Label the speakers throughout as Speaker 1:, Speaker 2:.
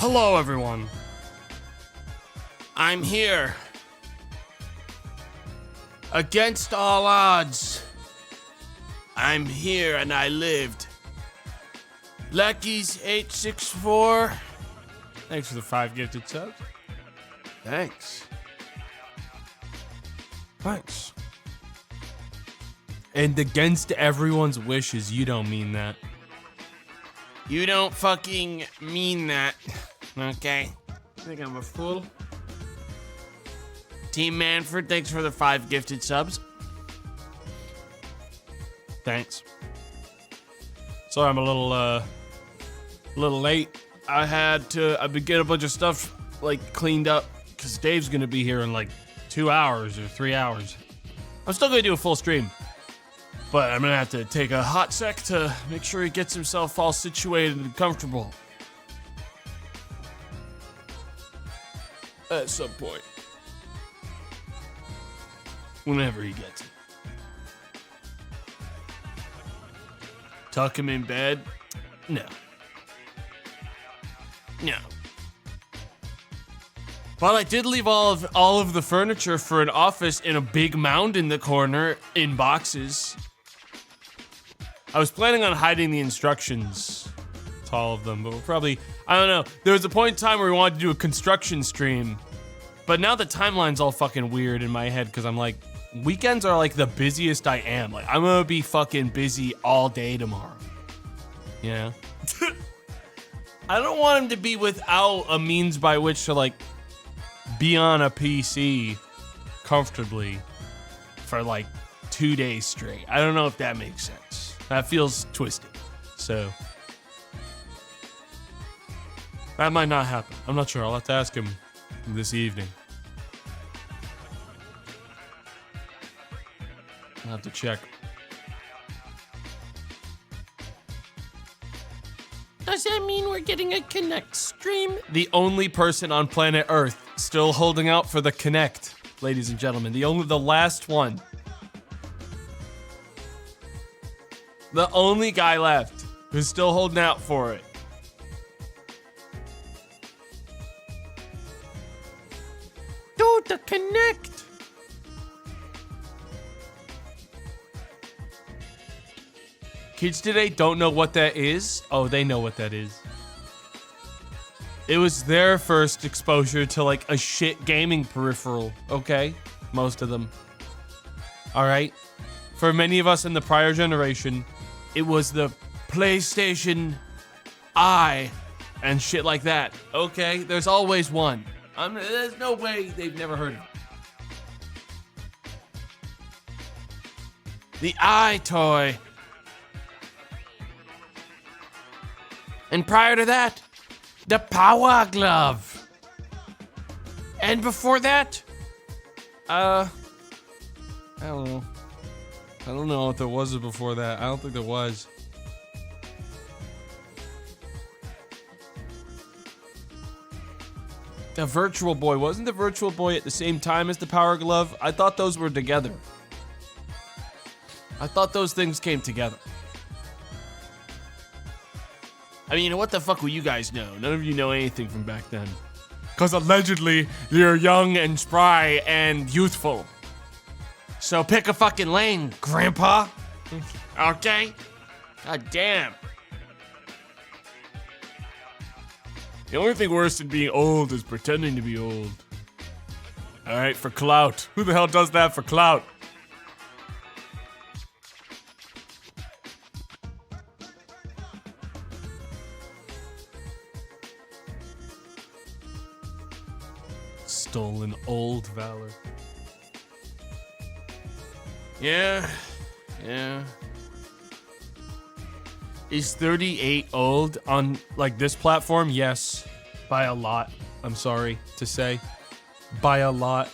Speaker 1: Hello, everyone. I'm here. Against all odds. I'm here and I lived. Lucky's864. Thanks for the 5 gifted subs. Thanks. Thanks. And against everyone's wishes, you don't mean that. You don't fucking mean that. Okay. I think I'm a fool. Team Manford, thanks for the 5 gifted subs. Thanks. Sorry, I'm a little late. I've been getting a bunch of stuff like cleaned up because Dave's gonna be here in like 2 hours or 3 hours. I'm still gonna do a full stream, but I'm gonna have to take a hot sec to make sure he gets himself all situated and comfortable. At some point. Whenever he gets it. Tuck him in bed? No. No. Well, I did leave all of the furniture for an office in a big mound in the corner in boxes. I was planning on hiding the instructions to all of them, but we'll probably, I don't know. There was a point in time where we wanted to do a construction stream, but now the timeline's all fucking weird in my head because I'm like, weekends are like the busiest I am. Like, I'm gonna be fucking busy all day tomorrow. You know? I don't want him to be without a means by which to like be on a PC comfortably for like 2 days straight. I don't know if that makes sense. That feels twisted. So that might not happen. I'm not sure. I'll have to ask him this evening. I'll have to check. Does that mean we're getting a Connect stream? The only person on planet Earth still holding out for the Connect, ladies and gentlemen. The last one. The only guy left who's still holding out for it. Dude, the Connect. Kids today don't know what that is. Oh, they know what that is. It was their first exposure to like a shit gaming peripheral, okay? Most of them. All right? For many of us in the prior generation, it was the PlayStation I and shit like that. Okay? There's always one. There's no way they've never heard of it. The I toy. And prior to that, the Power Glove. And before that, I don't know. I don't know if there was a before that. I don't think there was. The Virtual Boy. Wasn't the Virtual Boy at the same time as the Power Glove? I thought those were together. I thought those things came together. I mean, what the fuck will you guys know? None of you know anything from back then. Because allegedly, you're young and spry and youthful. So pick a fucking lane, Grandpa. Okay? God damn. The only thing worse than being old is pretending to be old. Alright, for clout. Who the hell does that for clout? Stolen old valor. Yeah. Is 38 old on like this platform? Yes, by a lot. I'm sorry to say, by a lot.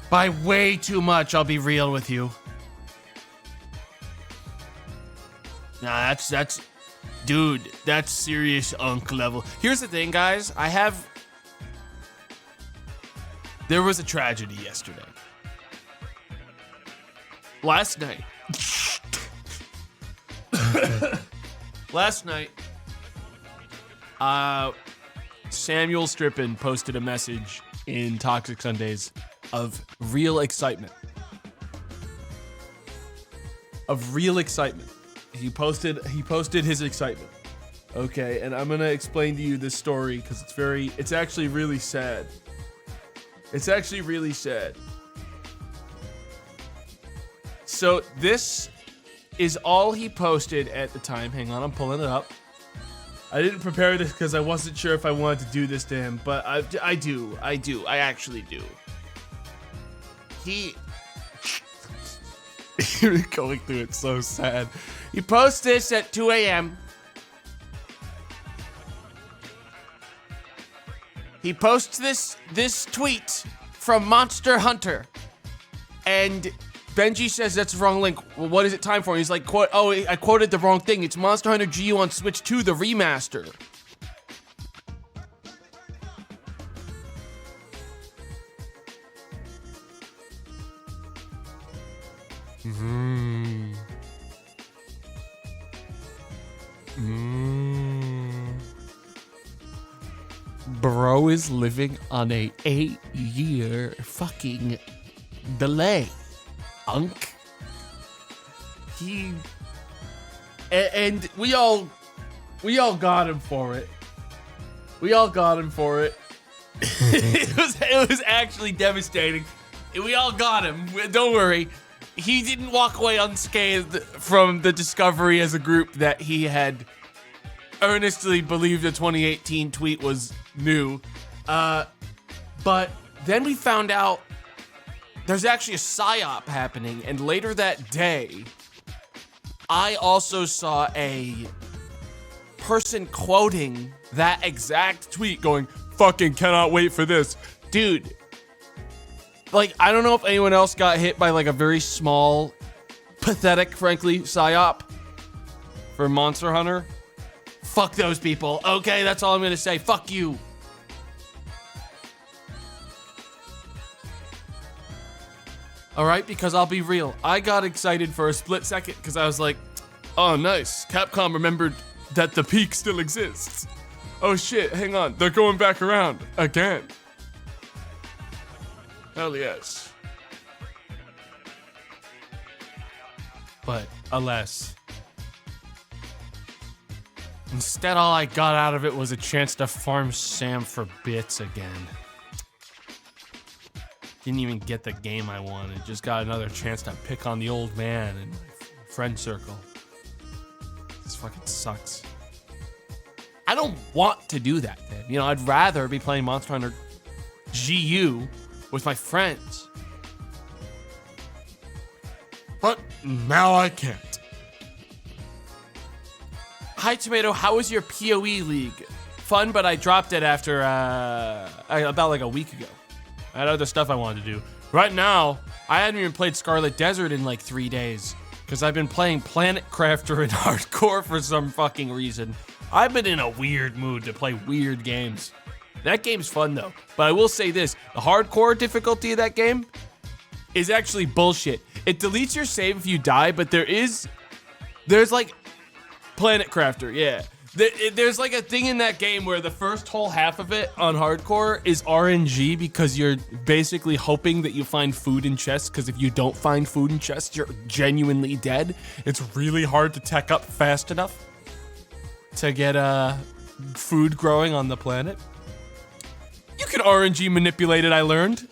Speaker 1: By way too much. I'll be real with you. Nah, that's, dude. That's serious unk level. Here's the thing, guys. There was a tragedy yesterday. Last night. Samuel Strippin posted a message in Toxic Sundays of real excitement. Of real excitement. He posted his excitement. Okay, and I'm gonna explain to you this story because it's actually really sad. It's actually really sad. So this is all he posted at the time. Hang on, I'm pulling it up. I didn't prepare this because I wasn't sure if I wanted to do this to him, but I actually do. Going through it so sad. He posts this at 2 a.m. He posts this tweet from Monster Hunter, and Benji says that's the wrong link. Well, what is it time for? He's like, I quoted the wrong thing. It's Monster Hunter GU on Switch 2, the remaster. Bro is living on a 8-year fucking delay. Unk. And we all got him for it. It was actually devastating. We all got him. Don't worry. He didn't walk away unscathed from the discovery as a group that he had earnestly believed the 2018 tweet was new. But then we found out there's actually a psyop happening, and later that day, I also saw a person quoting that exact tweet going, fucking cannot wait for this. Dude, like, I don't know if anyone else got hit by like a very small, pathetic, frankly, psyop for Monster Hunter. Fuck those people. Okay, that's all I'm gonna say. Fuck you. All right, because I'll be real. I got excited for a split second because I was like, oh, nice. Capcom remembered that the peak still exists. Oh shit, hang on. They're going back around again. Hell yes. But alas, instead all I got out of it was a chance to farm Sam for bits again. Didn't even get the game I wanted. Just got another chance to pick on the old man in my friend circle. This fucking sucks. I don't want to do that, man. You know, I'd rather be playing Monster Hunter GU with my friends. But now I can't. Hi, Tomato. How was your PoE league? Fun, but I dropped it after about like a week ago. I had other stuff I wanted to do. Right now, I hadn't even played Scarlet Desert in like 3 days because I've been playing Planet Crafter in hardcore for some fucking reason. I've been in a weird mood to play weird games. That game's fun though, but I will say this, the hardcore difficulty of that game is actually bullshit. It deletes your save if you die, but there's like Planet Crafter, yeah. There's like a thing in that game where the first whole half of it on hardcore is RNG because you're basically hoping that you find food in chests, because if you don't find food in chests, you're genuinely dead. It's really hard to tech up fast enough to get food growing on the planet. You can RNG manipulate it, I learned.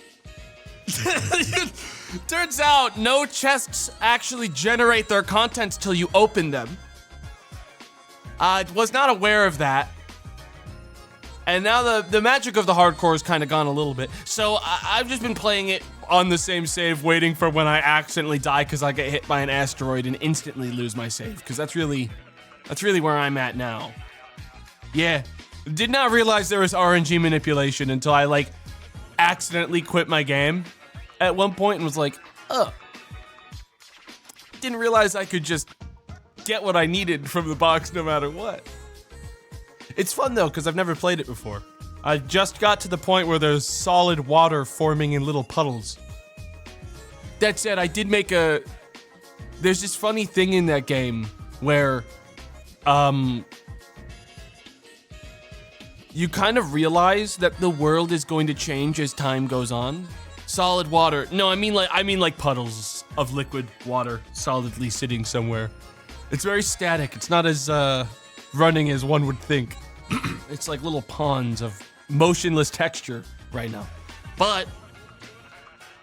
Speaker 1: Turns out no chests actually generate their contents till you open them. I was not aware of that. And now the magic of the hardcore has kind of gone a little bit. So I've just been playing it on the same save, waiting for when I accidentally die because I get hit by an asteroid and instantly lose my save. Because that's really where I'm at now. Yeah. Did not realize there was RNG manipulation until I like accidentally quit my game at one point and was like, oh. Didn't realize I could just get what I needed from the box no matter what. It's fun though, because I've never played it before. I just got to the point where there's solid water forming in little puddles. That said, I did make there's this funny thing in that game where, you kind of realize that the world is going to change as time goes on. Solid water. No, I mean like puddles of liquid water solidly sitting somewhere. It's very static. It's not as running as one would think. It's like little ponds of motionless texture right now. But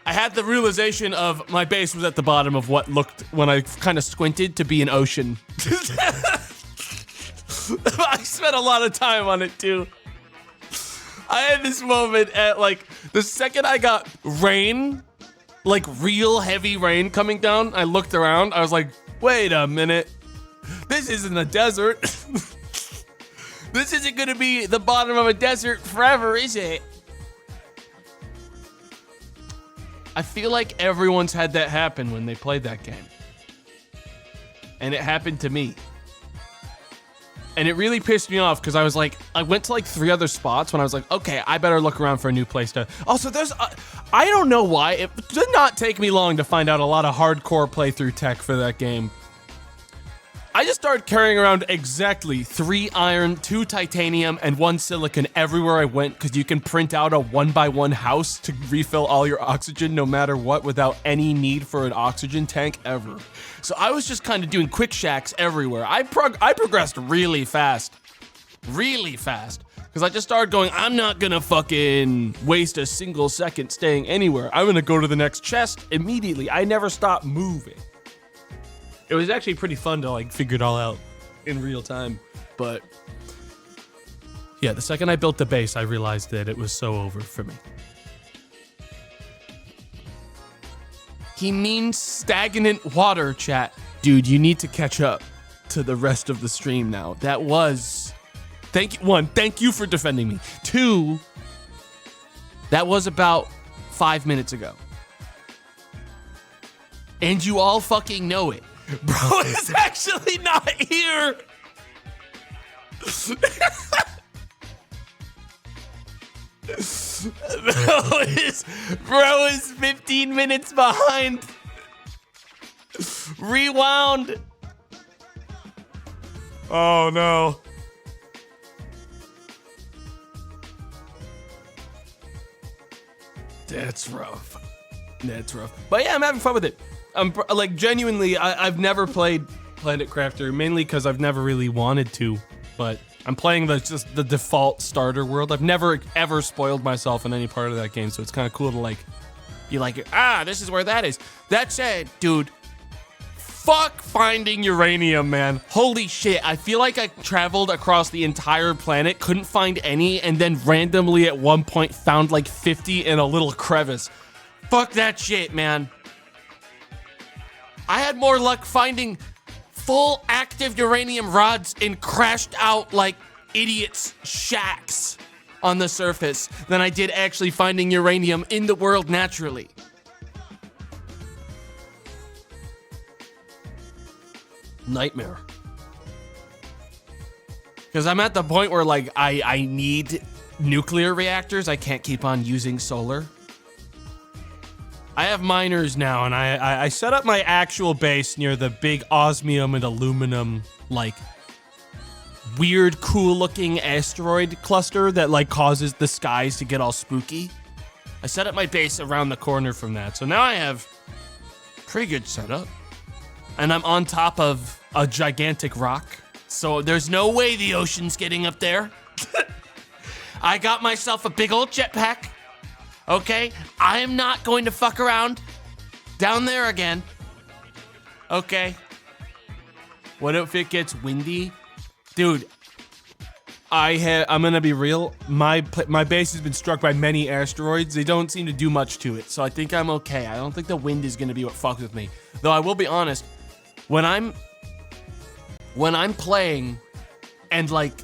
Speaker 1: I had the realization of my base was at the bottom of what looked, when I kind of squinted, to be an ocean. I spent a lot of time on it too. I had this moment at like the second I got rain, like real heavy rain coming down, I looked around, I was like, wait a minute. This isn't a desert. This isn't gonna be the bottom of a desert forever, is it? I feel like everyone's had that happen when they played that game. And it happened to me. And it really pissed me off because I was like, I went to like 3 other spots when I was like, okay, I better look around for a new place to. Also, there's, I don't know why. It did not take me long to find out a lot of hardcore playthrough tech for that game. I just started carrying around exactly 3 iron, 2 titanium, and 1 silicon everywhere I went because you can print out a 1x1 house to refill all your oxygen no matter what without any need for an oxygen tank ever. So I was just kind of doing quick shacks everywhere. I progressed really fast. Really fast. Because I just started going, I'm not gonna fucking waste a single second staying anywhere. I'm gonna go to the next chest immediately. I never stopped moving. It was actually pretty fun to like figure it all out in real time, but yeah, the second I built the base, I realized that it was so over for me. He means stagnant water, chat. Dude, you need to catch up to the rest of the stream now. That was, thank you for defending me. 2, that was about 5 minutes ago. And you all fucking know it. Bro is actually not here. Bro is 15 minutes behind. Rewound. Oh no. That's rough. That's rough. But yeah, I'm having fun with it. I'm like genuinely, I've never played Planet Crafter, mainly because I've never really wanted to, but I'm playing just the default starter world. I've never ever spoiled myself in any part of that game, so it's kind of cool to like be like, this is where that is. That said, dude, fuck finding uranium, man. Holy shit, I feel like I traveled across the entire planet, couldn't find any, and then randomly at one point found like 50 in a little crevice. Fuck that shit, man. I had more luck finding full active uranium rods in crashed out like idiots shacks on the surface than I did actually finding uranium in the world naturally. Nightmare. Because I'm at the point where like I need nuclear reactors. I can't keep on using solar. I have miners now, and I set up my actual base near the big osmium and aluminum, like, weird, cool-looking asteroid cluster that, like, causes the skies to get all spooky. I set up my base around the corner from that, so now I have pretty good setup. And I'm on top of a gigantic rock, so there's no way the ocean's getting up there. I got myself a big old jetpack. Okay, I am not going to fuck around down there again. Okay. What if it gets windy? Dude, I'm gonna be real. My base has been struck by many asteroids. They don't seem to do much to it, so I think I'm okay. I don't think the wind is gonna be what fucks with me. Though I will be honest, when I'm playing and like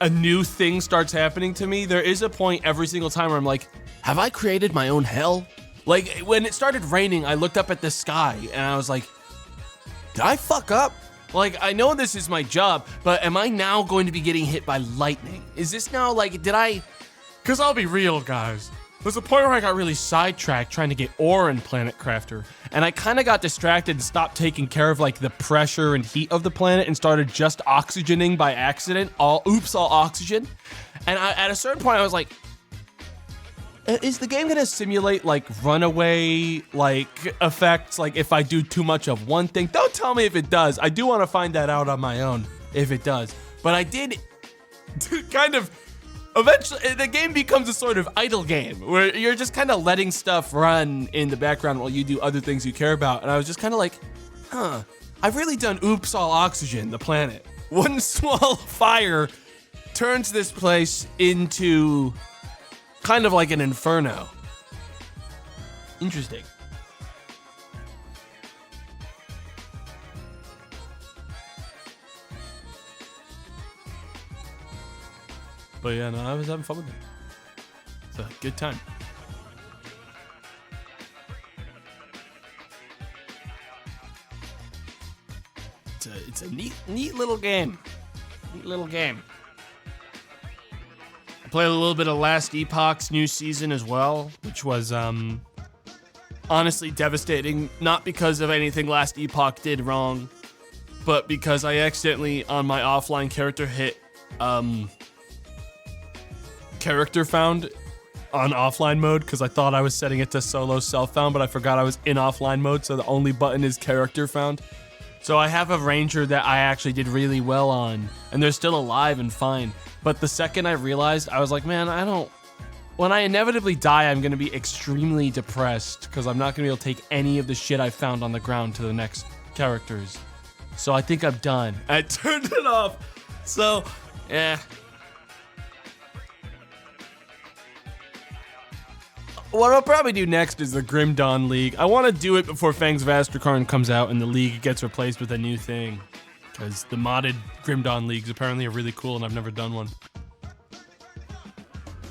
Speaker 1: a new thing starts happening to me, there is a point every single time where I'm like, have I created my own hell? Like, when it started raining, I looked up at the sky, and I was like, did I fuck up? Like, I know this is my job, but am I now going to be getting hit by lightning? Is this now, like, did I... Because I'll be real, guys. There's a point where I got really sidetracked trying to get ore in Planet Crafter, and I kind of got distracted and stopped taking care of, like, the pressure and heat of the planet and started just oxygening by accident. All oxygen. And at a certain point, I was like, is the game gonna simulate like runaway like effects? Like if I do too much of one thing? Don't tell me if it does. I do want to find that out on my own if it does. But I did kind of, eventually the game becomes a sort of idle game where you're just kind of letting stuff run in the background while you do other things you care about. And I was just kind of like, I've really done oops all oxygen, the planet. One small fire turns this place into kind of like an inferno. Interesting. But yeah, no, I was having fun with it. It's a good time. It's a neat little game. Neat little game. I played a little bit of Last Epoch's new season as well, which was honestly devastating. Not because of anything Last Epoch did wrong, but because I accidentally on my offline character hit character found on offline mode because I thought I was setting it to solo self found, but I forgot I was in offline mode, so the only button is character found. So I have a ranger that I actually did really well on, and they're still alive and fine. But the second I realized, I was like, man, when I inevitably die, I'm gonna be extremely depressed because I'm not gonna be able to take any of the shit I found on the ground to the next characters. So I think I'm done. I turned it off. So, yeah. What I'll probably do next is the Grim Dawn League. I want to do it before Fangs of Astrakarn comes out and the league gets replaced with a new thing. Because the modded Grim Dawn Leagues apparently are really cool and I've never done one.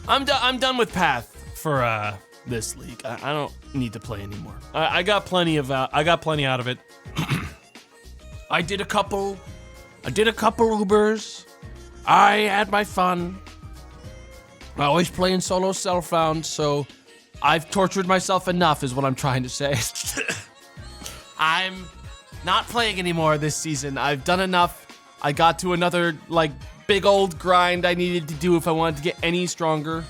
Speaker 1: I'm done with Path for this league. I don't need to play anymore. I got plenty out of it. I did a couple Ubers. I had my fun. I always play in solo self-found, so I've tortured myself enough is what I'm trying to say. I'm not playing anymore this season. I've done enough. I got to another, like, big old grind I needed to do if I wanted to get any stronger.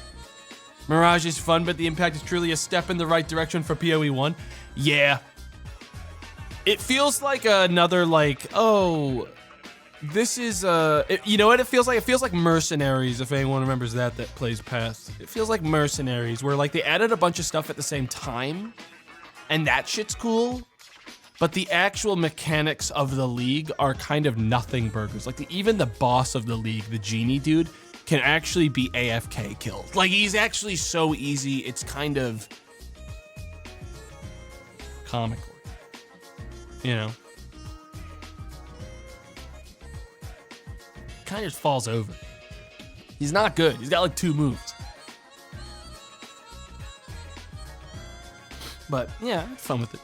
Speaker 1: Mirage is fun, but the impact is truly a step in the right direction for PoE 1. Yeah. It feels like another, like, oh, this is, you know what it feels like? It feels like Mercenaries, if anyone remembers that plays Path. It feels like Mercenaries, where, like, they added a bunch of stuff at the same time, and that shit's cool, but the actual mechanics of the league are kind of nothing burgers. Like, even the boss of the league, the genie dude, can actually be AFK killed. Like, he's actually so easy, it's kind of comical, you know? Kind of just falls over. He's not good. He's got like 2 moves. But yeah, I had fun with it.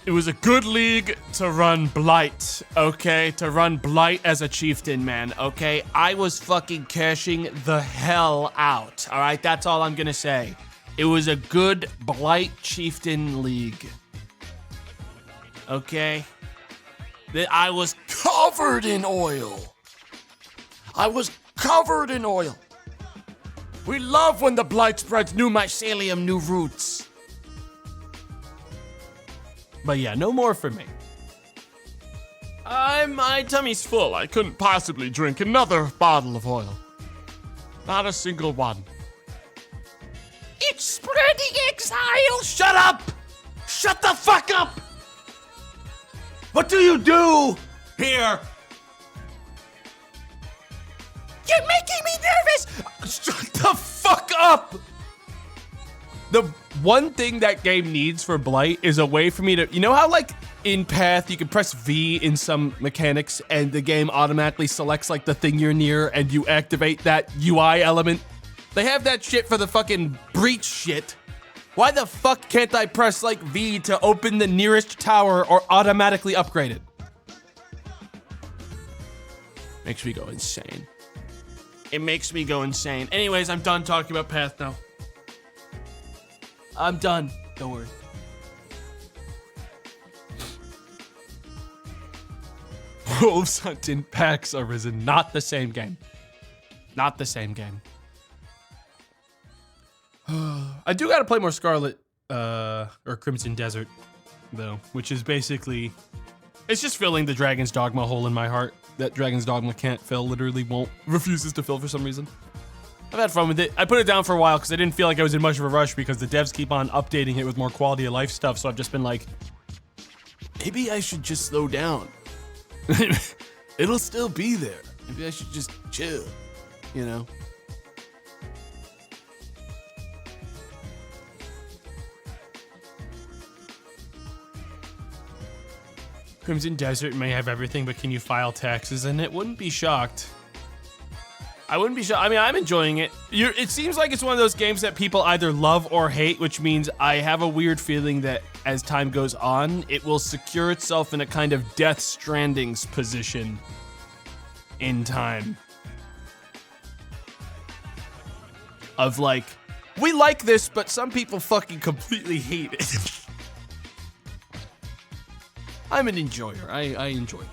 Speaker 1: It was a good league to run Blight, okay? To run Blight as a chieftain, man, okay? I was fucking cashing the hell out, all right? That's all I'm gonna say. It was a good Blight chieftain league. Okay? That I was covered in oil. I was covered in oil. We love when the Blight spreads new mycelium, new roots. But yeah, no more for me. My tummy's full. I couldn't possibly drink another bottle of oil. Not a single one. It's spreading exile. Shut up! Shut the fuck up! What do you do here? You're making me nervous! Shut the fuck up! The one thing that game needs for Blight is a way for me to... You know how, like, in Path, you can press V in some mechanics and the game automatically selects, like, the thing you're near and you activate that UI element? They have that shit for the fucking Breach shit. Why the fuck can't I press, like, V to open the nearest tower or automatically upgrade it? Makes me go insane. It makes me go insane. Anyways, I'm done talking about Path now. I'm done. Don't worry.
Speaker 2: Wolves Hunting Packs Arisen. Not the same game. Not the same game. I do got to play more Scarlet or Crimson Desert, though, which is basically, it's just filling the Dragon's Dogma hole in my heart that Dragon's Dogma can't fill, literally won't, refuses to fill for some reason. I've had fun with it. I put it down for a while because I didn't feel like I was in much of a rush because the devs keep on updating it with more quality of life stuff, so I've just been like, maybe I should just slow down. It'll still be there. Maybe I should just chill, you know? Crimson Desert may have everything, but can you file taxes? And it wouldn't be shocked. I wouldn't be shocked. I mean, I'm enjoying it. It seems like it's one of those games that people either love or hate, which means I have a weird feeling that as time goes on, it will secure itself in a kind of Death Stranding's position in time. Of like, we like this, but some people fucking completely hate it. I'm an enjoyer. I enjoy it.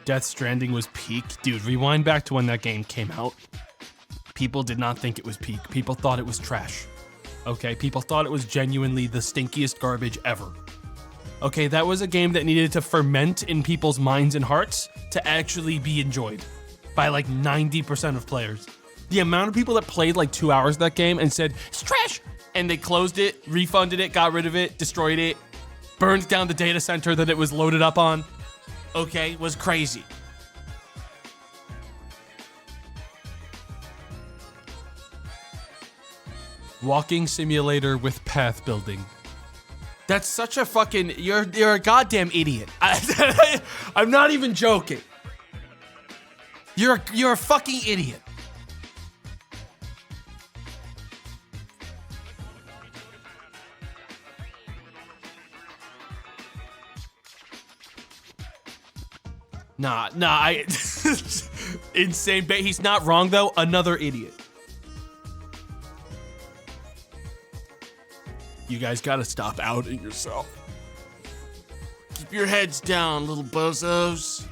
Speaker 2: Death Stranding was peak. Dude, rewind back to when that game came out. People did not think it was peak. People thought it was trash. Okay, people thought it was genuinely the stinkiest garbage ever. Okay, that was a game that needed to ferment in people's minds and hearts to actually be enjoyed by like 90% of players. The amount of people that played like 2 hours of that game and said, it's trash! And they closed it, refunded it, got rid of it, destroyed it, burned down the data center that it was loaded up on. Okay, was crazy. Walking simulator with path building. That's such a fucking, you're a goddamn idiot. I'm not even joking. You're a fucking idiot. Nah, insane. He's not wrong though. Another idiot. You guys gotta stop outing yourself. Keep your heads down, little bozos.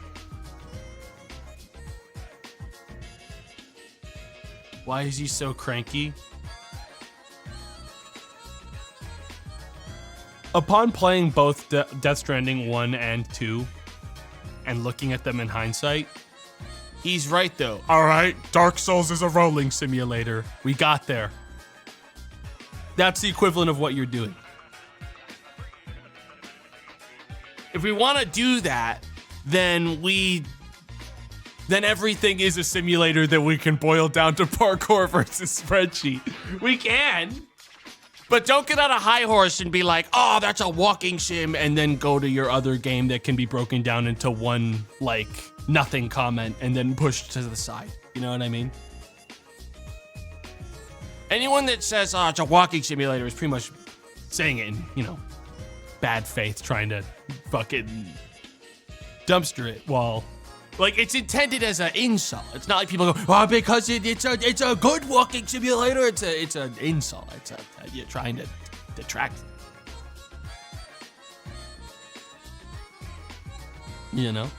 Speaker 2: Why is he so cranky? Upon playing both Death Stranding 1 and 2, and looking at them in hindsight, he's right though. All right, Dark Souls is a rolling simulator. We got there. That's the equivalent of what you're doing. If we want to do that, then everything is a simulator that we can boil down to parkour versus spreadsheet. We can. But don't get on a high horse and be like, oh, that's a walking sim, and then go to your other game that can be broken down into one, like, nothing comment and then pushed to the side. You know what I mean? Anyone that says, oh, it's a walking simulator is pretty much saying it in, you know, bad faith, trying to fucking dumpster it while... Like, it's intended as an insult. It's not like people go, oh, because it's a good walking simulator. It's an insult. You're trying to detract. You know?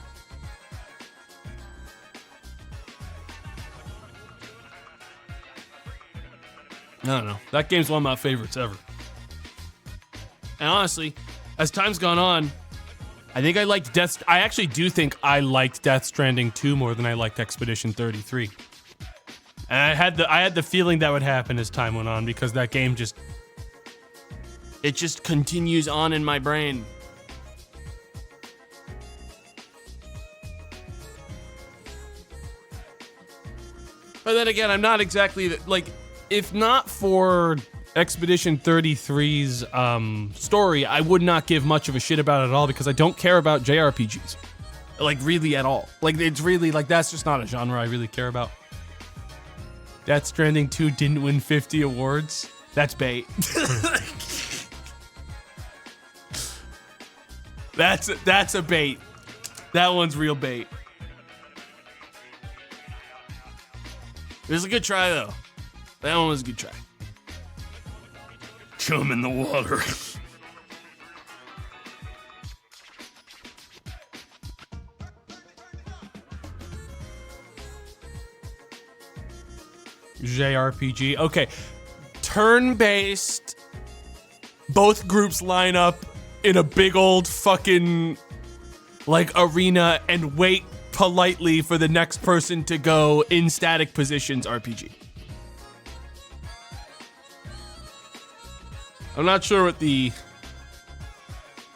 Speaker 2: I don't know. That game's one of my favorites ever. And honestly, as time's gone on, I think I actually do think I liked Death Stranding 2 more than I liked Expedition 33. And I had the feeling that would happen as time went on because that game just continues on in my brain. But then again, I'm not exactly like, if not for Expedition 33's story, I would not give much of a shit about it at all because I don't care about JRPGs. Like, really at all. Like, it's really, like, that's just not a genre I really care about. Death Stranding 2 didn't win 50 awards. That's bait. That's a bait. That one's real bait. It was a good try, though. That one was a good try. Chum in the water. JRPG. Okay. Turn-based. Both groups line up in a big old fucking like arena and wait politely for the next person to go in static positions RPG. I'm not sure what the...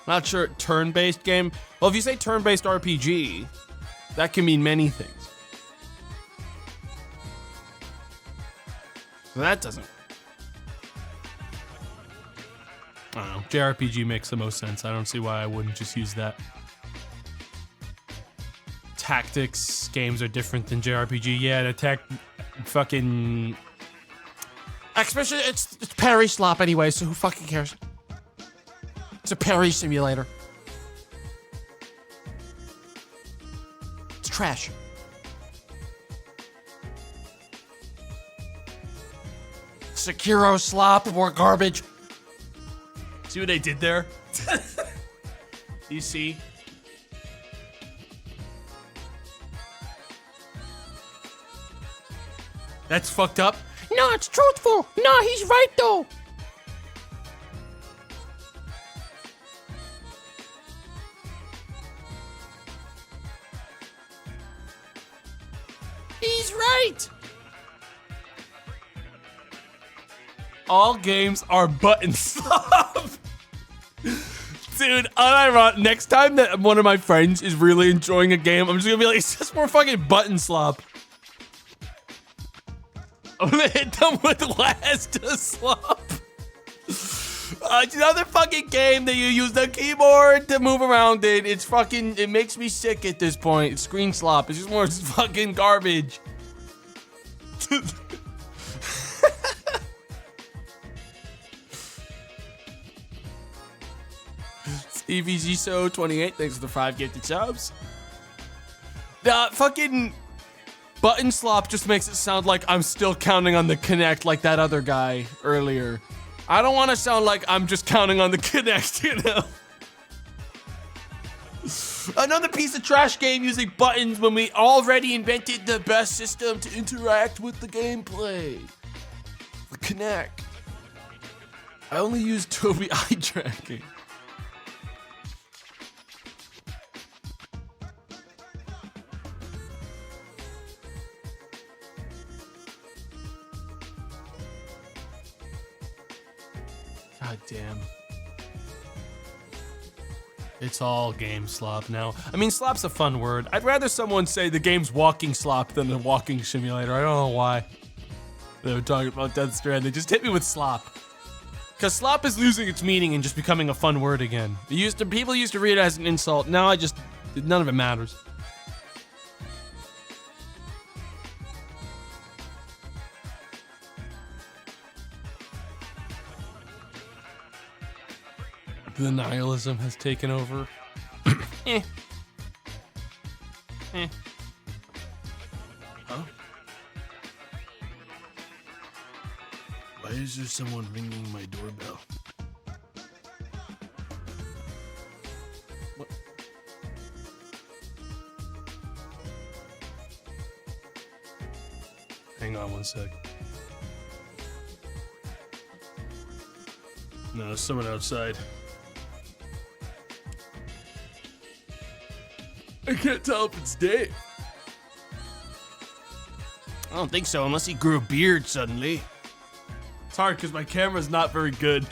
Speaker 2: Not sure, turn-based game? Well, if you say turn-based RPG, that can mean many things. That doesn't... I don't know. JRPG makes the most sense. I don't see why I wouldn't just use that. Tactics games are different than JRPG. Yeah, the fucking... Especially, it's parry slop anyway, so who fucking cares? It's a parry simulator. It's trash. Sekiro slop, more garbage. See what they did there? You see? That's fucked up. No, it's truthful. No, he's right though. He's right. All games are button slop. Dude, unironic. Next time that one of my friends is really enjoying a game, I'm just gonna be like, it's just more fucking button slop. I'm gonna hit them with last slop. It's another fucking game that you use the keyboard to move around in. It's fucking, it makes me sick at this point. It's screen slop. It's just more fucking garbage. Stevie Ziso 28, thanks for the 5 gifted subs. Fucking button slop just makes it sound like I'm still counting on the Kinect like that other guy earlier. I don't want to sound like I'm just counting on the Kinect, you know? Another piece of trash game using buttons when we already invented the best system to interact with the gameplay. The Kinect. I only use Tobii eye tracking. God damn. It's all game slop now. I mean, slop's a fun word. I'd rather someone say the game's walking slop than a walking simulator. I don't know why. They were talking about Death Stranding. They just hit me with slop. Because slop is losing its meaning and just becoming a fun word again. People used to read it as an insult. Now none of it matters. The nihilism has taken over. Huh? Why is there someone ringing my doorbell? What? Hang on one sec. No, there's someone outside. I can't tell if it's Dave. I don't think so, unless he grew a beard suddenly. It's hard because my camera's not very good.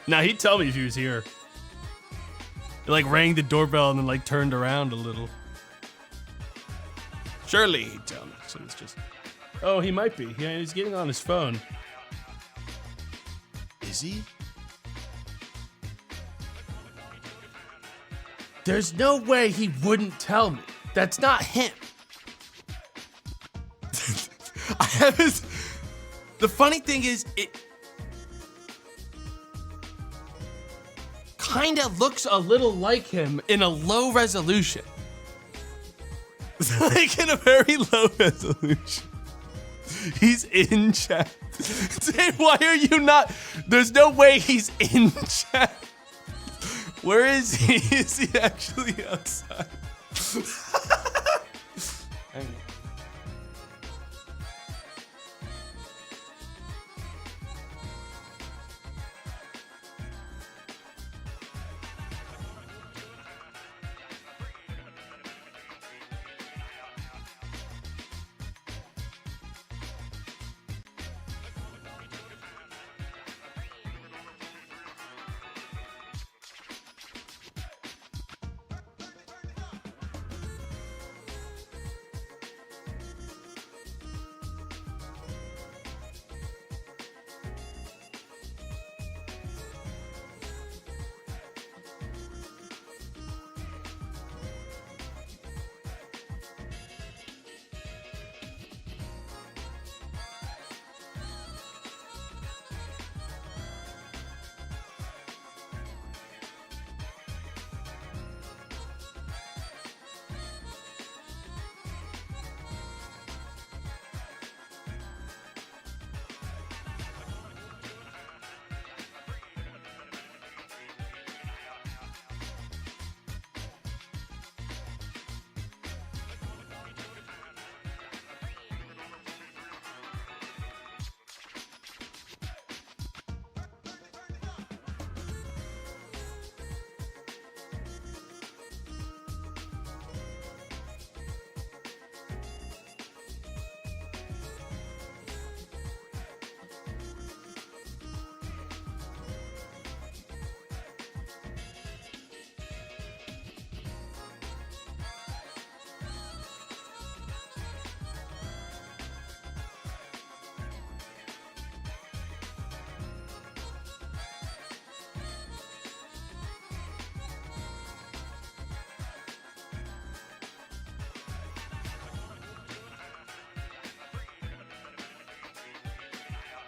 Speaker 2: Nah, he'd tell me if he was here. He like rang the doorbell and then like turned around a little. Surely he'd tell me. So it's just... Oh, he might be. Yeah, he's getting on his phone. Is he? There's no way he wouldn't tell me. That's not him. I have his... The funny thing is, it kind of looks a little like him in a low resolution. Like in a very low resolution. He's in chat. Dave, why are you not? There's no way he's in chat. Where is he? Is he actually outside?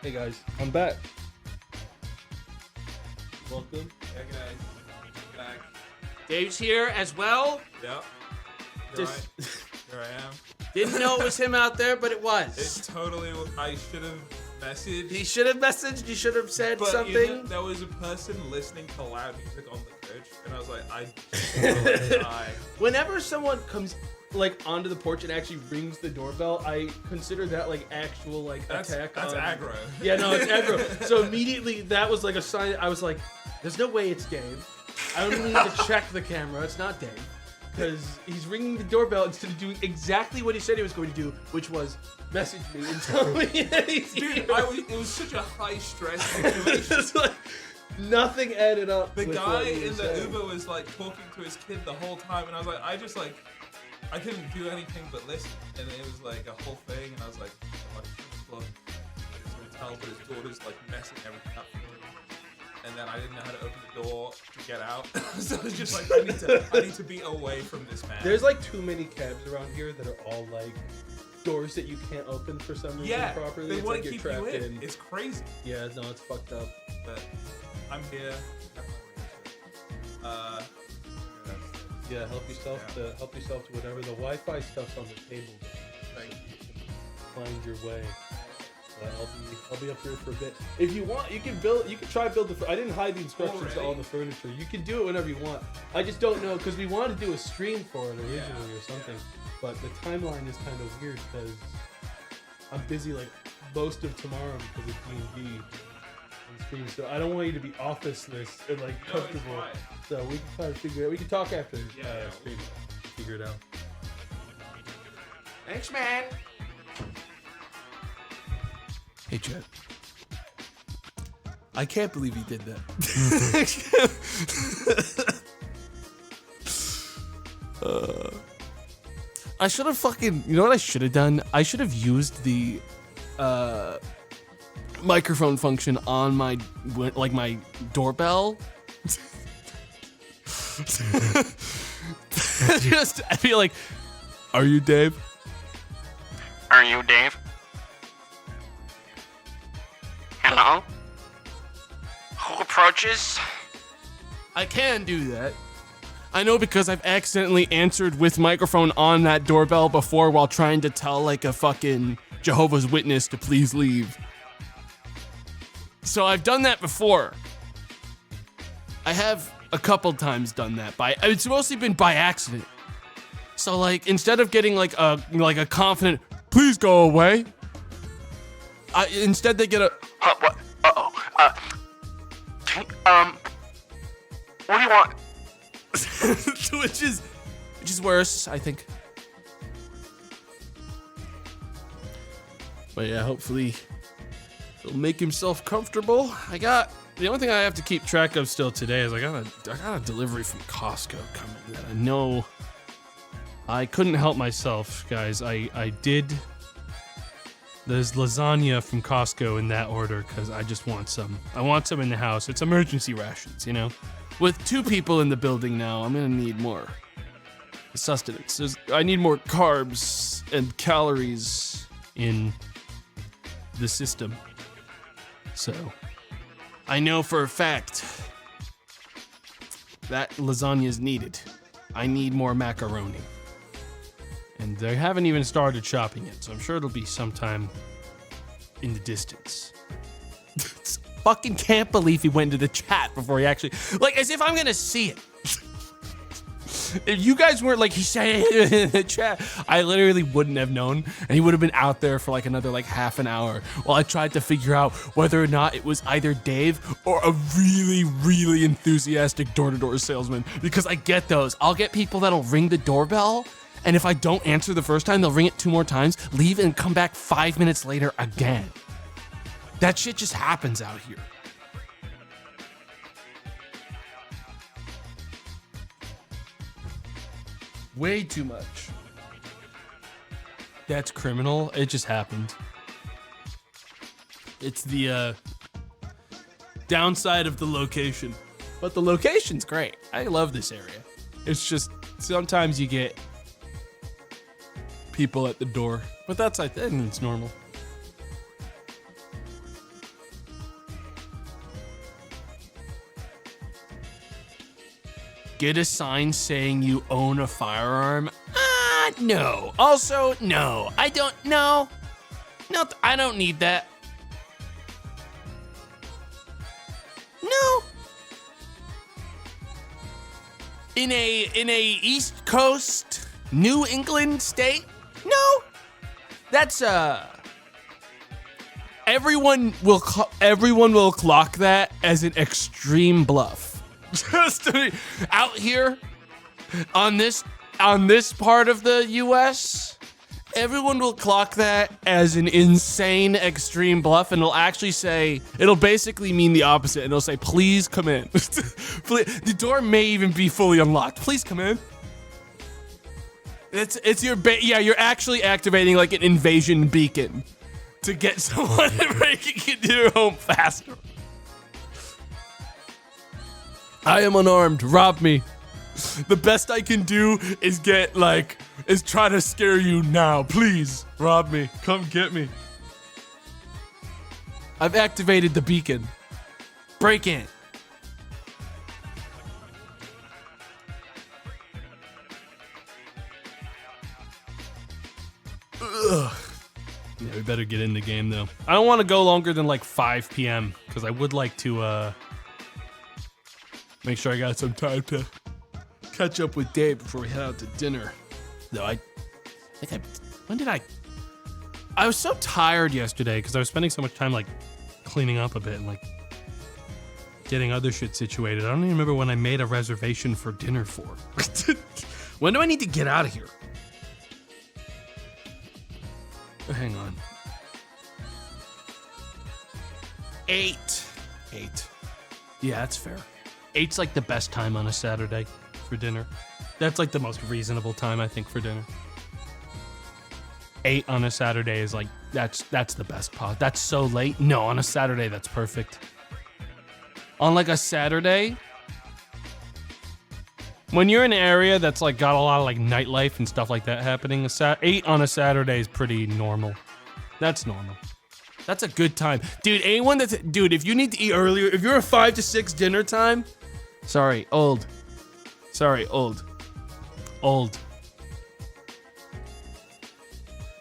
Speaker 2: Hey guys, I'm back. Welcome.
Speaker 3: Yeah, guys. Back.
Speaker 1: Dave's here as well.
Speaker 3: Yep. Here I am.
Speaker 1: Didn't know it was him out there, but it was.
Speaker 3: It's totally. I should have messaged.
Speaker 1: He should have messaged. You should have said
Speaker 3: but
Speaker 1: something.
Speaker 3: You know, there was a person listening to loud music on the coach, and I was like, I just die.
Speaker 2: Whenever someone comes like onto the porch and actually rings the doorbell, I consider that like actual like attack.
Speaker 3: That's aggro.
Speaker 2: Yeah, no, it's aggro. So immediately that was like a sign. I was like, "There's no way it's Dave. I don't even need to check the camera. It's not Dave." Because he's ringing the doorbell instead of doing exactly what he said he was going to do, which was message me and tell me that he's here.
Speaker 3: Dude, it was such a high stress situation.
Speaker 2: It's like, nothing added up.
Speaker 3: The
Speaker 2: with
Speaker 3: guy
Speaker 2: what he
Speaker 3: in
Speaker 2: was
Speaker 3: the
Speaker 2: saying.
Speaker 3: Uber was like talking to his kid the whole time, and I was like, I couldn't do anything but listen. And it was like a whole thing, and I was like, look, I just want to tell, but his daughter's like messing everything up for him. And then I didn't know how to open the door to get out. So I was just like, I need to be away from this man.
Speaker 2: There's like too many cabs around here that are all like doors that you can't open for some reason properly.
Speaker 3: They
Speaker 2: It's
Speaker 3: want
Speaker 2: like
Speaker 3: to
Speaker 2: you're
Speaker 3: keep you
Speaker 2: trapped
Speaker 3: in. It's crazy.
Speaker 2: Yeah, no, it's fucked up.
Speaker 3: But I'm here.
Speaker 2: Yeah, help yourself to whatever. The Wi-Fi stuff's on the table.
Speaker 3: Thank you.
Speaker 2: Find your way. I'll be up here for a bit. If you want, you can try build the. I didn't hide the instructions to all the furniture. You can do it whenever you want. I just don't know because we wanted to do a stream for it originally or something, but the timeline is kind of weird because I'm busy like most of tomorrow because of D&D and stream. So I don't want you to be officeless and like comfortable. So we can try to figure it out. We can talk after stream. Figure it out.
Speaker 1: Thanks, man.
Speaker 2: Hey, Chet. I can't believe he did that. I should have fucking. You know what I should have done? I should have used the microphone function on my doorbell. Just, I feel like, are you Dave?
Speaker 4: Are you Dave? Hello? Who approaches?
Speaker 2: I can do that. I know because I've accidentally answered with microphone on that doorbell before while trying to tell like a fucking Jehovah's Witness to please leave. So I've done that before. I have a couple times done that it's mostly been by accident. So like instead of getting like a confident please go away, instead they get a
Speaker 4: What? Uh-oh. What do you want?
Speaker 2: which is worse, I think. But yeah, hopefully he'll make himself comfortable. The only thing I have to keep track of still today is I got a delivery from Costco coming that I know I couldn't help myself, guys. I did. There's lasagna from Costco in that order because I just want some. I want some in the house. It's emergency rations, you know? With 2 people in the building now, I'm gonna need more sustenance. I need more carbs and calories in the system. So, I know for a fact that lasagna is needed. I need more macaroni. And they haven't even started shopping yet, so I'm sure it'll be sometime in the distance. Fucking can't believe he went into the chat before he actually, like, as if I'm gonna see it. If you guys weren't like, he said it in the chat, I literally wouldn't have known, and he would have been out there for like another like half an hour while I tried to figure out whether or not it was either Dave or a really, really enthusiastic door-to-door salesman, because I get those. I'll get people that'll ring the doorbell, and if I don't answer the first time, they'll ring it 2 more times, leave, and come back 5 minutes later again. That shit just happens out here. Way too much. That's criminal. It just happened. It's the downside of the location. But the location's great. I love this area. It's just sometimes you get people at the door. But that's, I think it's normal. get a sign saying you own a firearm? No. Also, no. I don't know. No, I don't need that. No. In a East Coast New England state? No. That's everyone will clock that as an extreme bluff. Just out here on this part of the US, everyone will clock that as an insane extreme bluff, and it'll basically mean the opposite, and it'll say, please come in. Please, the door may even be fully unlocked. Please come in. You're actually activating like an invasion beacon to get someone to break into your home faster. I am unarmed. Rob me. The best I can do is try to scare you now. Please, rob me. Come get me. I've activated the beacon. Break in. Ugh. Yeah, we better get in the game though. I don't want to go longer than like 5 p.m. because I would like to make sure I got some time to catch up with Dave before we head out to dinner. Though I was so tired yesterday because I was spending so much time like cleaning up a bit and like getting other shit situated. I don't even remember when I made a reservation for dinner for. When do I need to get out of here? Hang on. 8. Yeah, that's fair. 8's like the best time on a Saturday for dinner. That's like the most reasonable time, I think, for dinner. 8 on a Saturday is like, that's the best part. That's so late. No, on a Saturday, that's perfect. On like a Saturday, when you're in an area that's like got a lot of like nightlife and stuff like that happening, 8 on a Saturday is pretty normal. That's normal. That's a good time. Dude, if you need to eat earlier, if you're a 5 to 6 dinner time, old.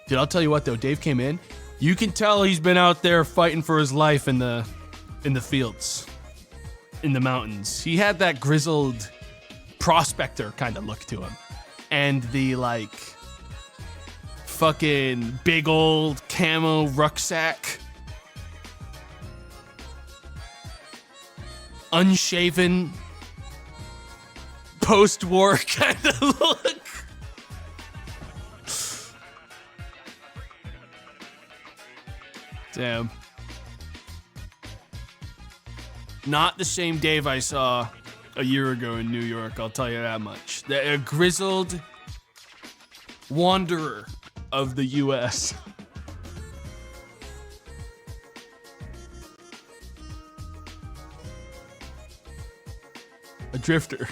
Speaker 2: Dude, I'll tell you what though, Dave came in. You can tell he's been out there fighting for his life in the fields, in the mountains. He had that grizzled prospector kind of look to him. And the like fucking big old camo rucksack. Unshaven post-war kind of look. Damn. Not the same Dave I saw a year ago in New York, I'll tell you that much. A grizzled wanderer of the U.S. A drifter.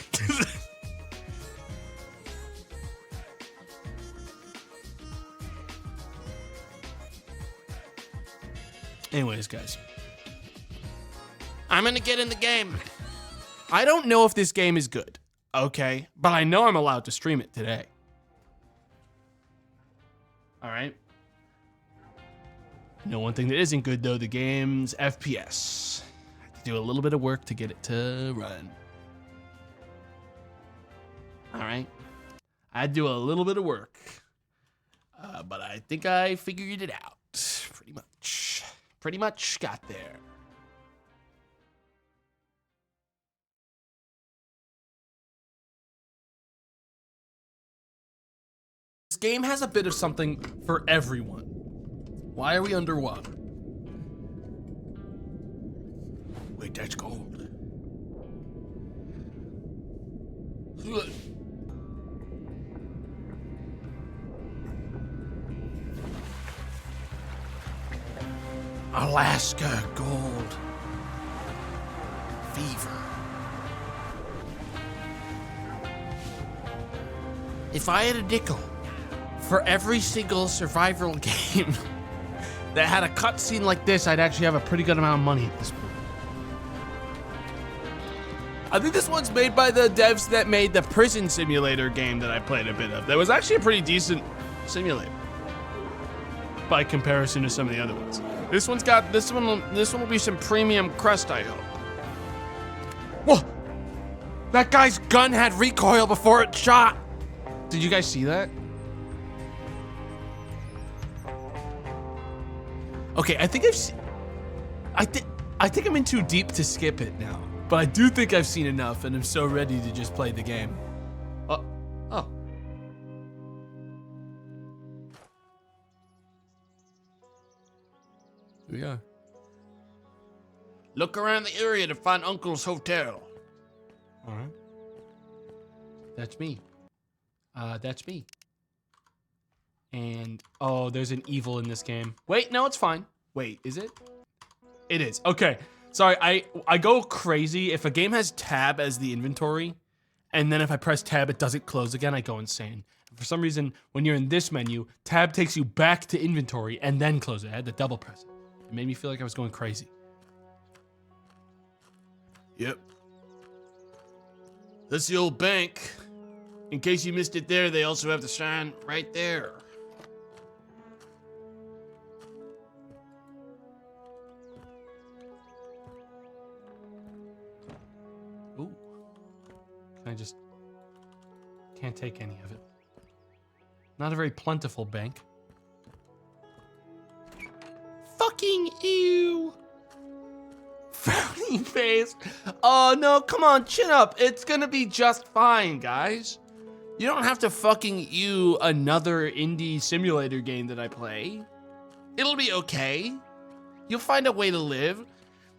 Speaker 2: Anyways, guys. I'm gonna get in the game. I don't know if this game is good, okay? But I know I'm allowed to stream it today. All right? You know one thing that isn't good, though, the game's FPS. I have to do a little bit of work to get it to run. All right? I had to do a little bit of work. But I think I figured it out, pretty much. Pretty much got there. This game has a bit of something for everyone. Why are we underwater? Wait, that's gold. Alaska gold fever. If I had a nickel for every single survival game that had a cutscene like this, I'd actually have a pretty good amount of money at this point.
Speaker 1: I think this one's made by the devs that made the prison simulator game that I played a bit of. That was actually a pretty decent simulator by comparison to some of the other ones. This one will be some premium crust, I hope. Whoa! That guy's gun had recoil before it shot. Did you guys see that? Okay, I think I've seen. I think I'm in too deep to skip it now. But I do think I've seen enough, and I'm so ready to just play the game. Oh. Here we are. Look around the area to find Uncle's hotel. All right. That's me. That's me. And, oh, there's an evil in this game. Wait, no, it's fine. Wait, is it? It is. Okay. Sorry, I go crazy. If a game has tab as the inventory, and then if I press tab, it doesn't close again, I go insane. For some reason, when you're in this menu, tab takes you back to inventory and then close it. I had to double press it. It made me feel like I was going crazy. Yep. That's the old bank. In case you missed it there, they also have the sign right there. Ooh. I just can't take any of it. Not a very plentiful bank. Fucking ew. Frowny face. Oh no, come on, chin up. It's gonna be just fine, guys. You don't have to fucking ew another indie simulator game that I play. It'll be okay. You'll find a way to live.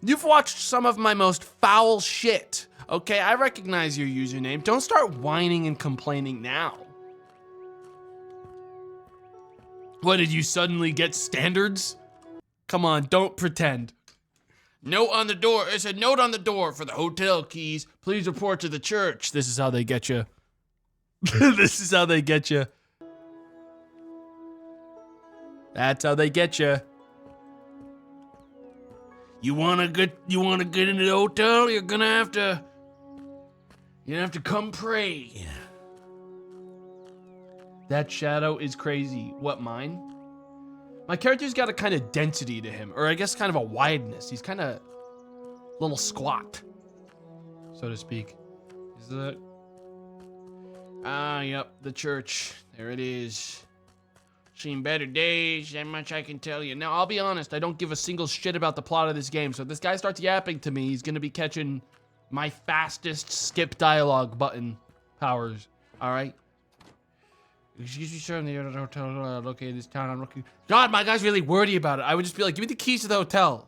Speaker 1: You've watched some of my most foul shit. Okay, I recognize your username. Don't start whining and complaining now. What, did you suddenly get standards? Come on, don't pretend. Note on the door. It's a note on the door for the hotel keys. Please report to the church. This is how they get you. This is how they get you. That's how they get you. You wanna get into the hotel? You're gonna have to come pray. That shadow is crazy. What, mine? My character's got a kind of density to him, or I guess kind of a wideness. He's kind of a little squat, so to speak. Is that? Ah, yep, the church. There it is. Seen better days, that much I can tell you. Now, I'll be honest, I don't give a single shit about the plot of this game, so if this guy starts yapping to me, he's gonna be catching my fastest skip dialogue button powers, all right? Excuse me, sir, in the hotel located in this town. I'm looking. God, my guy's really wordy about it. I would just be like, give me the keys to the hotel.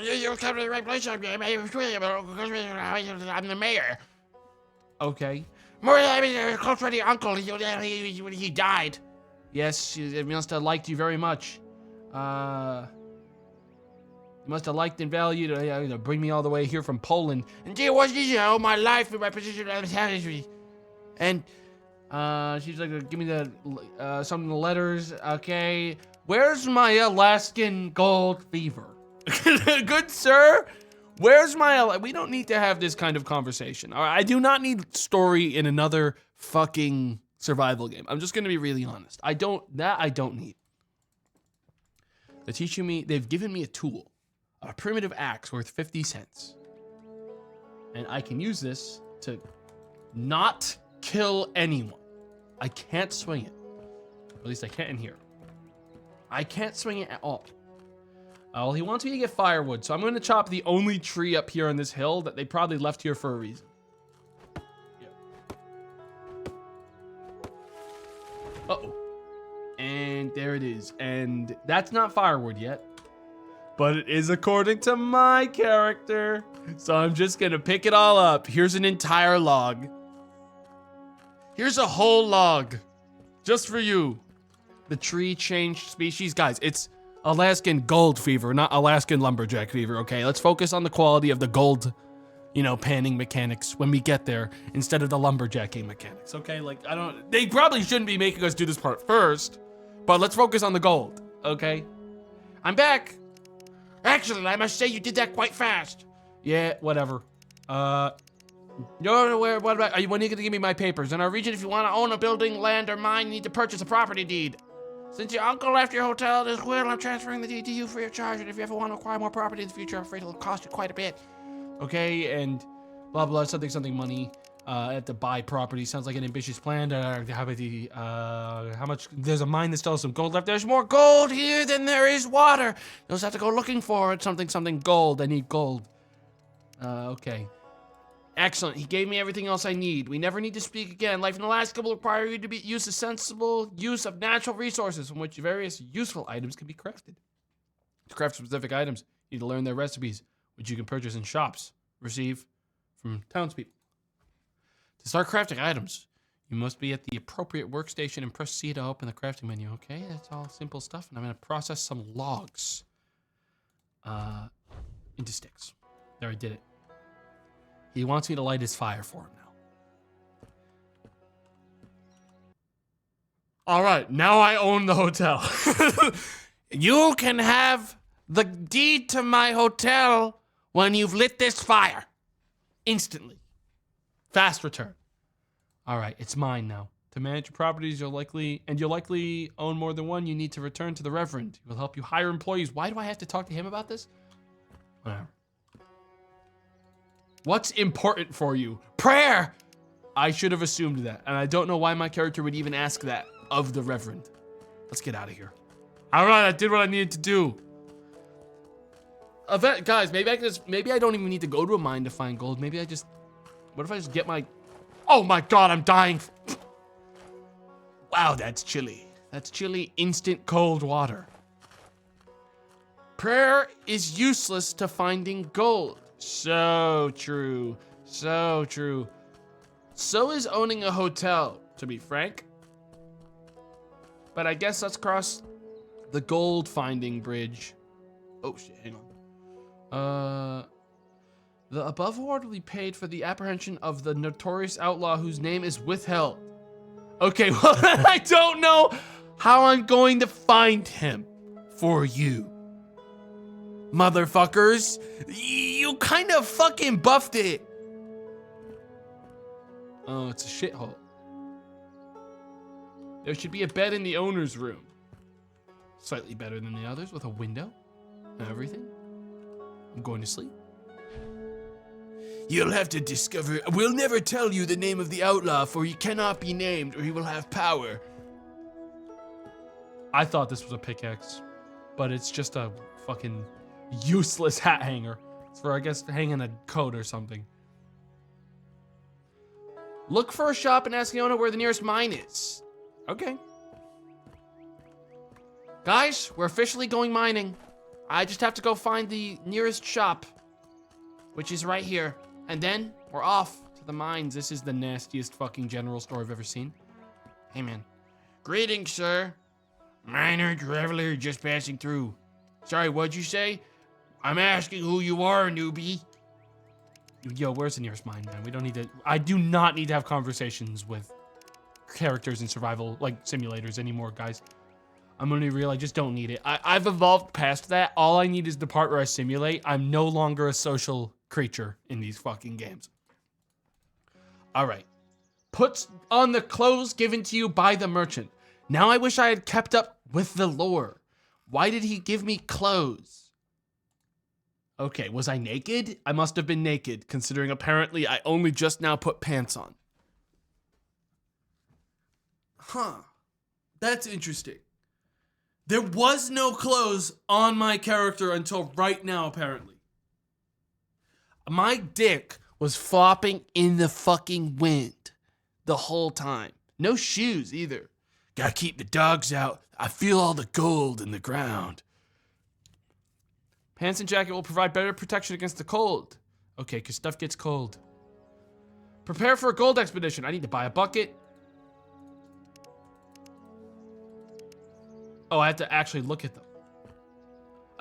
Speaker 1: You're coming to the right place. I'm the mayor. Okay. Close friend of your uncle. He died. Yes, he must have liked you very much. He must have liked and valued to bring me all the way here from Poland. And it wasn't easy. All my life and my position. And she's like, give me the some of the letters. Okay, where's my Alaskan gold fever? Good sir, where's my? We don't need to have this kind of conversation. All right, I do not need story in another fucking survival game. I'm just gonna be really honest. I don't need. They're teaching me. They've given me a tool, a primitive axe worth 50 cents, and I can use this to not kill anyone. I can't swing it. At least I can't in here. I can't swing it at all. Well, he wants me to get firewood, so I'm going to chop the only tree up here on this hill that they probably left here for a reason. Yeah. Uh-oh. And there it is. And that's not firewood yet. But it is according to my character. So I'm just going to pick it all up. Here's an entire log. Here's a whole log, just for you. The tree changed species. Guys, it's Alaskan gold fever, not Alaskan lumberjack fever, okay? Let's focus on the quality of the gold, panning mechanics when we get there, instead of the lumberjacking mechanics, okay? They probably shouldn't be making us do this part first, but let's focus on the gold, okay? I'm back. Actually, I must say you did that quite fast. Yeah, whatever.
Speaker 2: You're aware, what about, when are you gonna give me my papers? In our region, if you want to own a building, land, or mine, you need to purchase a property deed. Since your uncle left your hotel this will, I'm transferring the deed to you free of charge, and if you ever want to acquire more property in the future, I'm afraid it'll cost you quite a bit. Okay, and blah, blah, something money. I have to buy property. Sounds like an ambitious plan. How much? There's a mine that still has some gold left. There's more gold here than there is water. You'll just have to go looking for it. Something gold. I need gold. Okay. Excellent. He gave me everything else I need. We never need to speak again. Life in Alaska will require you to use a sensible use of natural resources from which various useful items can be crafted. To craft specific items, you need to learn their recipes, which you can purchase in shops, receive from townspeople. To start crafting items, you must be at the appropriate workstation and press C to open the crafting menu. Okay, that's all simple stuff, and I'm gonna process some logs into sticks. There, I did it. He wants me to light his fire for him now. All right, now I own the hotel. You can have the deed to my hotel when you've lit this fire. Instantly. Fast return. All right, it's mine now. To manage your properties, you'll likely own more than one. You need to return to the Reverend. He will help you hire employees. Why do I have to talk to him about this? Whatever. What's important for you? Prayer! I should have assumed that, and I don't know why my character would even ask that of the Reverend. Let's get out of here. All right, I did what I needed to do. Guys, maybe I don't even need to go to a mine to find gold. Maybe what if I just get my... Oh my God, I'm dying. Wow, that's chilly. That's chilly, instant cold water. Prayer is useless to finding gold. So true. So true. So is owning a hotel, to be frank. But I guess let's cross the gold finding bridge. Oh shit, hang on. The above award will be paid for the apprehension of the notorious outlaw whose name is withheld. Okay, well, I don't know how I'm going to find him for you. Motherfuckers, you kind of fucking buffed it. Oh, it's a shithole. There should be a bed in the owner's room. Slightly better than the others, with a window and everything. I'm going to sleep. You'll have to discover. We'll never tell you the name of the outlaw, for he cannot be named, or he will have power. I thought this was a pickaxe, but it's just a fucking useless hat hanger. It's for, I guess, hanging a coat or something. Look for a shop and ask the owner where the nearest mine is. Okay. Guys, we're officially going mining. I just have to go find the nearest shop, which is right here. And then we're off to the mines. This is the nastiest fucking general store I've ever seen. Hey, man. Greetings, sir. Miner traveler just passing through. Sorry, what'd you say? I'm asking who you are, newbie. Yo, where's the nearest mine, man? We don't need to... I do not need to have conversations with characters in survival, like, simulators anymore, guys. I'm gonna be real, I just don't need it. I've evolved past that. All I need is the part where I simulate. I'm no longer a social creature in these fucking games. All right. Put on the clothes given to you by the merchant. Now I wish I had kept up with the lore. Why did he give me clothes? Okay, was I naked? I must have been naked, considering apparently I only just now put pants on. Huh. That's interesting. There was no clothes on my character until right now, apparently. My dick was flopping in the fucking wind the whole time. No shoes either. Gotta keep the dogs out. I feel all the gold in the ground. Pants and jacket will provide better protection against the cold. Okay, because stuff gets cold. Prepare for a gold expedition. I need to buy a bucket. Oh, I have to actually look at them.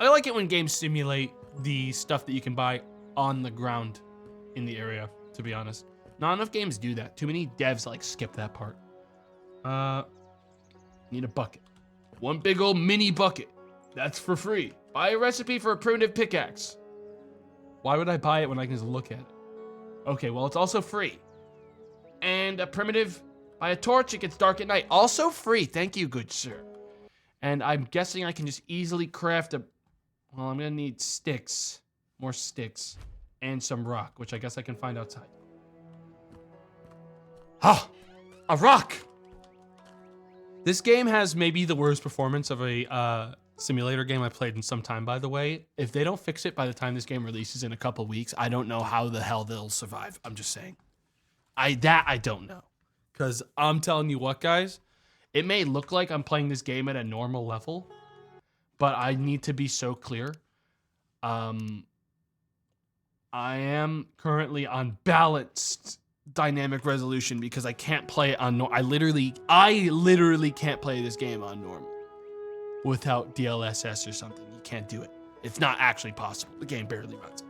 Speaker 2: I like it when games simulate the stuff that you can buy on the ground in the area, to be honest. Not enough games do that. Too many devs like skip that part. Need a bucket. One big old mini bucket. That's for free. Buy a recipe for a primitive pickaxe. Why would I buy it when I can just look at it?
Speaker 1: Okay, well, it's also free. And a primitive by a torch, it gets dark at night. Also free. Thank you, good sir. And I'm guessing I can just easily craft a... Well, I'm gonna need sticks. More sticks. And some rock, which I guess I can find outside. Ah! A rock! This game has maybe the worst performance of a simulator game I played in some time, by the way. If they don't fix it by the time this game releases in a couple weeks, I don't know how the hell they'll survive. I'm just saying. I don't know. Because I'm telling you what, guys, it may look like I'm playing this game at a normal level, but I need to be so clear. I am currently on balanced dynamic resolution because I can't play it on I literally can't play this game on normal without DLSS or something. You can't do it. It's not actually possible. The game barely runs.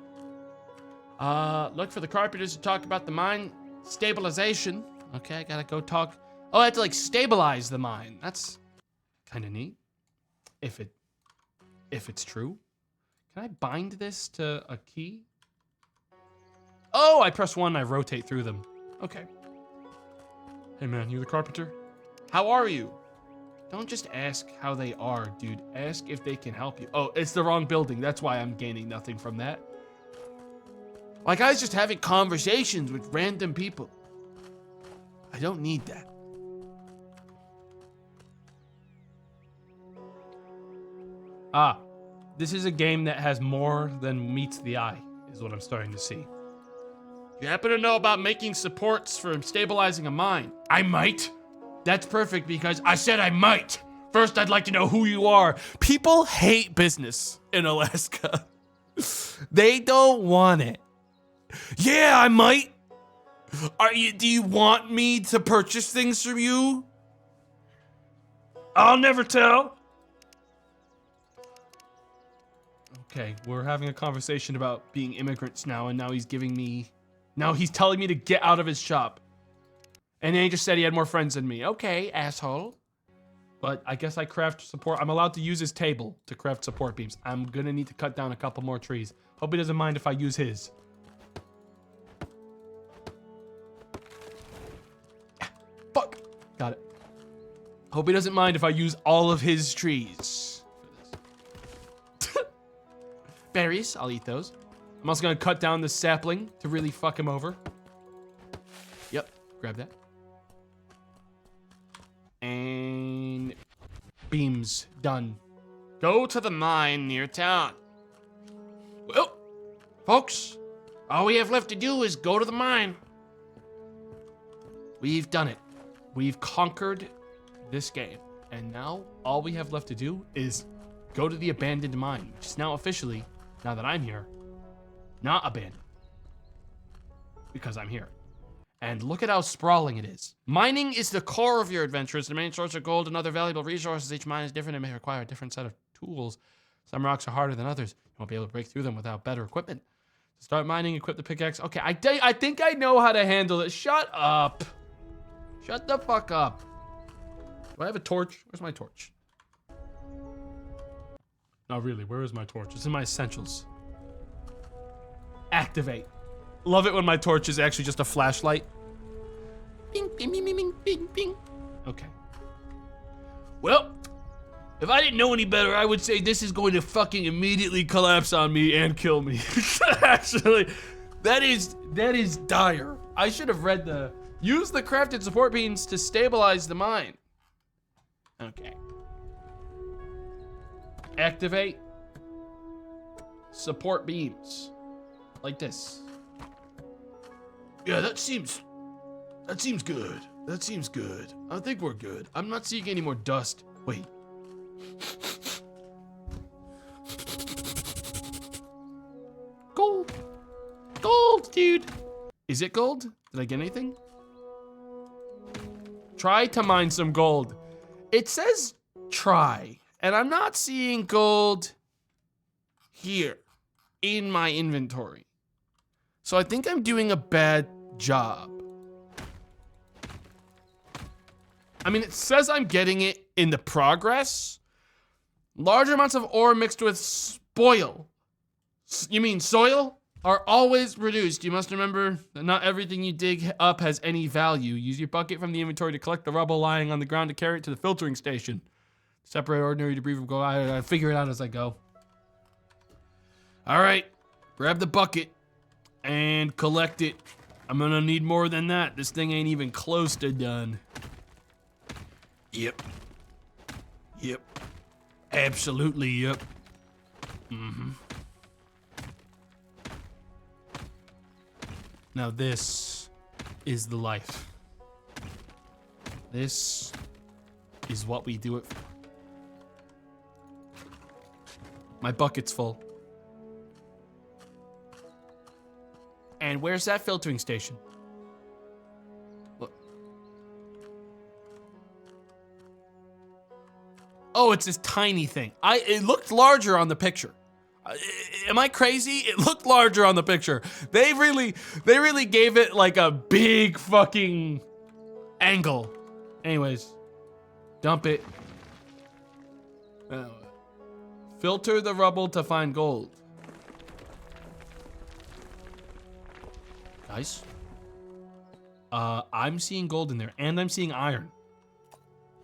Speaker 1: Look for the carpenters to talk about the mine stabilization. Okay, I gotta go talk. Oh, I have to like stabilize the mine. That's kind of neat. If it's true. Can I bind this to a key? Oh, I press 1 and I rotate through them. Okay. Hey man, you the carpenter? How are you? Don't just ask how they are, dude. Ask if they can help you. Oh, it's the wrong building. That's why I'm gaining nothing from that. Like, I was just having conversations with random people. I don't need that. Ah, this is a game that has more than meets the eye, is what I'm starting to see. You happen to know about making supports for stabilizing a mine? I might. That's perfect because I said I might. First, I'd like to know who you are. People hate business in Alaska. They don't want it. Yeah, I might. Do you want me to purchase things from you? I'll never tell. Okay, we're having a conversation about being immigrants now, and now he's telling me to get out of his shop. And then he just said he had more friends than me. Okay, asshole. But I guess I craft support. I'm allowed to use his table to craft support beams. I'm gonna need to cut down a couple more trees. Hope he doesn't mind if I use his. Fuck. Got it. Hope he doesn't mind if I use all of his trees. Berries, I'll eat those. I'm also gonna cut down the sapling to really fuck him over. Yep, grab that. And beams done. Go to the mine near town. Well, folks, all we have left to do is go to the mine. We've done it. We've conquered this game. And now all we have left to do is go to the abandoned mine, which is now officially, now that I'm here, not abandoned. Because I'm here. And look at how sprawling it is. Mining is the core of your adventure. It's the main source of gold and other valuable resources. Each mine is different and may require a different set of tools. Some rocks are harder than others. You won't be able to break through them without better equipment. To start mining, equip the pickaxe. Okay, I think I know how to handle it. Shut up. Shut the fuck up. Do I have a torch? Where's my torch? No, really, where is my torch? It's in my essentials. Activate. Love it when my torch is actually just a flashlight. Bing, bing, bing, bing, bing, bing, bing. Okay. Well, if I didn't know any better, I would say this is going to fucking immediately collapse on me and kill me. Actually, that is dire. I should have read use the crafted support beams to stabilize the mine. Okay. Activate support beams. Like this. Yeah, that seems good. That seems good. I think we're good. I'm not seeing any more dust. Wait. Gold. Gold, dude. Is it gold? Did I get anything? Try to mine some gold. It says try, and I'm not seeing gold here in my inventory. So I think I'm doing a bad job. I mean, it says I'm getting it in the progress. Large amounts of ore mixed with spoil. You mean soil?
Speaker 2: are always reduced. You must remember that not everything you dig up has any value. Use your bucket from the inventory to collect the rubble lying on the ground to carry it to the filtering station. Separate ordinary debris from gold. I figure it out as I go. All right, grab the bucket and collect it. I'm gonna need more than that. This thing ain't even close to done. Yep. Absolutely, yep. Now this is the life. This is what we do it for. My bucket's full. And where's that filtering station? What? Oh, it's this tiny thing. It looked larger on the picture. Am I crazy? It looked larger on the picture. They really gave it like a big fucking angle. Anyways, dump it. Filter the rubble to find gold. Guys, I'm seeing gold in there, and I'm seeing iron.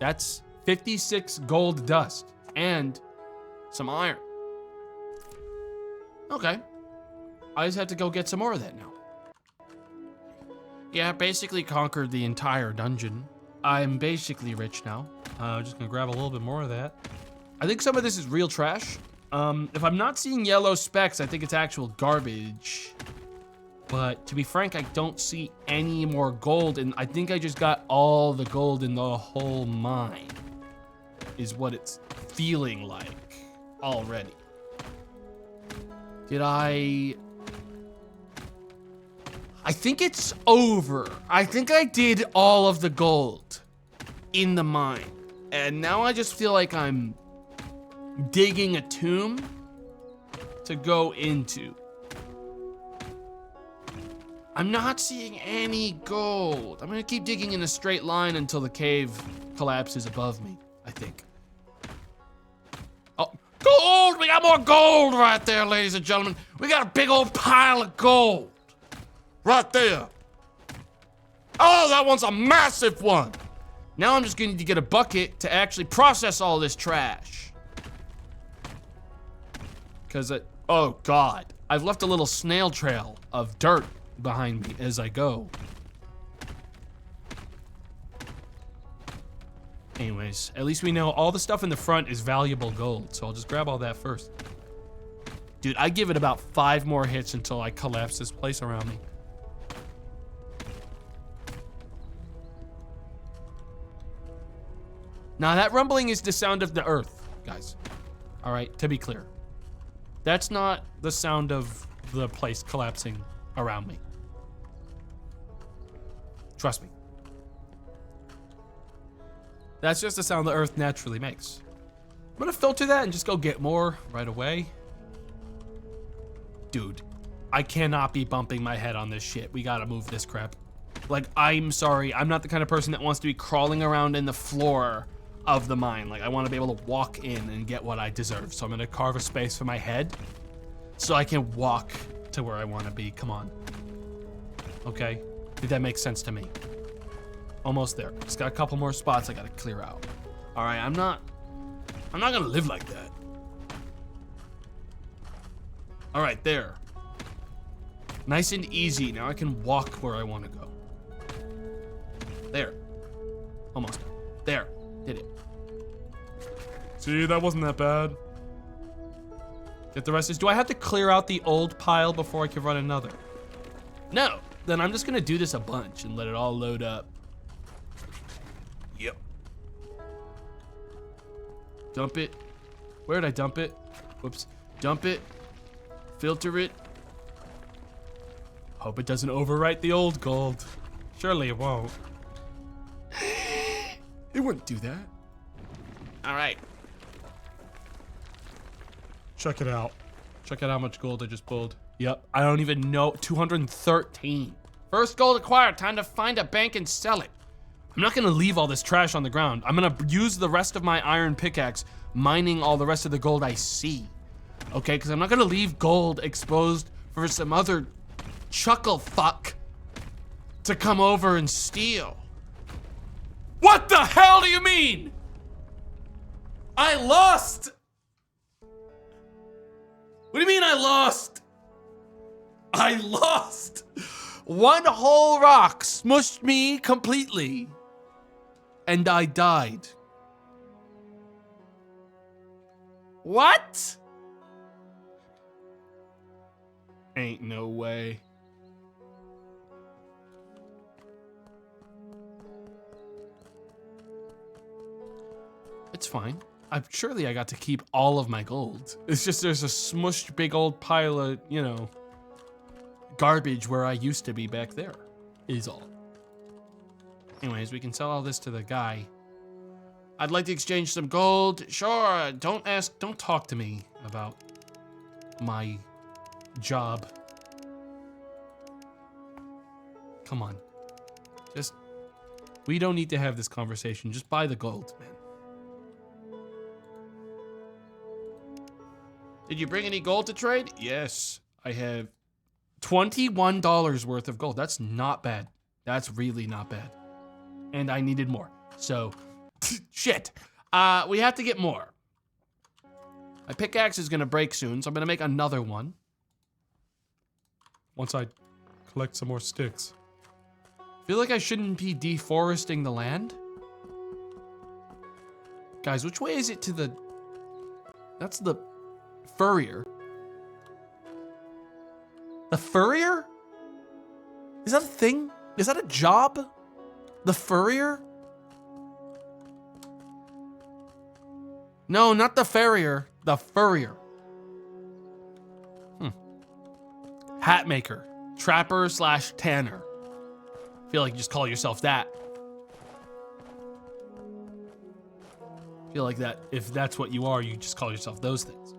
Speaker 2: That's 56 gold dust and some iron. Okay. I just have to go get some more of that now. Yeah, basically conquered the entire dungeon. I'm basically rich now. Just gonna grab a little bit more of that. I think some of this is real trash. If I'm not seeing yellow specks, I think it's actual garbage. But to be frank, I don't see any more gold, and I think I just got all the gold in the whole mine, is what it's feeling like already. Did I think it's over. I think I did all of the gold in the mine. And now I just feel like I'm digging a tomb to go into. I'm not seeing any gold. I'm gonna keep digging in a straight line until the cave collapses above me, I think. Oh, gold! We got more gold right there, ladies and gentlemen. We got a big old pile of gold. Right there. Oh, that one's a massive one. Now I'm just gonna need to get a bucket to actually process all this trash. Cause oh God, I've left a little snail trail of dirt behind me as I go. Anyways, at least we know all the stuff in the front is valuable gold, so I'll just grab all that first. Dude, I give it about 5 more hits until I collapse this place around me. Now that rumbling is the sound of the earth, guys. All right, to be clear. That's not the sound of the place collapsing around me. Trust me. That's just the sound the earth naturally makes. I'm gonna filter that and just go get more right away. Dude, I cannot be bumping my head on this shit. We gotta move this crap. Like, I'm sorry, I'm not the kind of person that wants to be crawling around in the floor of the mine. Like, I wanna be able to walk in and get what I deserve. So I'm gonna carve a space for my head so I can walk to where I wanna be. Come on. Okay, did that make sense to me? Almost there. Just got a couple more spots I gotta clear out. All right, I'm not gonna live like that. All right, there. Nice and easy. Now I can walk where I want to go. There. Almost. There. Did it. See, that wasn't that bad. Get the rest of this. Do I have to clear out the old pile before I can run another? No. Then I'm just gonna do this a bunch and let it all load up. Yep. Dump it. Where did I dump it? Whoops. Dump it. Filter it. Hope it doesn't overwrite the old gold. Surely it won't. It wouldn't do that. All right. Check it out. Check out how much gold I just pulled. Yep, I don't even know. 213. First gold acquired. Time to find a bank and sell it. I'm not gonna leave all this trash on the ground. I'm gonna use the rest of my iron pickaxe, mining all the rest of the gold I see. Okay, because I'm not gonna leave gold exposed
Speaker 1: for some other chuckle fuck to come over and steal. What the hell do you mean? I lost. What do you mean I lost? I lost. One whole rock smushed me completely. And I died. What? Ain't no way. It's fine. Surely I got to keep all of my gold. It's just there's a smushed big old pile of, you know, garbage where I used to be back there, is all. Anyways, we can sell all this to the guy. I'd like to exchange some gold. Sure, don't talk to me about my job. Come on. We don't need to have this conversation. Just buy the gold, man. Did you bring any gold to trade? Yes, I have $21 worth of gold. That's not bad. That's really not bad. And I needed more. So, shit. We have to get more. My pickaxe is gonna break soon, so I'm gonna make another one. Once I collect some more sticks. I feel like I shouldn't be deforesting the land. Guys, which way is it to the... That's the furrier. The furrier? Is that a thing? Is that a job? The furrier? No, not the farrier. The furrier. Hat maker. Trapper / tanner. I feel like you just call yourself that. I feel like that if that's what you are, you just call yourself those things.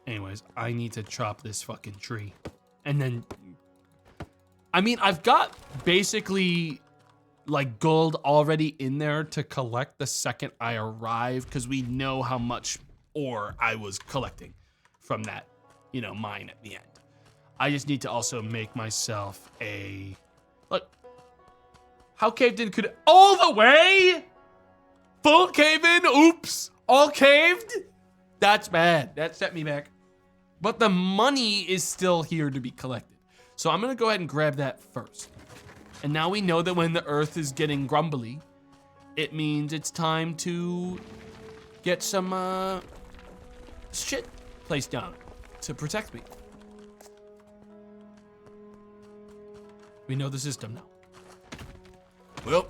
Speaker 1: Anyways, I need to chop this fucking tree. And then... I mean, I've got basically like gold already in there to collect the second I arrive, because we know how much ore I was collecting from that, you know, mine at the end. I just need to also make myself a... Look. How caved in could... All the way? Full cave in? Oops. All caved? That's bad. That set me back. But the money is still here to be collected. So I'm gonna go ahead and grab that first. And now we know that when the earth is getting grumbly, it means it's time to get some shit placed down to protect me. We know the system now. Well,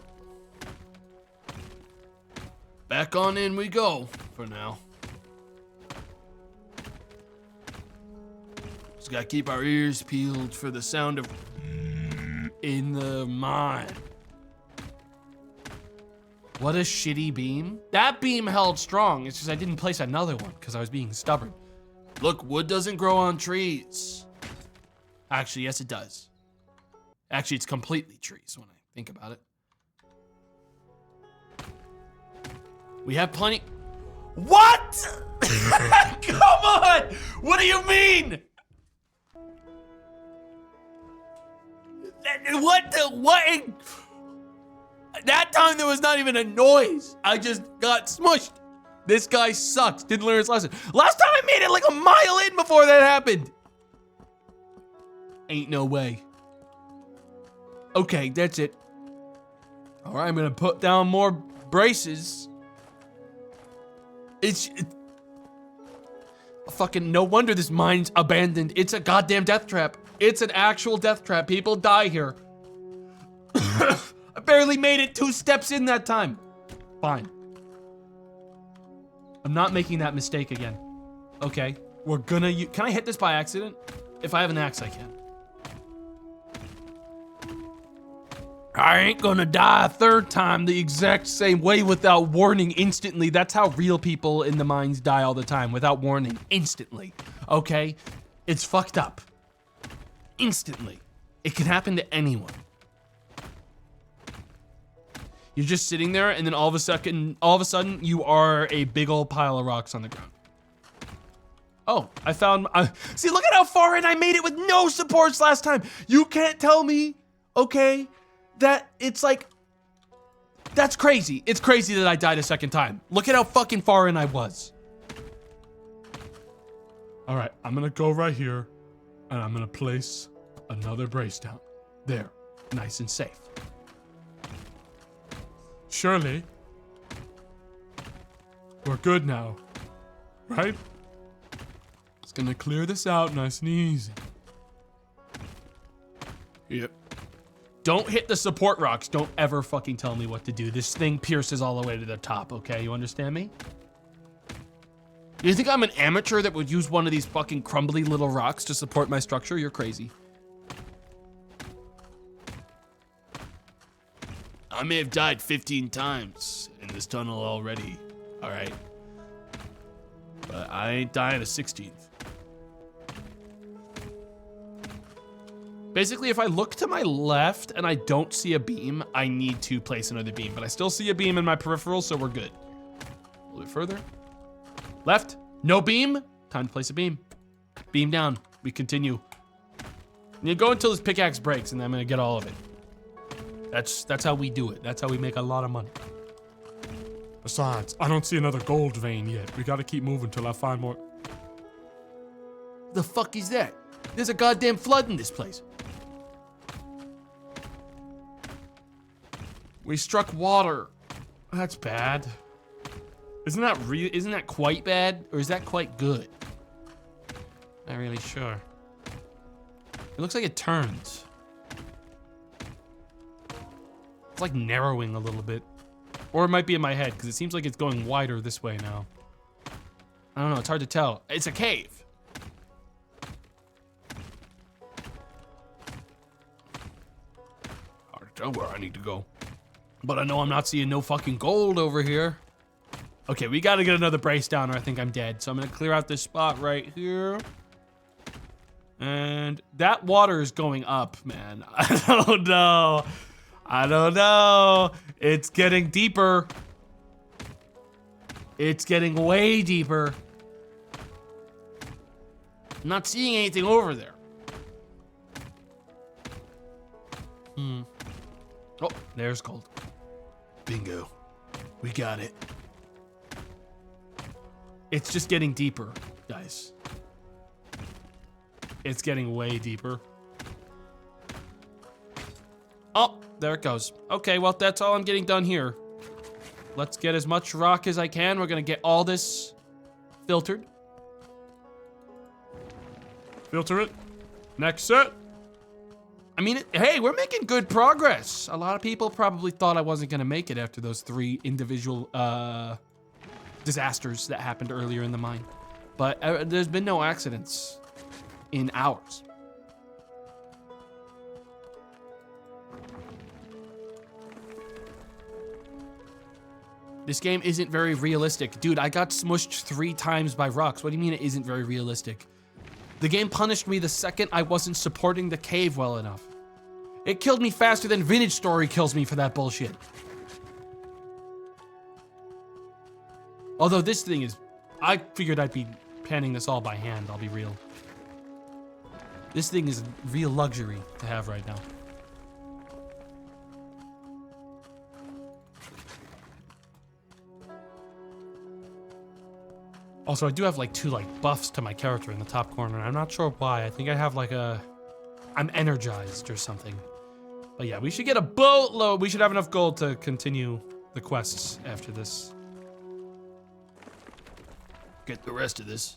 Speaker 1: back on in we go for now. Just gotta keep our ears peeled for the sound of in the mine. What a shitty beam. That beam held strong. It's just I didn't place another one because I was being stubborn. Look, wood doesn't grow on trees. Actually, yes it does. Actually, it's completely trees when I think about it. We have plenty. What? Come on! What do you mean? What? That time there was not even a noise. I just got smushed. This guy sucks. Didn't learn his lesson. Last time I made it like a mile in before that happened. Ain't no way. Okay, that's it. All right, I'm gonna put down more braces. It's fucking no wonder this mine's abandoned. It's a goddamn death trap. It's an actual death trap. People die here. I barely made it 2 steps in that time. Fine. I'm not making that mistake again. Okay, we're gonna can I hit this by accident? If I have an axe, I can. I ain't gonna die a 3rd time the exact same way without warning instantly. That's how real people in the mines die all the time, without warning, instantly. Okay? It's fucked up. Instantly. It can happen to anyone. You're just sitting there and then all of a sudden you are a big old pile of rocks on the ground.
Speaker 2: Oh, I found, see, look at how far in I made it with no supports last time. You can't tell me, okay, that it's like, that's crazy. It's crazy that I died a second time. Look at how fucking far in I was. All right, I'm gonna go right here and I'm gonna place another brace down. There, nice and safe. Surely, we're good now, right? Just gonna clear this out nice and easy. Yep. Don't hit the support rocks. Don't ever fucking tell me what to do. This thing pierces all the way to the top, okay? You understand me? You think I'm an amateur that would use one of these fucking crumbly little rocks to support my structure? You're crazy. I may have died 15 times in this tunnel already. All right. But I ain't dying a 16th. Basically, if I look to my left and I don't see a beam, I need to place another beam. But I still see a beam in my peripheral, so we're good. A little bit further. Left, no beam. Time to place a beam. Beam down, we continue. And you go until this pickaxe breaks and then I'm gonna get all of it. That's how we do it. That's how we make a lot of money. Besides, I don't see another gold vein yet. We gotta keep moving till I find more. The fuck is that? There's a goddamn flood in this place. We struck water. That's bad. Isn't that quite bad? Or is that quite good? Not really sure. It looks like it turns. It's like narrowing a little bit. Or it might be in my head, because it seems like it's going wider this way now. I don't know, it's hard to tell. It's a cave. Hard to tell where I need to go. But I know I'm not seeing no fucking gold over here. Okay, we gotta get another brace down or I think I'm dead. So I'm gonna clear out this spot right here. And that water is going up, man. I don't know. I don't know. It's getting deeper. It's getting way deeper. I'm not seeing anything over there. Oh, there's gold. Bingo. We got it. It's just getting deeper, guys. It's getting way deeper. Oh, there it goes. Okay, well, that's all I'm getting done here. Let's get as much rock as I can. We're gonna get all this filtered. Filter it. Next set. I mean, hey, we're making good progress. A lot of people probably thought I wasn't gonna make it after those 3 individual disasters that happened earlier in the mine. But there's been no accidents in hours. This game isn't very realistic. Dude, I got smushed 3 times by rocks. What do you mean it isn't very realistic? The game punished me the second I wasn't supporting the cave well enough. It killed me faster than Vintage Story kills me for that bullshit. Although this thing is, I figured I'd be panning this all by hand, I'll be real. This thing is real luxury to have right now. Also, I do have like 2 buffs to my character in the top corner. I'm not sure why. I think I have I'm energized or something. But yeah, we should get a boatload. We should have enough gold to continue the quests after this. Get the rest of this.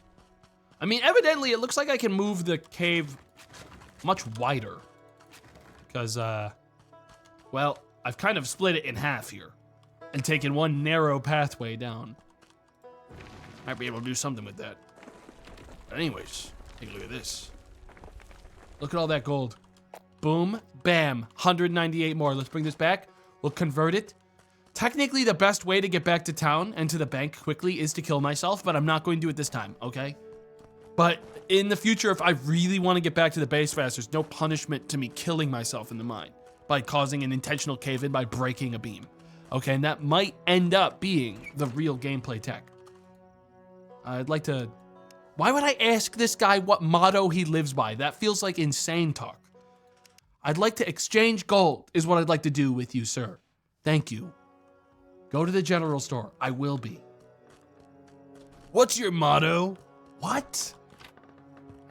Speaker 2: I mean, evidently it looks like I can move the cave much wider. Because, well, I've kind of split it in half here. And taken one narrow pathway down. Might be able to do something with that. But anyways, take a look at this. Look at all that gold. Boom, bam, 198 more. Let's bring this back. We'll convert it. Technically, the best way to get back to town and to the bank quickly is to kill myself, but I'm not going to do it this time, okay? But in the future, if I really want to get back to the base fast, there's no punishment to me killing myself in the mine by causing an intentional cave-in by breaking a beam. Okay, and that might end up being the real gameplay tech. I'd like to Why would I ask this guy what motto he lives by? That feels like insane talk. I'd like to exchange gold is what I'd like to do with you, sir. Thank you. Go to the general store. I will be. What's your motto? What?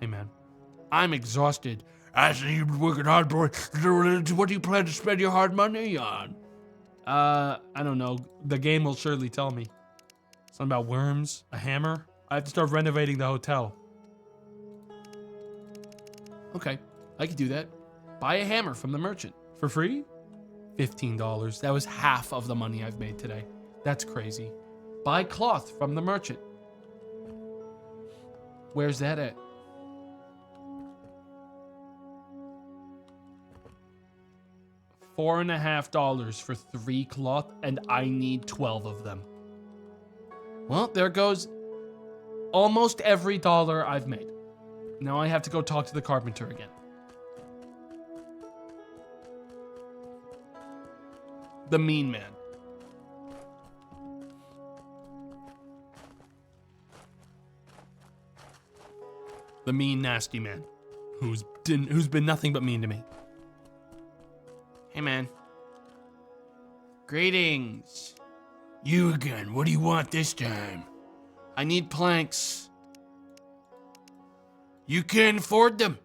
Speaker 2: Hey, man. I'm exhausted. I see you've been working hard, boy. What do you plan to spend your hard money on? I don't know. The game will surely tell me. Something about worms, a hammer. I have to start renovating the hotel. Okay, I could do that. Buy a hammer from the merchant. For free? $15. That was half of the money I've made today. That's crazy. Buy cloth from the merchant. Where's that at? $4.50 for 3 cloth, and I need 12 of them. Well, there goes almost every dollar I've made. Now I have to go talk to the carpenter again. The mean man. The mean, nasty man. Who's been nothing but mean to me. Hey, man. Greetings. You again. What do you want this time? I need planks. You can't afford them.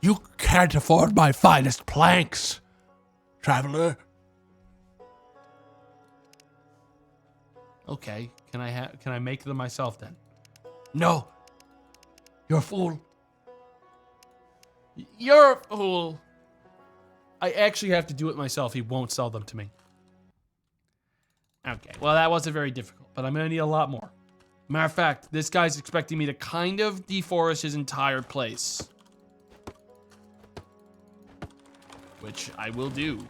Speaker 2: You can't afford my finest planks, traveler. Okay, can I make them myself then? No. You're a fool. You're a fool. I actually have to do it myself. He won't sell them to me. Okay, well, that wasn't very difficult, but I'm gonna need a lot more. Matter of fact, this guy's expecting me to kind of deforest his entire place. Which I will do,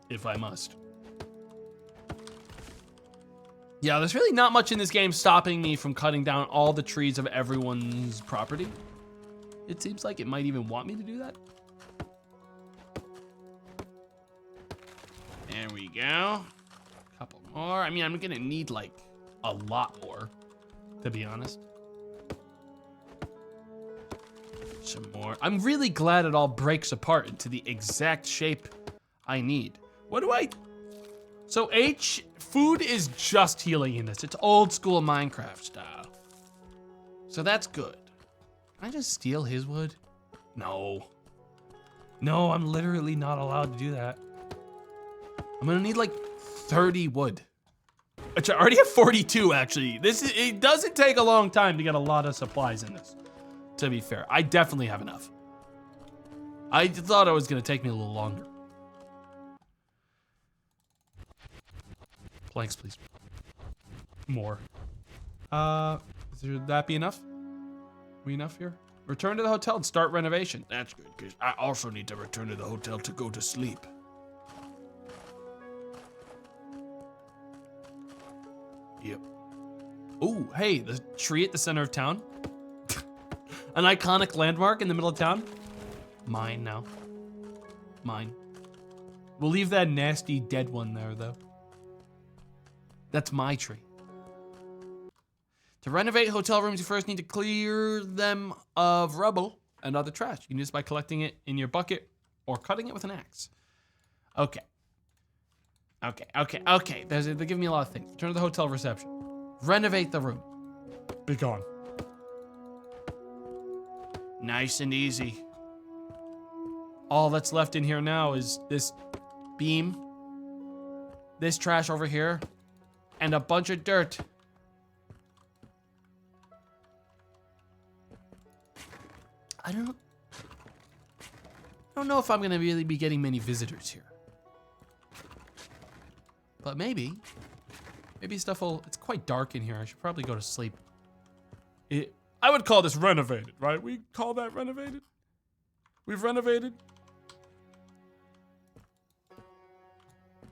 Speaker 2: if I must. Yeah, there's really not much in this game stopping me from cutting down all the trees of everyone's property. It seems like it might even want me to do that. There we go. Couple more. I mean, I'm gonna need like a lot more, to be honest. Some more. I'm really glad it all breaks apart into the exact shape I need. What do I... So food is just healing in this. It's old school Minecraft style. So that's good. Can I just steal his wood? No. No, I'm literally not allowed to do that. I'm gonna need like 30 wood. Which I already have 42 actually. It doesn't take a long time to get a lot of supplies in this, to be fair. I definitely have enough. I thought it was gonna take me a little longer. Planks, please. More. Should that be enough? We enough here? Return to the hotel and start renovation. That's good, because I also need to return to the hotel to go to sleep. Yep. Oh, hey, the tree at the center of town. An iconic landmark in the middle of town. Mine now. Mine. We'll leave that nasty dead one there, though. That's my tree. To renovate hotel rooms, you first need to clear them of rubble and other trash. You can do this by collecting it in your bucket or cutting it with an axe. Okay. They're giving me a lot of things. Return to the hotel reception. Renovate the room. Be gone. Nice and easy. All that's left in here now is this beam, this trash over here, and a bunch of dirt. I don't know if I'm gonna really be getting many visitors here. But maybe stuff will, it's quite dark in here. I should probably go to sleep. I would call this renovated, right? We call that renovated? We've renovated.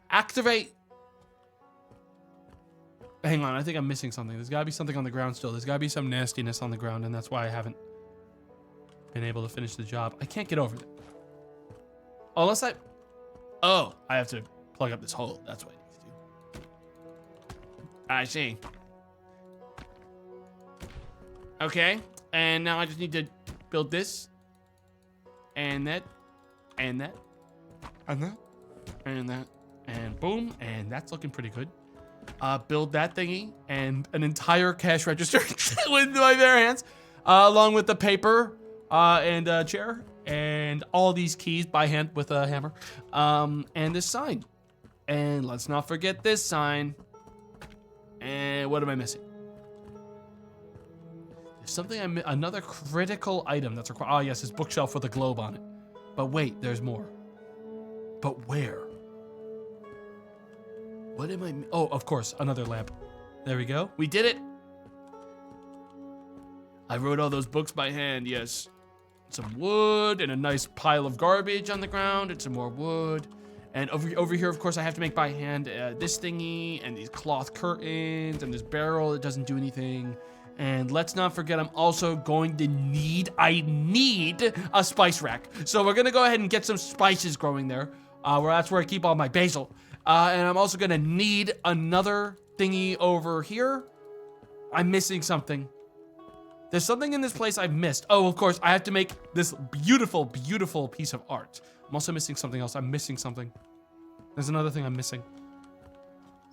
Speaker 2: Activate. Hang on, I think I'm missing something. There's gotta be something on the ground still. There's gotta be some nastiness on the ground, and that's why I haven't been able to finish the job. I can't get over it. Unless I have to plug up this hole. That's what I need to do. I see.
Speaker 1: Okay, and now I just need to build this, and that, and that, and that, and that, and boom, and that's looking pretty good. Build that thingy, and an entire cash register with my bare hands, along with the paper, and a chair, and all these keys by hand with a hammer, and this sign. And let's not forget this sign. And what am I missing? There's something another critical item that's required. Oh yes, this bookshelf with a globe on it. But wait, there's more. But where? What am I? Oh, of course, another lamp. There we go. We did it. I wrote all those books by hand, yes. Some wood and a nice pile of garbage on the ground and some more wood. And over here, of course, I have to make by hand this thingy and these cloth curtains and this barrel that doesn't do anything. And let's not forget, I'm also going to I need a spice rack. So we're gonna go ahead and get some spices growing there. That's where I keep all my basil. And I'm also gonna need another thingy over here. I'm missing something. There's something in this place I've missed. Oh, of course, I have to make this beautiful, beautiful piece of art. I'm also missing something else. I'm missing something. There's another thing I'm missing.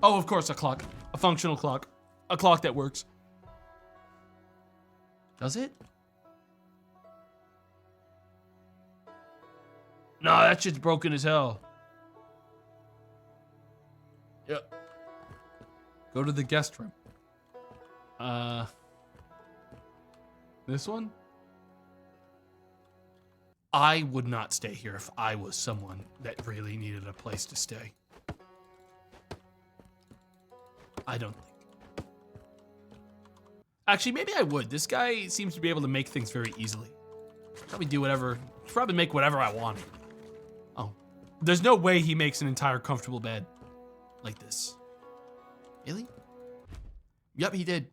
Speaker 1: Oh, of course, a clock. A functional clock. A clock that works. Does it? No, that shit's broken as hell. Yep. Go to the guest room. This one? I would not stay here if I was someone that really needed a place to stay. I don't think. Actually, maybe I would. This guy seems to be able to make things very easily. Probably make whatever I want. Oh, there's no way he makes an entire comfortable bed like this. Really? Yep, he did.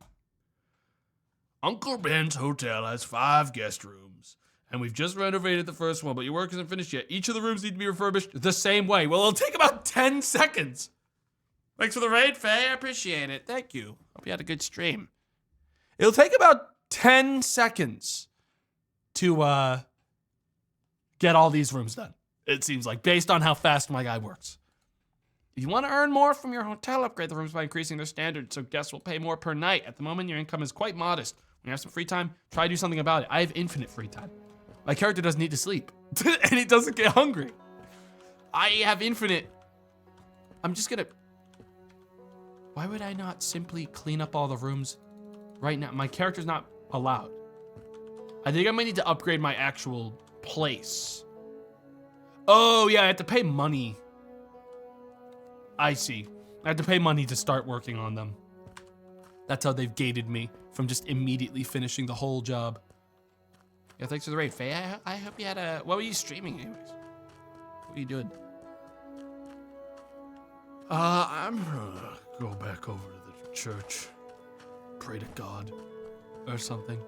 Speaker 1: Uncle Ben's hotel has 5 guest rooms, and we've just renovated the first one, but your work isn't finished yet. Each of the rooms need to be refurbished the same way. Well, it'll take about 10 seconds. Thanks for the raid, Faye. I appreciate it. Thank you. Hope you had a good stream. It'll take about 10 seconds to get all these rooms done. It seems like, based on how fast my guy works. If you want to earn more from your hotel, upgrade the rooms by increasing their standards so guests will pay more per night. At the moment, your income is quite modest. When you have some free time, try to do something about it. I have infinite free time. My character doesn't need to sleep, and he doesn't get hungry. I have infinite. I'm just gonna. Why would I not simply clean up all the rooms right now? My character's not allowed. I think I might need to upgrade my actual place. Oh, yeah, I have to pay money. I see. I have to pay money to start working on them. That's how they've gated me from just immediately finishing the whole job. Yeah, thanks for the raid, Faye. I hope you had a... What were you streaming anyways? What are you doing? I'm gonna go back over to the church. Pray to God. Or something.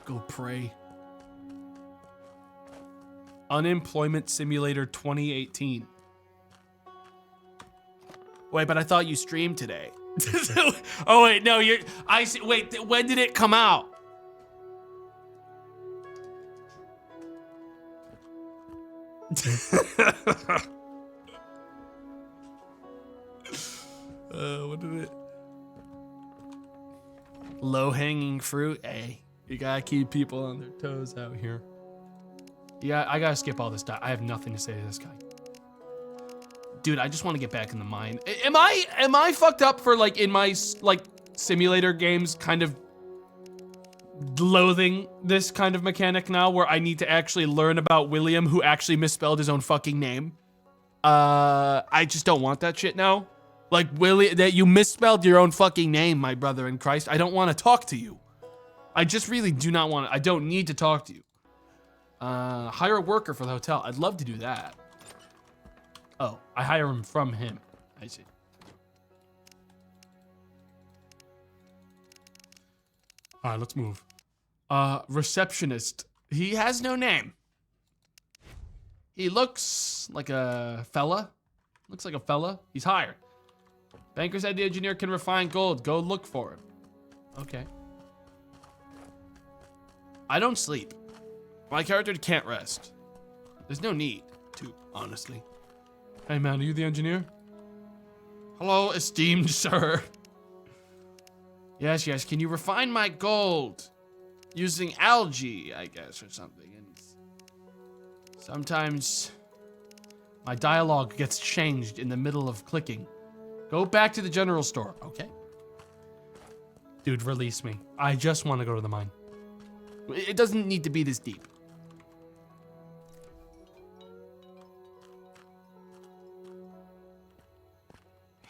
Speaker 1: Go pray. Unemployment Simulator 2018. Wait, but I thought you streamed today. Oh wait, no, I see. Wait, when did it come out? What did it? Low-hanging fruit. Hey, you gotta keep people on their toes out here. Yeah, I gotta skip all this stuff. I have nothing to say to this guy. Dude, I just want to get back in the mine. Am I fucked up for like in my like simulator games kind of loathing this kind of mechanic now where I need to actually learn about William who actually misspelled his own fucking name? I just don't want that shit now. Like Willie, that you misspelled your own fucking name, my brother in Christ. I don't want to talk to you. I just really do not want to. I don't need to talk to you. Hire a worker for the hotel. I'd love to do that. Oh, I hire him from him. I see. All right, let's move. Receptionist. He has no name. He looks like a fella. Looks like a fella. He's hired. Banker said the engineer can refine gold. Go look for him.
Speaker 2: Okay. I don't sleep. My character can't rest. There's no need to, honestly. Hey man, are you the engineer? Hello, esteemed sir. Yes, yes, can you refine my gold? Using algae, I guess, or something. And sometimes my dialogue gets changed in the middle of clicking. Go back to the general store, okay? Dude, release me. I just want to go to the mine. It doesn't need to be this deep.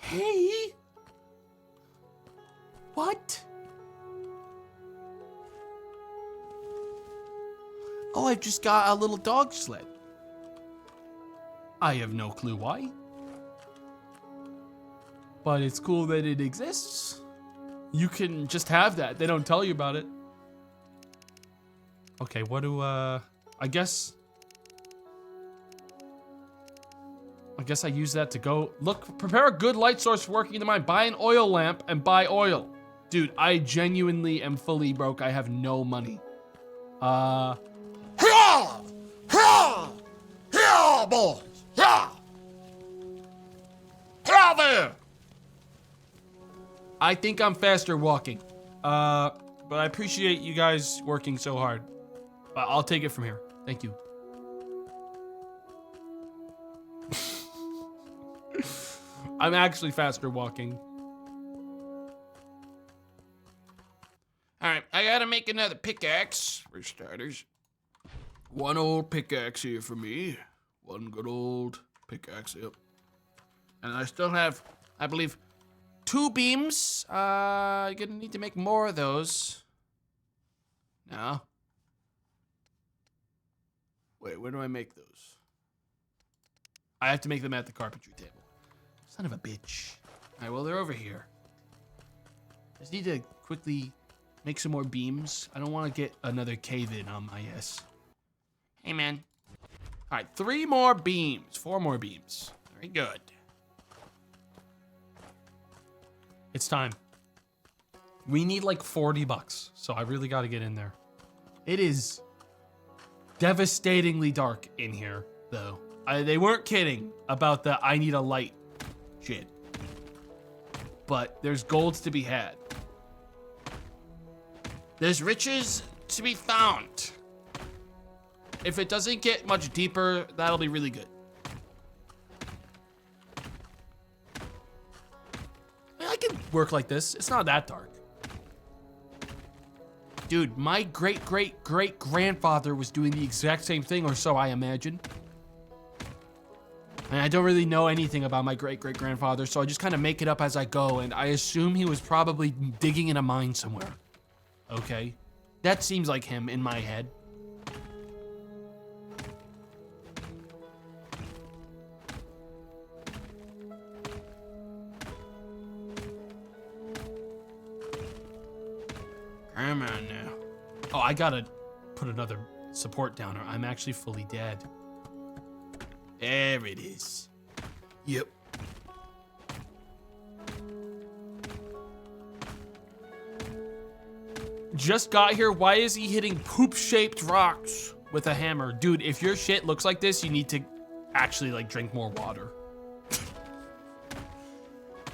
Speaker 2: Hey! What? Oh, I just got a little dog sled. I have no clue why. But it's cool that it exists. You can just have that. They don't tell you about it. Okay, what do, I guess I use that to go, look, prepare a good light source for working in the mine. Buy an oil lamp and buy oil. Dude, I genuinely am fully broke. I have no money.
Speaker 1: Boys! Yeah! Get there!
Speaker 2: I think I'm faster walking. But I appreciate you guys working so hard. I'll take it from here. Thank you. I'm actually faster walking.
Speaker 1: Alright, I gotta make another pickaxe, for starters. One old pickaxe here for me. One good old pickaxe, yep. And I still have, I believe, 2 beams. Gonna need to make more of those. No. Wait, where do I make those? I have to make them at the carpentry table. Son of a bitch. Alright, well, they're over here. Just need to quickly make some more beams. I don't want to get another cave-in on my ass. Hey, man. Alright, 3 more beams. 4 more beams. Very good.
Speaker 2: It's time. We need like $40, so I really got to get in there. It is devastatingly dark in here, though. They weren't kidding about the I need a light shit. But there's golds to be had. There's riches to be found. If it doesn't get much deeper, that'll be really good. I can work like this. It's not that dark. Dude, my great-great-great-grandfather was doing the exact same thing, or so I imagine. And I don't really know anything about my great-great-grandfather, so I just kind of make it up as I go, and I assume he was probably digging in a mine somewhere. Okay? That seems like him in my head. Come on now. Oh, I gotta put another support down or I'm actually fully dead. There it is. Yep. Just got here. Why is he hitting poop-shaped rocks with a hammer? Dude, if your shit looks like this, you need to actually, like, drink more water.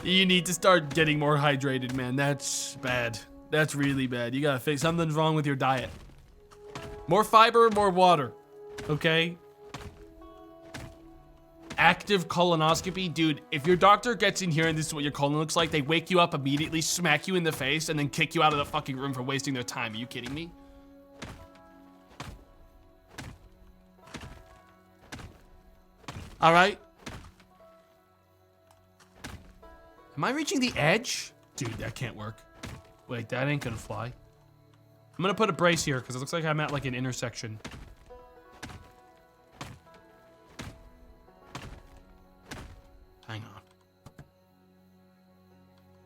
Speaker 2: You need to start getting more hydrated, man. That's bad. That's really bad. You gotta fix something's wrong with your diet. More fiber, more water. Okay? Active colonoscopy. Dude, if your doctor gets in here and this is what your colon looks like, they wake you up immediately, smack you in the face, and then kick you out of the fucking room for wasting their time. Are you kidding me? Alright. Am I reaching the edge? Dude, that can't work. Wait, that ain't gonna fly. I'm gonna put a brace here because it looks like I'm at like an intersection. Hang on.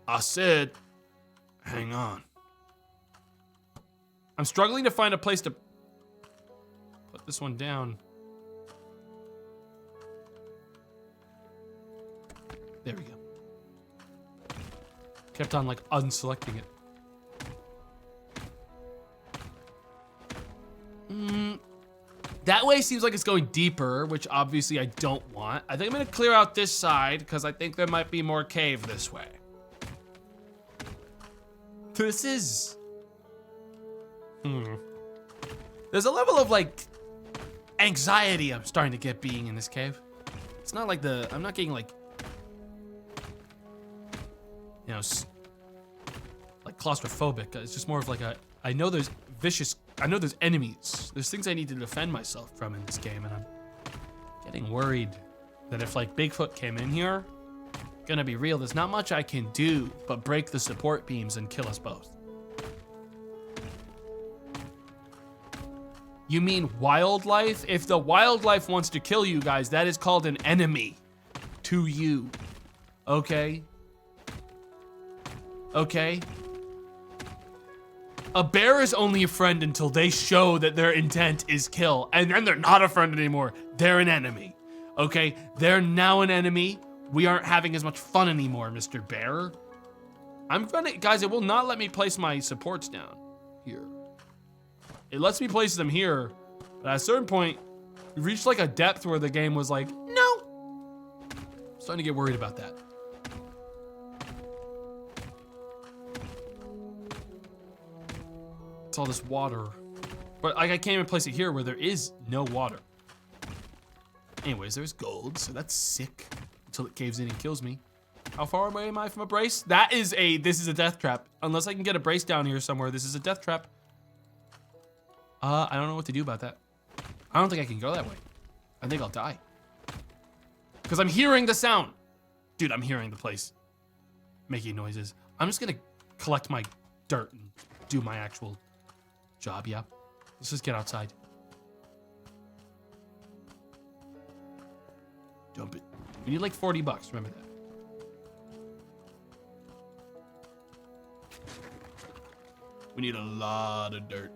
Speaker 2: I said, hang on. I'm struggling to find a place to put this one down. There we go. Kept on like unselecting it. That way seems like it's going deeper, which obviously I don't want. I think I'm gonna clear out this side because I think there might be more cave this way. This is... There's a level of like anxiety I'm starting to get being in this cave. It's not like I'm not getting like, you know, like claustrophobic. It's just more of like I know there's enemies. There's things I need to defend myself from in this game, and I'm getting worried that if like Bigfoot came in here, gonna be real, there's not much I can do but break the support beams and kill us both. You mean wildlife? If the wildlife wants to kill you guys, that is called an enemy to you. Okay? Okay? A bear is only a friend until they show that their intent is kill, and then they're not a friend anymore. They're an enemy. Okay? They're now an enemy. We aren't having as much fun anymore, Mr. Bear. Guys, it will not let me place my supports down here. It lets me place them here, but at a certain point, we reached like a depth where the game was like, no. I'm starting to get worried about that. It's all this water. But like, I can't even place it here where there is no water. Anyways, there's gold, so that's sick. Until it caves in and kills me. How far away am I from a brace? This is a death trap. Unless I can get a brace down here somewhere, this is a death trap. I don't know what to do about that. I don't think I can go that way. I think I'll die. Because I'm hearing the sound. Dude, I'm hearing the place making noises. I'm just gonna collect my dirt and do my actual job, yeah. Let's just get outside. Dump it. We need like 40 bucks, remember that. We need a lot of dirt.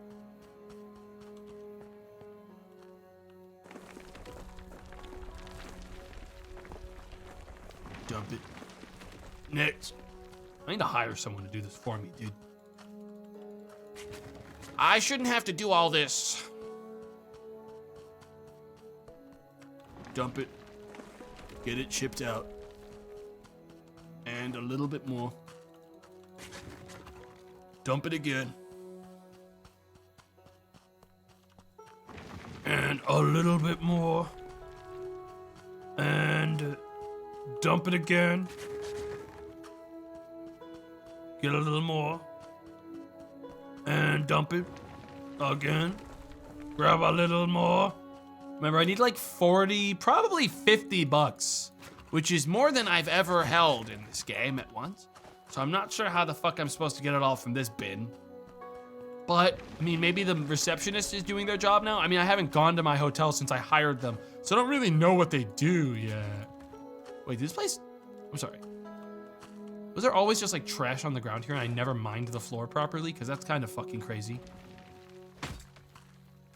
Speaker 2: Dump it. Next. I need to hire someone to do this for me, dude.
Speaker 1: I shouldn't have to do all this.
Speaker 2: Dump it. Get it shipped out. And a little bit more. Dump it again. And a little bit more. And dump it again. Get a little more. And dump it again. Grab a little more. Remember, I need like 40, probably 50 bucks, which is more than I've ever held in this game at once. So I'm not sure how the fuck I'm supposed to get it all from this bin. But, I mean, maybe the receptionist is doing their job now. I mean, I haven't gone to my hotel since I hired them, so I don't really know what they do yet. Wait, this place, I'm sorry. Was there always just like trash on the ground here and I never mined the floor properly? Because that's kind of fucking crazy.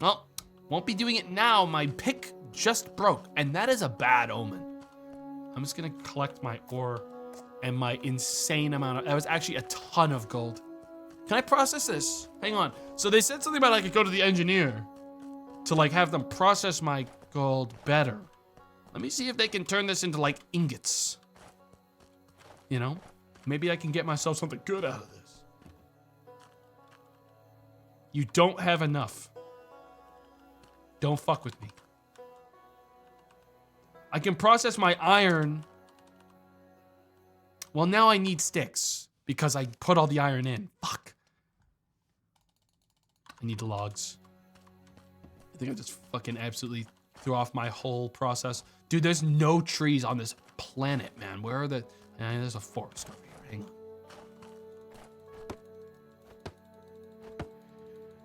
Speaker 2: Well, won't be doing it now. My pick just broke, and that is a bad omen. I'm just gonna collect my ore and my insane amount of, that was actually a ton of gold. Can I process this? Hang on. So they said something about I could go to the engineer to like have them process my gold better. Let me see if they can turn this into like ingots. You know? Maybe I can get myself something good out of this. You don't have enough. Don't fuck with me. I can process my iron. Well, now I need sticks because I put all the iron in. Fuck. I need the logs. I think I just fucking absolutely threw off my whole process. Dude, there's no trees on this planet, man. Where are the... there's a forest over here. Hang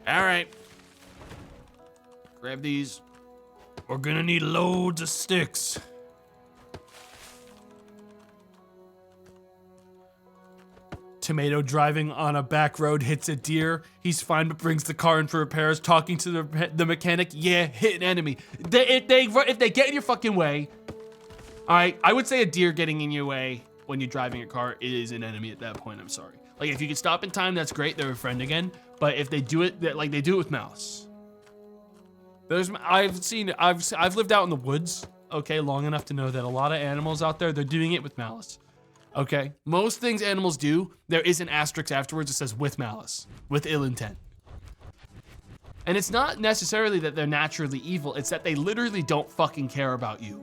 Speaker 2: on.
Speaker 1: All right. Grab these.
Speaker 2: We're gonna need loads of sticks. Tomato driving on a back road hits a deer. He's fine but brings the car in for repairs. Talking to the mechanic. Yeah, hit an enemy. If they get in your fucking way. All right, I would say a deer getting in your way when you're driving your car is an enemy at that point. I'm sorry. Like if you can stop in time, that's great. They're a friend again. But if they do it, like they do it with mouse. I've lived out in the woods, okay, long enough to know that a lot of animals out there, they're doing it with malice. Okay, most things animals do, there is an asterisk afterwards that says with malice, with ill intent. And it's not necessarily that they're naturally evil, it's that they literally don't fucking care about you.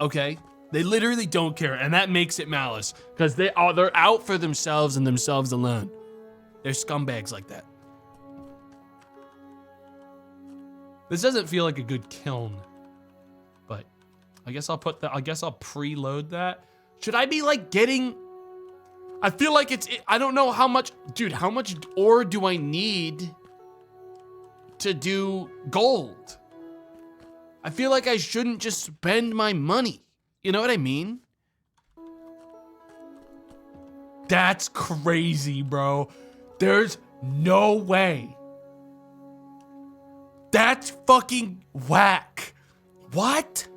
Speaker 2: Okay? They literally don't care, and that makes it malice, because they're out for themselves and themselves alone. They're scumbags like that. This doesn't feel like a good kiln, but I guess I'll preload that. Should I be like getting, I feel like I don't know how much, dude, how much ore do I need to do gold? I feel like I shouldn't just spend my money. You know what I mean? That's crazy, bro. There's no way. That's fucking whack. What?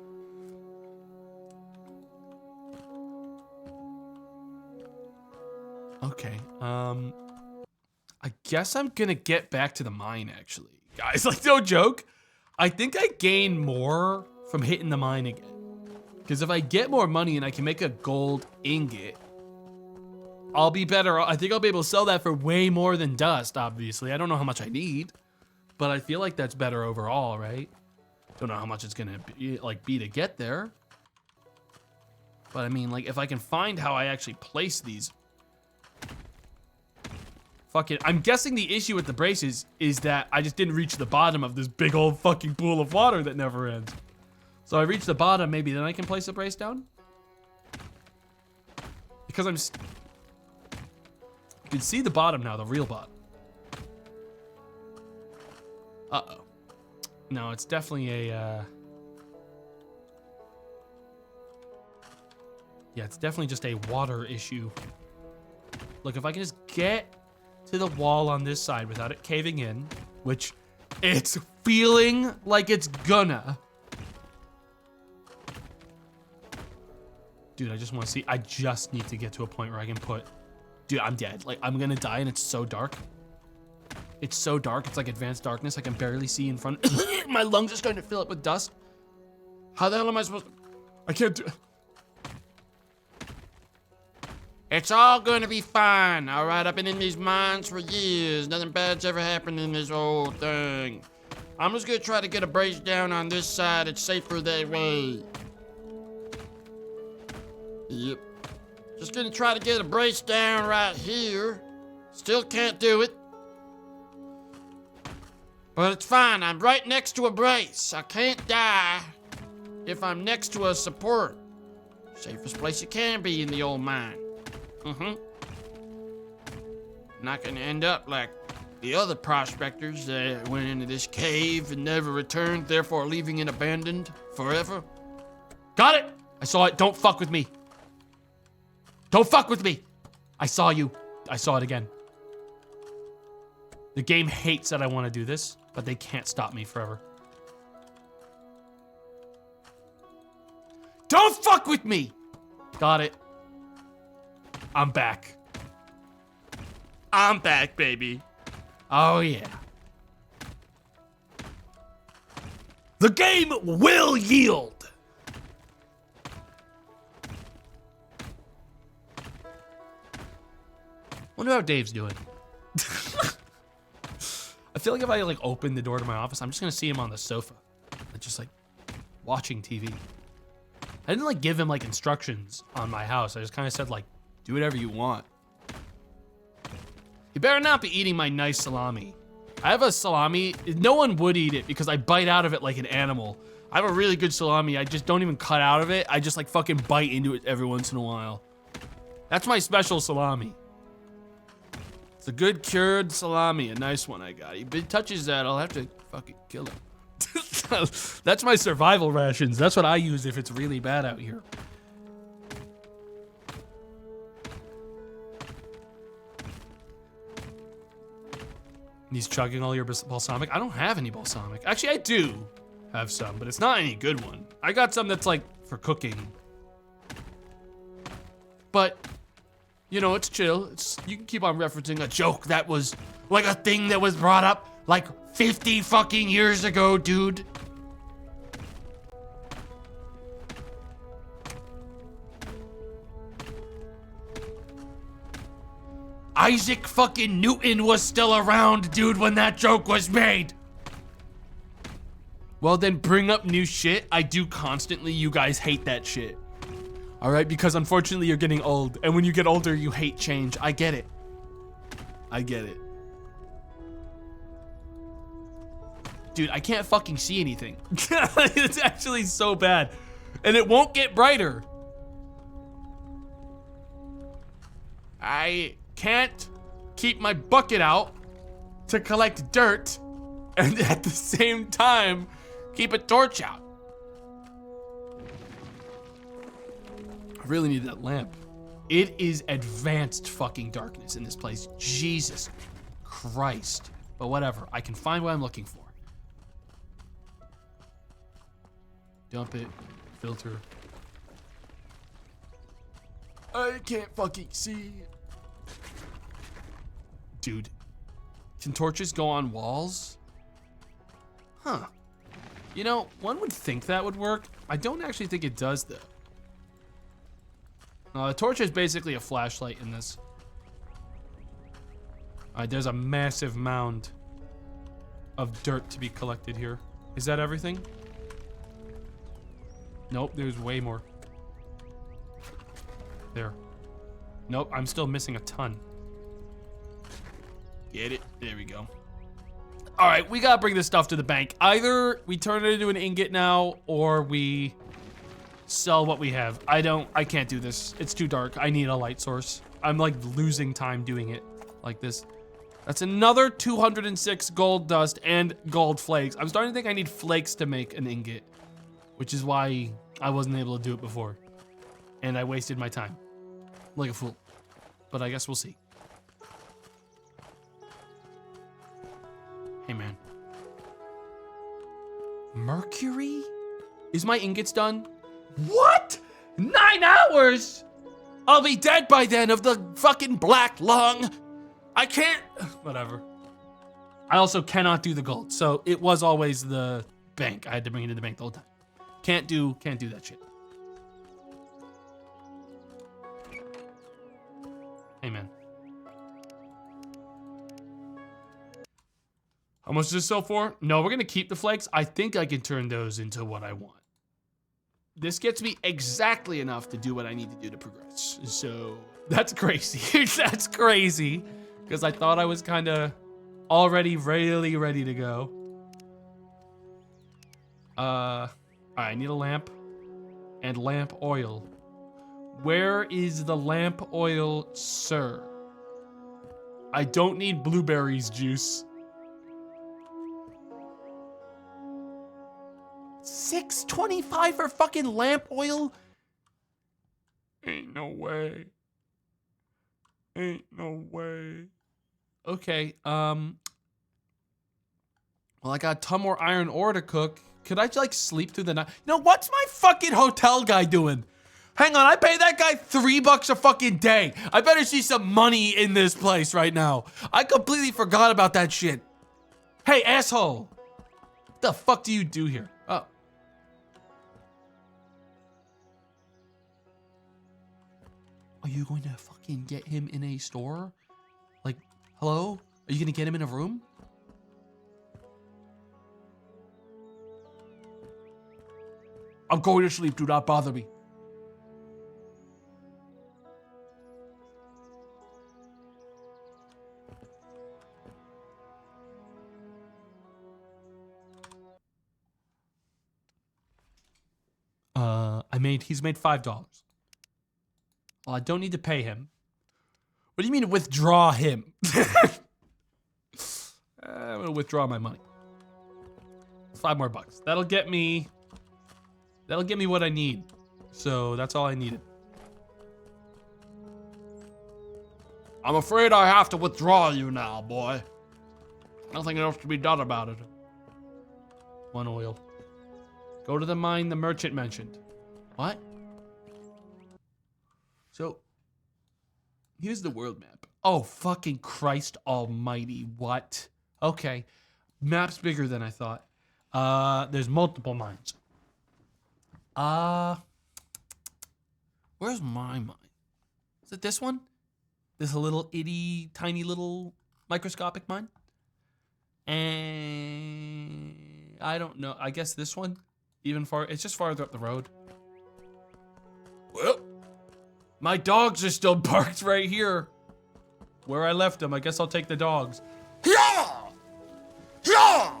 Speaker 2: Okay, I guess I'm gonna get back to the mine, actually. Guys, like, no joke. I think I gain more from hitting the mine again. Because if I get more money and I can make a gold ingot, I'll be better. I think I'll be able to sell that for way more than dust, obviously. I don't know how much I need, but I feel like that's better overall, right? Don't know how much it's gonna be to get there. But I mean, like, if I can find how I actually place these. Fucking, I'm guessing the issue with the braces is that I just didn't reach the bottom of this big old fucking pool of water that never ends. So I reach the bottom, maybe then I can place a brace down? Because you can see the bottom now, the real bottom. Uh-oh. No, it's definitely a, yeah, it's definitely just a water issue. Look, if I can just get to the wall on this side without it caving in, which it's feeling like it's gonna. Dude, I just want to see. I just need to get to a point where I can put. Dude, I'm dead. Like, I'm gonna die and it's so dark. It's so dark. It's like advanced darkness. I can barely see in front. My lungs are starting to fill up with dust. How the hell am I supposed to? I can't do.
Speaker 4: It's all gonna be fine, all right? I've been in these mines for years. Nothing bad's ever happened in this whole thing. I'm just gonna try to get a brace down on this side. It's safer that way. Yep. Just gonna try to get a brace down right here. Still can't do it. But it's fine. I'm right next to a brace. I can't die if I'm next to a support. Safest place you can be in the old mine. Not gonna end up like the other prospectors that went into this cave and never returned, therefore leaving it abandoned forever.
Speaker 2: Got it! I saw it. Don't fuck with me. Don't fuck with me. I saw you. I saw it again. The game hates that I want to do this, but they can't stop me forever. Don't fuck with me! Got it. I'm back.
Speaker 1: I'm back, baby.
Speaker 2: Oh, yeah. The game will yield. Wonder how Dave's doing. I feel like if I like open the door to my office, I'm just gonna see him on the sofa, just like watching TV. I didn't like give him like instructions on my house. I just kind of said like, do whatever you want. You better not be eating my nice salami. I have a salami. No one would eat it because I bite out of it like an animal. I have a really good salami. I just don't even cut out of it. I just like fucking bite into it every once in a while. That's my special salami. It's a good cured salami, a nice one I got. If it touches that, I'll have to fucking kill him. That's my survival rations. That's what I use if it's really bad out here. He's chugging all your balsamic. I don't have any balsamic. Actually, I do have some, but it's not any good one. I got some that's like for cooking. But, you know, it's chill. You can keep on referencing a joke that was like a thing that was brought up
Speaker 4: like 50 fucking years ago, dude. Isaac fucking Newton was still around, dude, when that joke was made.
Speaker 2: Well, then bring up new shit. I do constantly. You guys hate that shit. All right, because unfortunately you're getting old. And when you get older, you hate change. I get it. I get it. Dude, I can't fucking see anything. It's actually so bad. And it won't get brighter. I can't keep my bucket out to collect dirt and at the same time keep a torch out. I really need that lamp. It is advanced fucking darkness in this place. Jesus Christ. But whatever, I can find what I'm looking for. Dump it, filter. I can't fucking see. Dude, can torches go on walls? Huh. You know, one would think that would work. I don't actually think it does, though. No, the torch is basically a flashlight in this. All right, there's a massive mound of dirt to be collected here. Is that everything? Nope, there's way more. There. Nope, I'm still missing a ton. Get it? There we go. All right, we gotta bring this stuff to the bank. Either we turn it into an ingot now, or we sell what we have. I can't do this. It's too dark. I need a light source. I'm like losing time doing it like this. That's another 206 gold dust and gold flakes. I'm starting to think I need flakes to make an ingot, which is why I wasn't able to do it before. And I wasted my time like a fool. But I guess we'll see. Hey, man. Mercury? Is my ingots done? What? 9 hours? I'll be dead by then of the fucking black lung. I can't. Whatever. I also cannot do the gold. So it was always the bank. I had to bring it to the bank the whole time. Can't do that shit. Hey, man. How much does this sell for? No, we're gonna keep the flakes. I think I can turn those into what I want. This gets me exactly enough to do what I need to do to progress. So that's crazy. That's crazy. Because I thought I was kind of already really ready to go. I need a lamp and lamp oil. Where is the lamp oil, sir? I don't need blueberries juice. $6.25 for fucking lamp oil? Ain't no way. Ain't no way. Okay, well, I got a ton more iron ore to cook. Could I like sleep through the night? You know, what's my fucking hotel guy doing? Hang on, I pay that guy $3 a fucking day. I better see some money in this place right now. I completely forgot about that shit. Hey, asshole. What the fuck do you do here? Oh. Are you going to fucking get him in a store? Like, hello? Are you gonna get him in a room? I'm going to sleep, do not bother me. He's made $5. Well, I don't need to pay him. What do you mean withdraw him? I'm gonna withdraw my money. $5 more. That'll get me what I need. So that's all I needed. I'm afraid I have to withdraw you now, boy. Nothing else to be done about it. 1 oil. Go to the mine the merchant mentioned. What? So, here's the world map. Oh, fucking Christ almighty. What? Okay. Map's bigger than I thought. There's multiple mines. Where's my mine? Is it this one? This little itty tiny little microscopic mine? And I don't know. I guess this one? Even far, it's just farther up the road. Well, my dogs are still parked right here. Where I left them. I guess I'll take the dogs.
Speaker 4: Yeah! Yeah!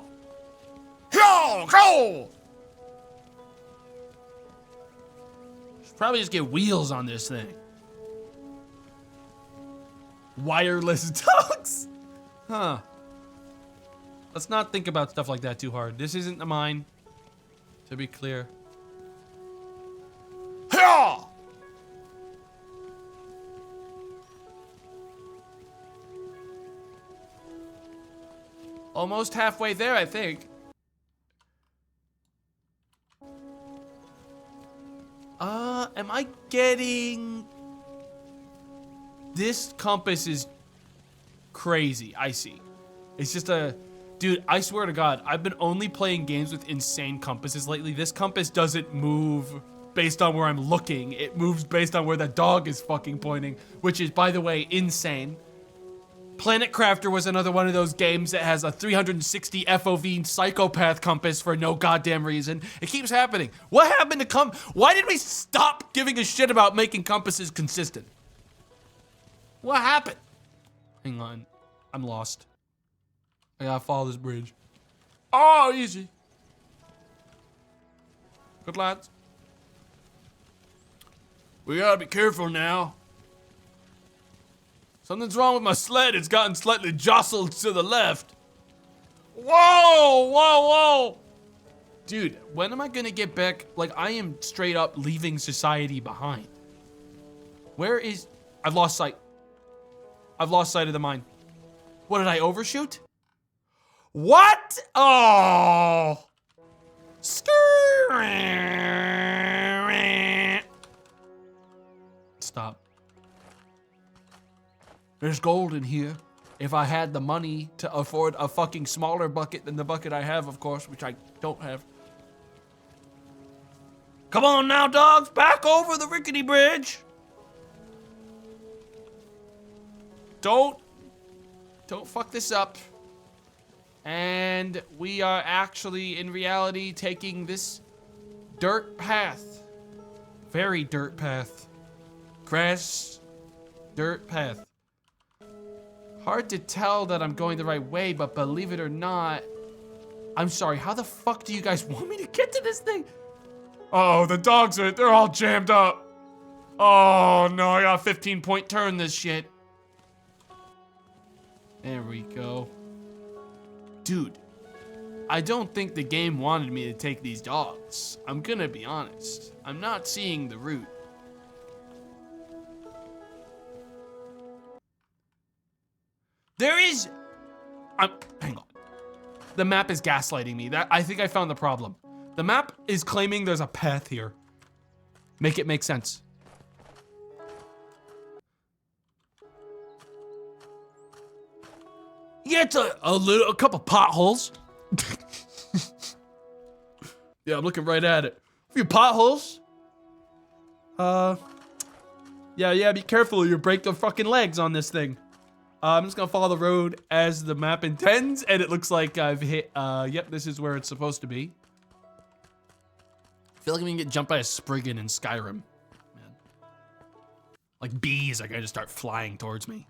Speaker 4: Yeah! Go!
Speaker 2: Should probably just get wheels on this thing. Wireless dogs? Huh. Let's not think about stuff like that too hard. This isn't a mine, to be clear.
Speaker 4: Yeah!
Speaker 2: Almost halfway there, I think. Am I getting... This compass is crazy, I see. It's just a... Dude, I swear to God, I've been only playing games with insane compasses lately. This compass doesn't move based on where I'm looking. It moves based on where the dog is fucking pointing, which is, by the way, insane. Planet Crafter was another one of those games that has a 360 FOV psychopath compass for no goddamn reason. It keeps happening. What happened to Why did we stop giving a shit about making compasses consistent? What happened? Hang on. I'm lost. I gotta follow this bridge. Oh, easy. Good lads. We gotta be careful now. Something's wrong with my sled. It's gotten slightly jostled to the left. Whoa, whoa, whoa. Dude, when am I gonna get back? Like, I am straight up leaving society behind. Where is... I've lost sight. I've lost sight of the mine. What, did I overshoot? What? Oh. Stop. There's gold in here. If I had the money to afford a fucking smaller bucket than the bucket I have, of course, which I don't have. Come on now, dogs, back over the rickety bridge. Don't fuck this up. And we are actually, in reality, taking this dirt path. Very dirt path. Grass, dirt path. Hard to tell that I'm going the right way, but believe it or not, I'm sorry, how the fuck do you guys want me to get to this thing? Oh, the dogs they're all jammed up. Oh no, I got a 15-point turn this shit. There we go. Dude, I don't think the game wanted me to take these dogs. I'm gonna be honest. I'm not seeing the route. There is... hang on. The map is gaslighting me. I think I found the problem. The map is claiming there's a path here. Make it make sense. Yeah, it's a couple potholes. Yeah, I'm looking right at it. A few potholes. Yeah, be careful. You break the fucking legs on this thing. I'm just gonna follow the road as the map intends, and it looks like I've hit, yep, this is where it's supposed to be. I feel like I'm gonna get jumped by a Spriggan in Skyrim. Man. Like bees are gonna just start flying towards me.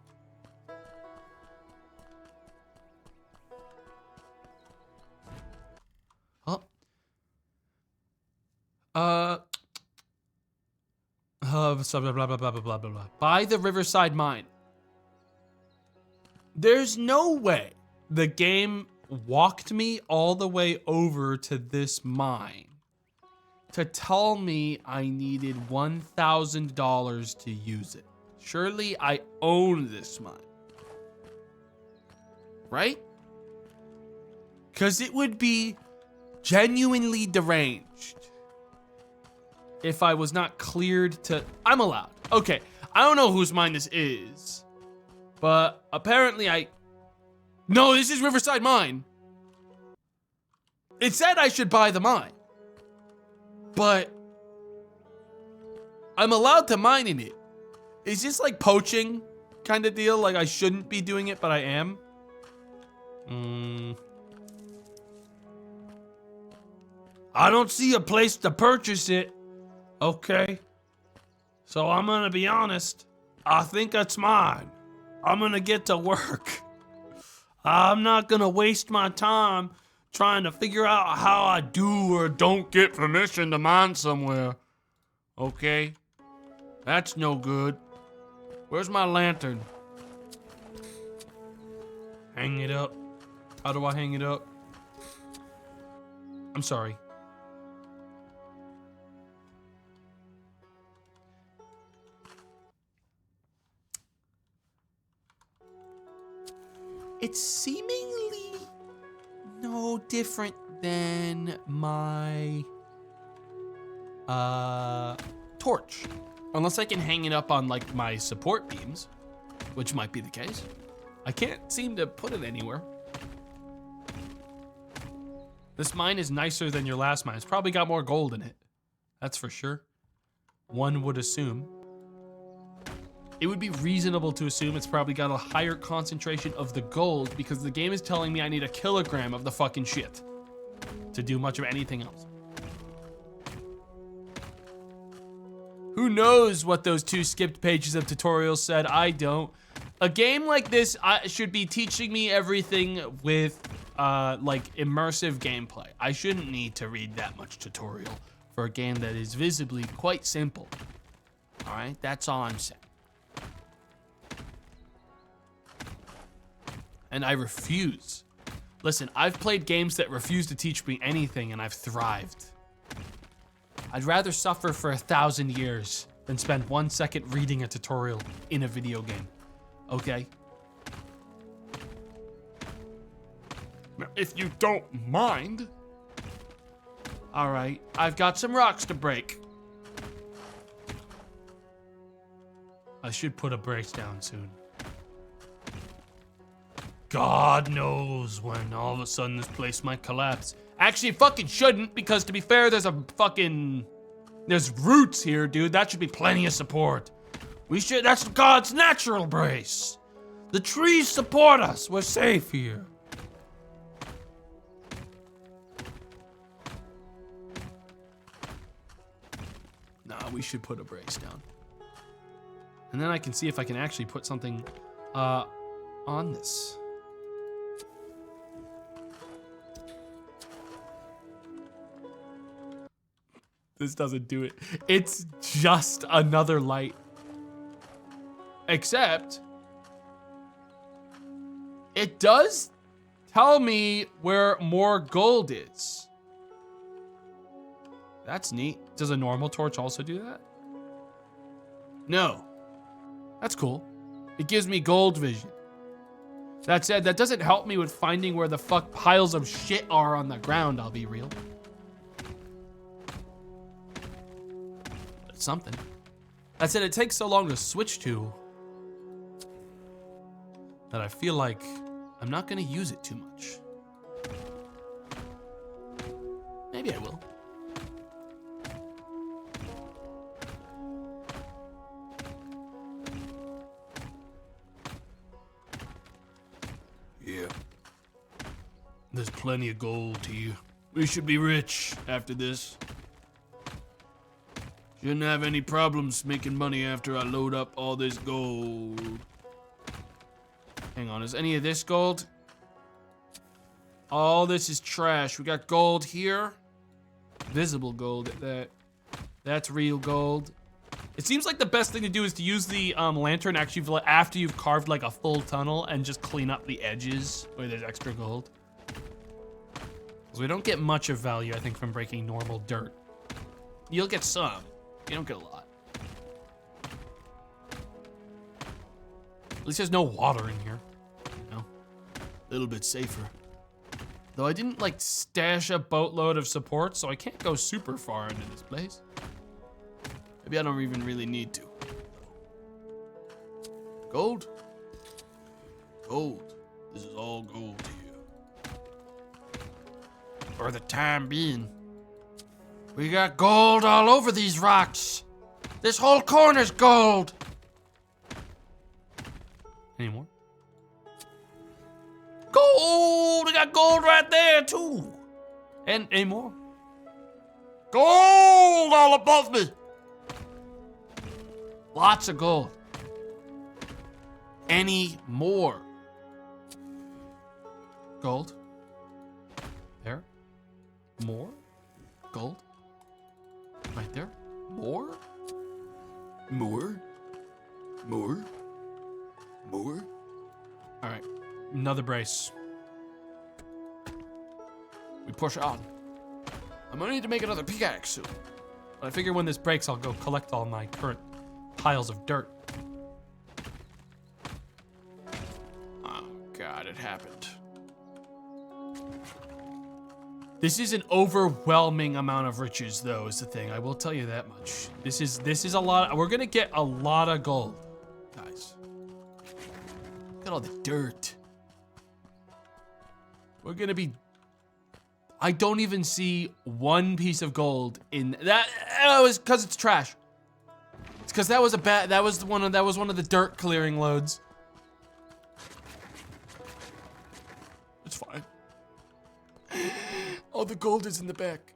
Speaker 2: Oh. Blah, blah, blah, blah, blah, blah, blah. By the Riverside Mine. There's no way the game walked me all the way over to this mine to tell me I needed $1,000 to use it. Surely I own this mine. Right? Because it would be genuinely deranged if I was not cleared to... I'm allowed. Okay, I don't know whose mine this is. But apparently No, this is Riverside Mine. It said I should buy the mine. But I'm allowed to mine in it. Is this like poaching kind of deal? Like I shouldn't be doing it, but I am? I don't see a place to purchase it. Okay. So I'm gonna be honest. I think it's mine. I'm gonna get to work. I'm not gonna waste my time trying to figure out how I do or don't get permission to mine somewhere. Okay? That's no good. Where's my lantern? Hang it up. How do I hang it up? I'm sorry. It's seemingly no different than my torch. Unless I can hang it up on like my support beams, which might be the case. I can't seem to put it anywhere. This mine is nicer than your last mine. It's probably got more gold in it. That's for sure. One would assume. It would be reasonable to assume it's probably got a higher concentration of the gold because the game is telling me I need a kilogram of the fucking shit to do much of anything else. Who knows what those 2 skipped pages of tutorials said? I don't. A game like this should be teaching me everything with like immersive gameplay. I shouldn't need to read that much tutorial for a game that is visibly quite simple. All right, that's all I'm saying. And I refuse. Listen, I've played games that refuse to teach me anything and I've thrived. I'd rather suffer for 1,000 years than spend 1 second reading a tutorial in a video game. Okay? Now, if you don't mind. All right, I've got some rocks to break. I should put a brace down soon. God knows when all of a sudden this place might collapse. Actually, it fucking shouldn't, because to be fair, there's roots here, dude. That should be plenty of support. That's God's natural brace. The trees support us. We're safe here. Nah, we should put a brace down. And then I can see if I can actually put something on this. This doesn't do it. It's just another light. Except, it does tell me where more gold is. That's neat. Does a normal torch also do that? No. That's cool. It gives me gold vision. That said, that doesn't help me with finding where the fuck piles of shit are on the ground, I'll be real. But something. That said, it takes so long to switch to that I feel like I'm not gonna use it too much. Maybe I will. Yeah. There's plenty of gold here. We should be rich after this. Shouldn't have any problems making money after I load up all this gold. Hang on, is any of this gold? All this is trash. We got gold here. Visible gold at that. That's real gold. It seems like the best thing to do is to use the lantern actually after you've carved like a full tunnel and just clean up the edges where there's extra gold. Because we don't get much of value, I think, from breaking normal dirt. You'll get some. You don't get a lot. At least there's no water in here. You know? A little bit safer. Though I didn't like stash a boatload of support, so I can't go super far into this place. Maybe I don't even really need to. Gold? Gold. This is all gold here.
Speaker 4: for the time being. We got gold all over these rocks. This whole corner's gold.
Speaker 2: Any more?
Speaker 4: Gold! We got gold right there, too.
Speaker 2: And any more?
Speaker 4: Gold all above me. Lots of gold. Any more?
Speaker 2: Gold. There. More. Gold. Right there. More.
Speaker 4: More? More? More?
Speaker 2: All right. Another brace.
Speaker 4: We push on. I'm gonna need to make another pickaxe soon.
Speaker 2: But I figure when this breaks, I'll go collect all my current piles of dirt.
Speaker 4: Oh, God, it happened.
Speaker 2: This is an overwhelming amount of riches, though, is the thing. I will tell you that much. This is a lot. We're gonna get a lot of gold, guys. Look at all the dirt. We're gonna be. I don't even see one piece of gold in that. Oh, it's because it's trash. It's because that was a bad. That was one of the dirt clearing loads. It's fine. All the gold is in the back.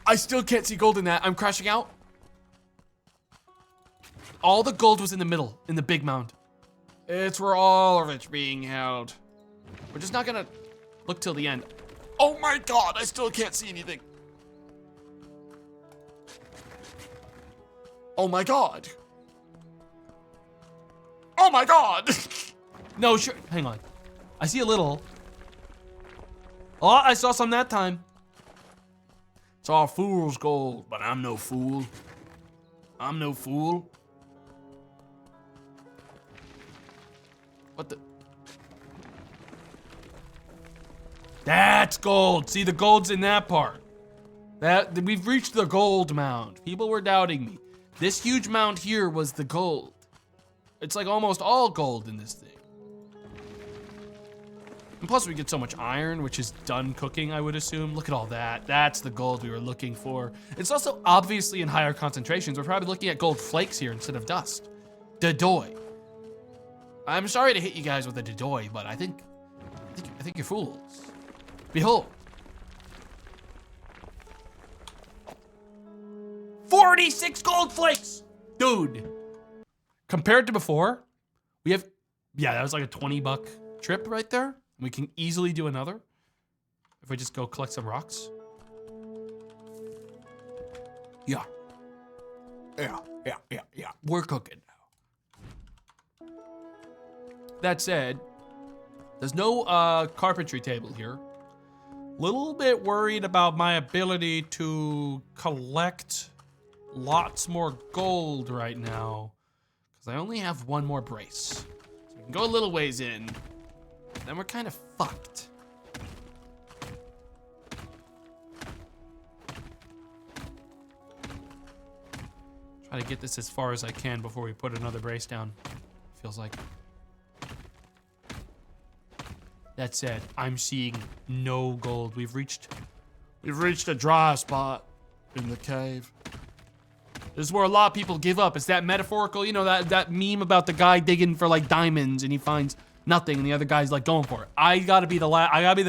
Speaker 2: I still can't see gold in that. I'm crashing out. All the gold was in the middle, in the big mound.
Speaker 4: It's where all of it's being held.
Speaker 2: We're just not gonna look till the end.
Speaker 4: Oh my God, I still can't see anything. Oh my God. Oh my God.
Speaker 2: No, sure. Hang on. I see a little. Oh, I saw some that time.
Speaker 4: It's all fool's gold, but I'm no fool. I'm no fool.
Speaker 2: What the? That's gold. See, the gold's in that part. We've reached the gold mound. People were doubting me. This huge mound here was the gold. It's like almost all gold in this thing. And plus we get so much iron, which is done cooking, I would assume. Look at all that. That's the gold we were looking for. It's also obviously in higher concentrations. We're probably looking at gold flakes here instead of dust. Dadoy. I'm sorry to hit you guys with a dadoy, but I think you're fools. Behold. 46 gold flakes! Dude. Compared to before, we have, yeah, that was like a $20 trip right there. We can easily do another if we just go collect some rocks. Yeah. We're cooking now. That said, there's no carpentry table here. Little bit worried about my ability to collect lots more gold right now, because I only have one more brace. So we can go a little ways in, then we're kind of fucked. Try to get this as far as I can before we put another brace down, feels like. That said, I'm seeing no gold. We've reached a dry spot in the cave. This is where a lot of people give up. It's that metaphorical, you know, that meme about the guy digging for like diamonds and he finds nothing and the other guy's like going for it. I gotta be the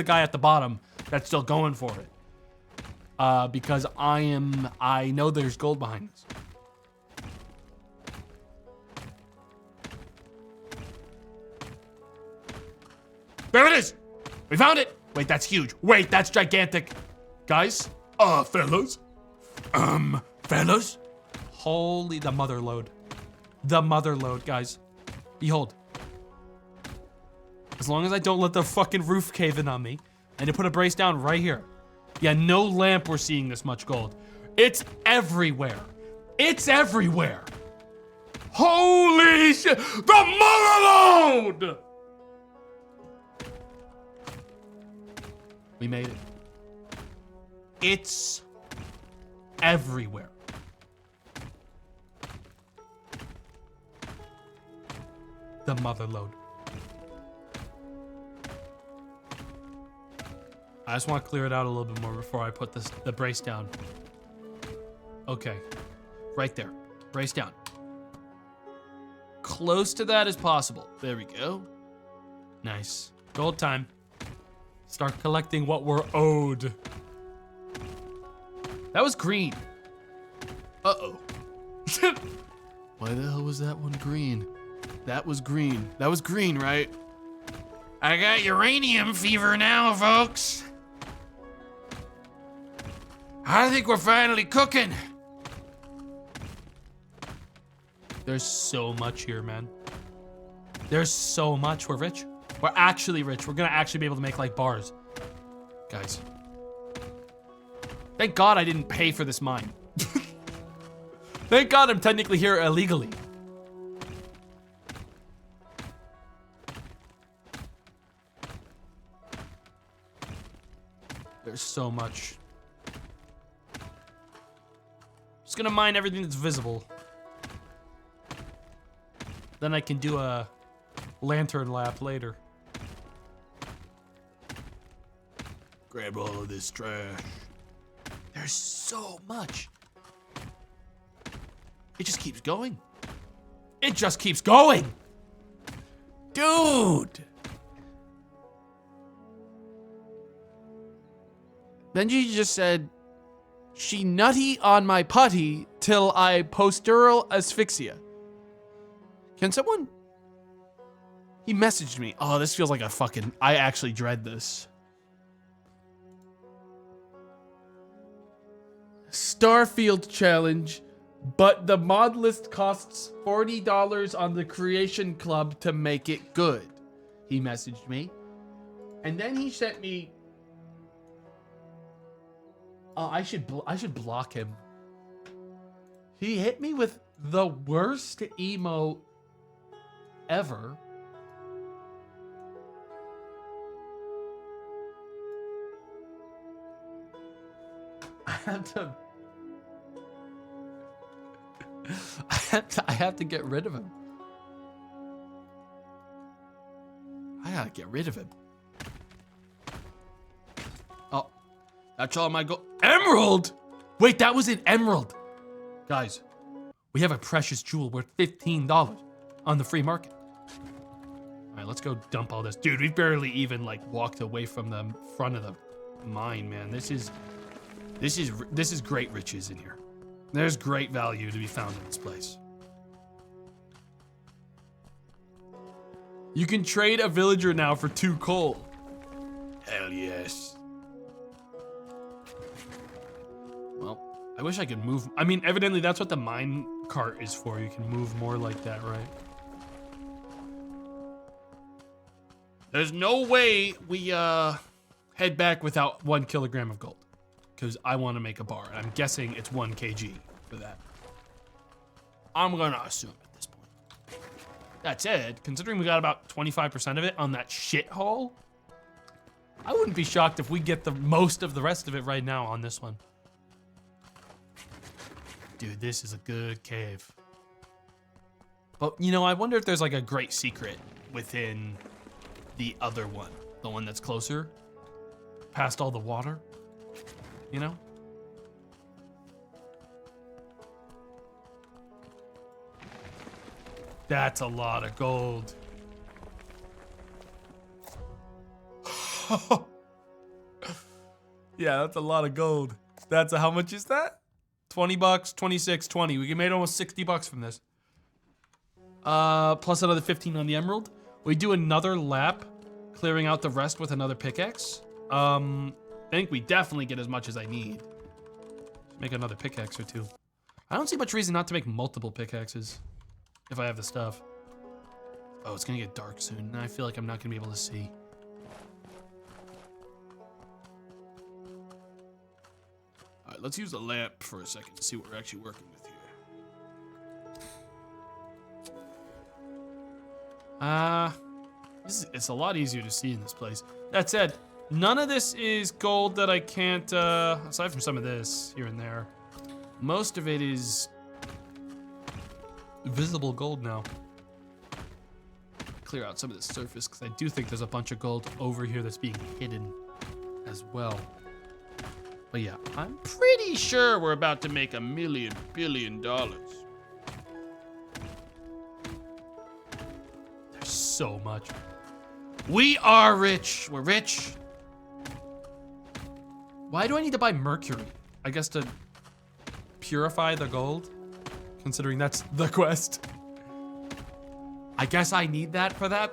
Speaker 2: guy at the bottom that's still going for it. Because I know there's gold behind this. There it is! We found it! Wait, that's huge. Wait, that's gigantic. Guys? Fellas? Fellas? Holy, the mother load. The mother load, guys. Behold. As long as I don't let the fucking roof cave in on me, and to put a brace down right here. Yeah, no lamp we're seeing this much gold. It's everywhere. It's everywhere. Holy shit! The mother load! We made it. It's everywhere. The mother load. I just want to clear it out a little bit more before I put the brace down. Okay. Right there. Brace down. Close to that as possible. There we go. Nice. Gold time. Start collecting what we're owed. That was green. Uh-oh. Why the hell was that one green? That was green. That was green, right?
Speaker 4: I got uranium fever now, folks. I think we're finally cooking.
Speaker 2: There's so much here, man. There's so much. We're rich. We're actually rich. We're gonna actually be able to make like bars. Guys. Thank God I didn't pay for this mine. Thank God I'm technically here illegally. There's so much. Just gonna mine everything that's visible. Then I can do a lantern lap later. Grab all of this trash. There's so much. It just keeps going. It just keeps going. Dude.
Speaker 1: Benji just said, she nutty on my putty till I postural asphyxia. Can someone? He messaged me. Oh, this feels like a fucking, I actually dread this. Starfield challenge, but the mod list costs $40 on the Creation Club to make it good. He messaged me. And then he sent me, oh, I should block him. He hit me with the worst emo ever. I have to get rid of him. I gotta get rid of him. Oh, that's all my gold. Emerald! Wait, that was an emerald. Guys, we have a precious jewel worth $15 on the free market. All right, let's go dump all this. Dude, we barely even like walked away from the front of the mine, man. This is great riches in here. There's great value to be found in this place. You can trade a villager now for 2 coal. Hell yes. Well, I wish I could move. I mean, evidently that's what the mine cart is for. You can move more like that, right? There's no way we head back without 1 kilogram of gold. Because I want to make a bar. I'm guessing it's 1 kg for that. I'm gonna assume at this point. That said, considering we got about 25% of it on that shithole, I wouldn't be shocked if we get the most of the rest of it right now on this one. Dude, this is a good cave. But, you know, I wonder if there's like a great secret within the other one. The one that's closer, past all the water. You know? That's a lot of gold. Yeah, that's a lot of gold. That's how much is that? 20 bucks, 26, 20. We made almost 60 bucks from this. Plus another 15 on the emerald. We do another lap, clearing out the rest with another pickaxe. I think we definitely get as much as I need. Make another pickaxe or 2. I don't see much reason not to make multiple pickaxes if I have the stuff. Oh, it's gonna get dark soon, and I feel like I'm not gonna be able to see. All right, let's use the lamp for a second to see what we're actually working with here. It's a lot easier to see in this place. That said, none of this is gold that I can't, aside from some of this here and there. Most of it is visible gold now. Clear out some of the surface, because I do think there's a bunch of gold over here that's being hidden.
Speaker 2: as well. But yeah, I'm
Speaker 4: Pretty sure we're about to make $1 billion.
Speaker 2: there's so much.
Speaker 4: We are rich. We're rich.
Speaker 2: Why do I need to buy mercury? I guess to purify the gold, considering that's the quest. I guess I need that for that.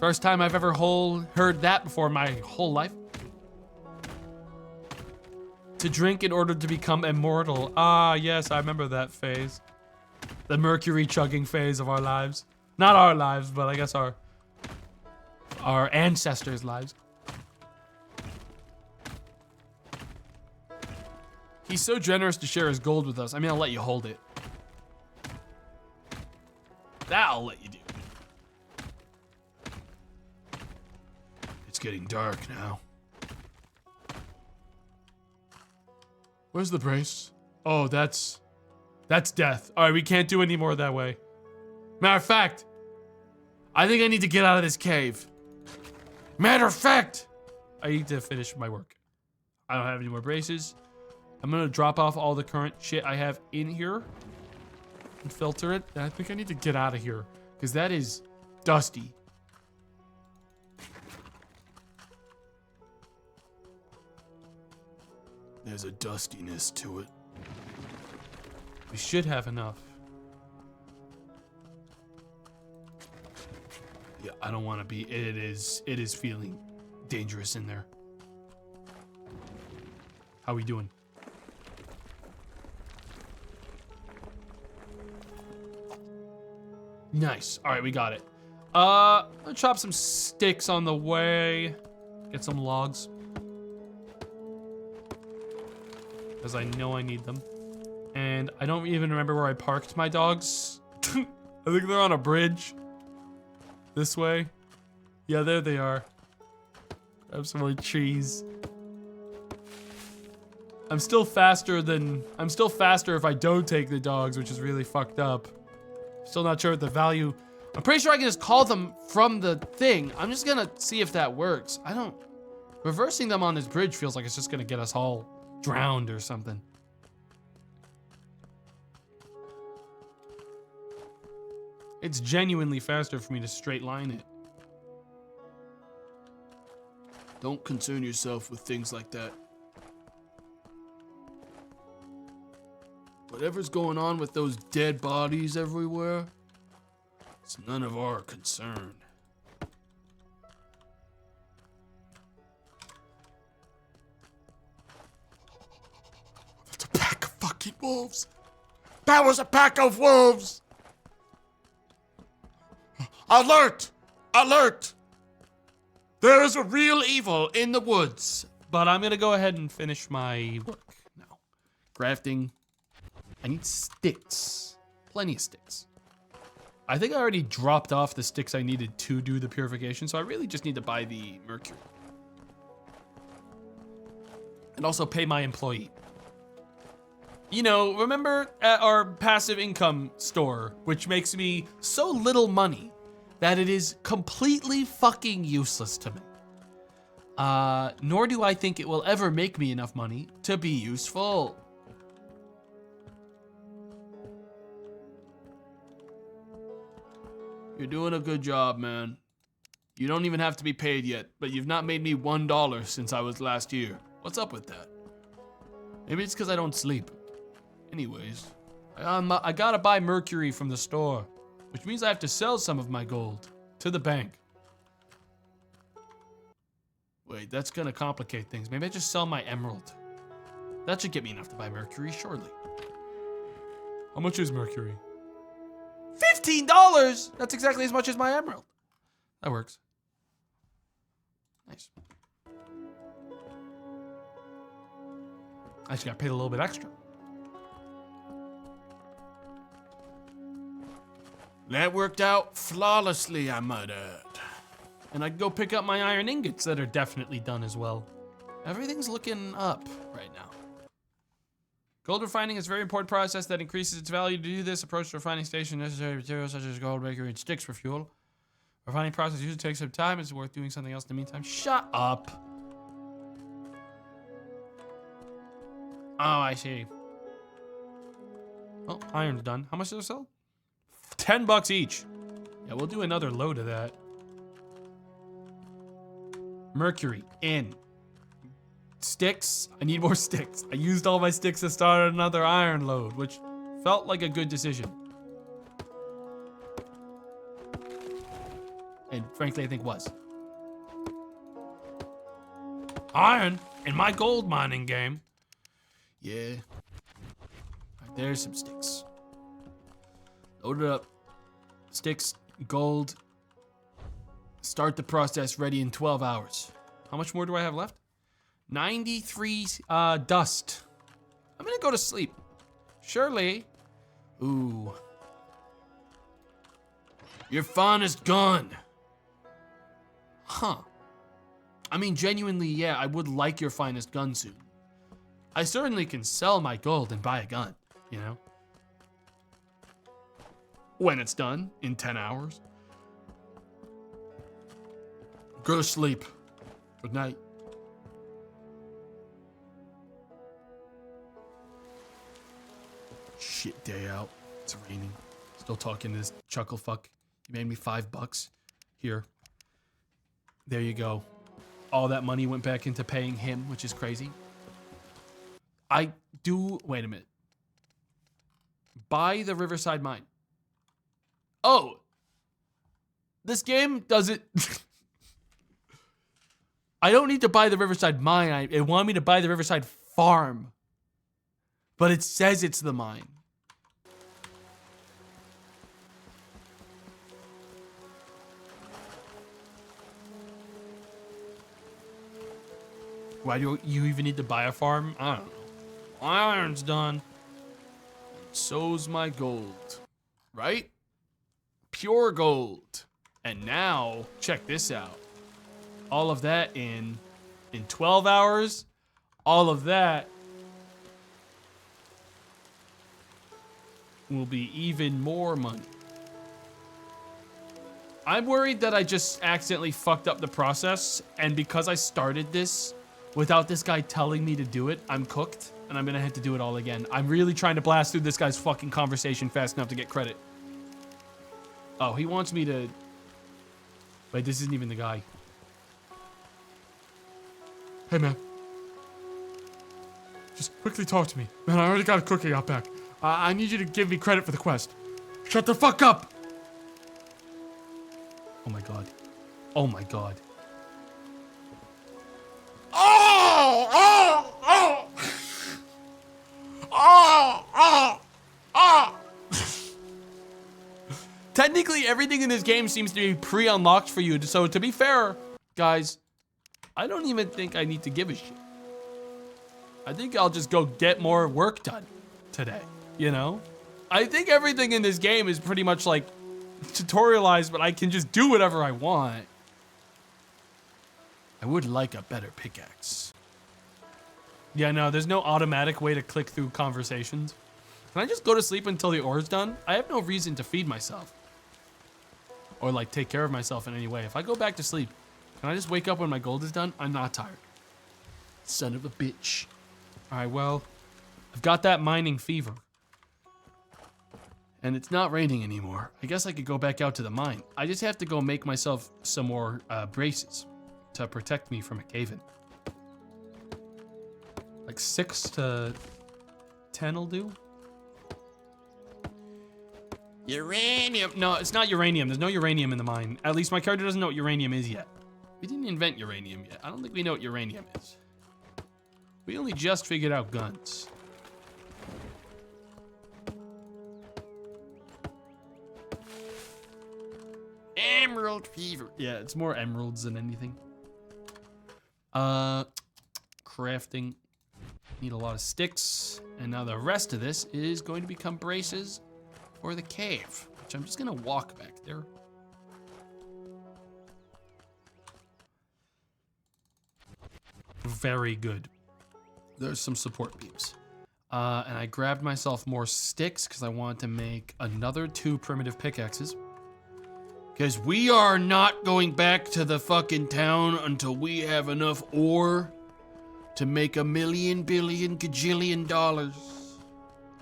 Speaker 2: First time I've ever heard that before in my whole life. To drink in order to become immortal. Ah, yes, I remember that phase. The mercury chugging phase of our lives. Not our lives, but I guess our ancestors' lives. He's so generous to share his gold with us. I mean, I'll let you hold it. That I'll let you do. It's getting dark now. Where's the brace? Oh, that's death. All right, we can't do any more that way. Matter of fact, I think I need to get out of this cave. Matter of fact, I need to finish my work. I don't have any more braces. I'm gonna drop off all the current shit I have in here and filter it. And I think I need to get out of here because that is dusty. There's a dustiness to it. We should have enough. Yeah, I don't want to be. It is feeling dangerous in there. How we doing? Nice. All right, we got it. I'll chop some sticks on the way. Get some logs. Because I know I need them. And I don't even remember where I parked my dogs. I think they're on a bridge. This way. Yeah, there they are. Grab some more trees. I'm still faster if I don't take the dogs, which is really fucked up. Still not sure what the value. I'm pretty sure I can just call them from the thing. I'm just gonna see if that works. Reversing them on this bridge feels like it's just gonna get us all drowned or something. It's genuinely faster for me to straight line it. Don't concern yourself with things like that. Whatever's going on with those dead bodies everywhere, it's none of our concern. That's a pack of fucking wolves.
Speaker 4: That was a pack of wolves. Alert! Alert! There is a real evil in the woods.
Speaker 2: But I'm gonna go ahead and finish my work now. Crafting. I need sticks. Plenty of sticks. I think I already dropped off the sticks I needed to do the purification, so I really just need to buy the mercury. And also pay my employee. You know, remember at our passive income store, which makes me so little money that it is completely fucking useless to me. Nor do I think it will ever make me enough money to be useful. You're doing a good job, man. You don't even have to be paid yet, but you've not made me $1 since I was last year. What's up with that? Maybe it's because I don't sleep. Anyways, I gotta buy mercury from the store, which means I have to sell some of my gold to the bank. Wait, that's gonna complicate things. Maybe I just sell my emerald. That should get me enough to buy mercury, surely. How much is mercury? $15! That's exactly as much as my emerald. That works. Nice. I just got paid a little bit extra.
Speaker 4: That worked out flawlessly, I might add.
Speaker 2: And I can go pick up my iron ingots that are definitely done as well. Everything's looking up right now. Gold refining is a very important process that increases its value. To do this, approach the refining station necessary materials such as gold, mercury, and sticks for fuel. Refining process usually takes some time. It's worth doing something else in the meantime. Shut up. I see. Oh, iron's done. How much does it sell? $10 each. Yeah, we'll do another load of that. Mercury, in. Sticks, I need more sticks. I used all my sticks to start another iron load, which felt like a good decision. And frankly, I think was. Iron in my gold mining game. Yeah. Alright, there's some sticks. Load it up. Sticks, gold. Start the process ready in 12 hours. How much more do I have left? 93 dust. I'm gonna go to sleep. Surely. Ooh. Your finest gun. Huh. I mean, genuinely, yeah, I would like your finest gun soon. I certainly can sell my gold and buy a gun, you know? When it's done, in 10 hours. Go to sleep. Good night. Shit day out. It's raining. Still talking to this chuckle fuck. He made me $5. Here. There you go. All that money went back into paying him, which is crazy. I do... Wait a minute. Buy the Riverside Mine. Oh! This game does it... I don't need to buy the Riverside Mine. It wanted me to buy the Riverside Farm. But it says it's the mine. Why do you even need to buy a farm? I don't know. My iron's done. So's my gold. Right? Pure gold. And now, check this out. All of that in 12 hours. All of that will be even more money. I'm worried that I just accidentally fucked up the process, and because I started this without this guy telling me to do it, I'm cooked, and I'm gonna have to do it all again. I'm really trying to blast through this guy's fucking conversation fast enough to get credit. Oh, he wants me to... Wait, this isn't even the guy. Hey, man. Just quickly talk to me. Man, I already got a cookie out back. I need you to give me credit for the quest. Shut the fuck up! Oh my god. Oh my god. Oh! Oh! Oh! Oh! Oh! Oh! Technically, everything in this game seems to be pre-unlocked for you. So to be fair, guys, I don't even think I need to give a shit. I think I'll just go get more work done today, you know? I think everything in this game is pretty much like tutorialized, but I can just do whatever I want. I would like a better pickaxe. Yeah, no, there's no automatic way to click through conversations. Can I just go to sleep until the ore's done? I have no reason to feed myself. Or like take care of myself in any way. If I go back to sleep, can I just wake up when my gold is done? I'm not tired. Son of a bitch. All right, well, I've got that mining fever. And it's not raining anymore. I guess I could go back out to the mine. I just have to go make myself some more braces to protect me from a cave-in. Like 6 to 10 will do. Uranium. No, it's not uranium. There's no uranium in the mine. At least my character doesn't know what uranium is yet. We didn't invent uranium yet. I don't think we know what uranium is. We only just figured out guns.
Speaker 4: Emerald fever.
Speaker 2: Yeah, it's more emeralds than anything. Crafting. Need a lot of sticks. And now the rest of this is going to become braces for the cave, which I'm just gonna walk back there. Very good. There's some support beams. And I grabbed myself more sticks because I wanted to make another 2 primitive pickaxes. Because we are not going back to the fucking town until we have enough ore
Speaker 4: to make $1 million, billion, gajillion dollars.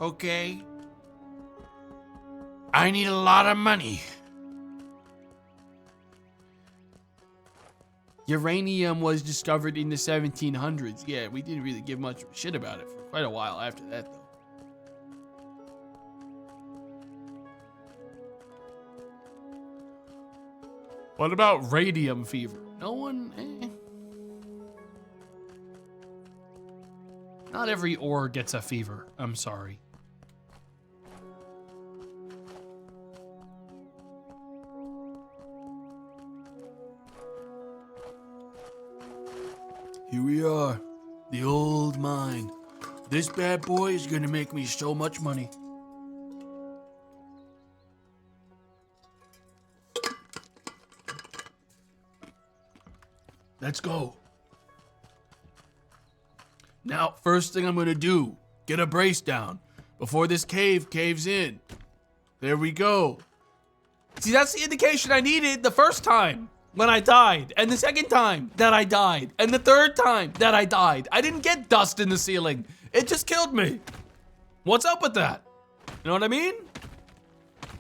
Speaker 4: Okay? I need a lot of money. Uranium was discovered in the 1700s. Yeah, we didn't really give much of a shit about it for quite a while after that, though.
Speaker 2: What about radium fever? No one. Not every ore gets a fever. I'm sorry.
Speaker 4: Here we are, the old mine. This bad boy is gonna make me so much money. Let's go. Now, first thing I'm gonna do, get a brace down before this cave caves in. There we go.
Speaker 2: See, that's the indication I needed the first time when I died, and the second time that I died, and the third time that I died. I didn't get dust in the ceiling. It just killed me. What's up with that? You know what I mean?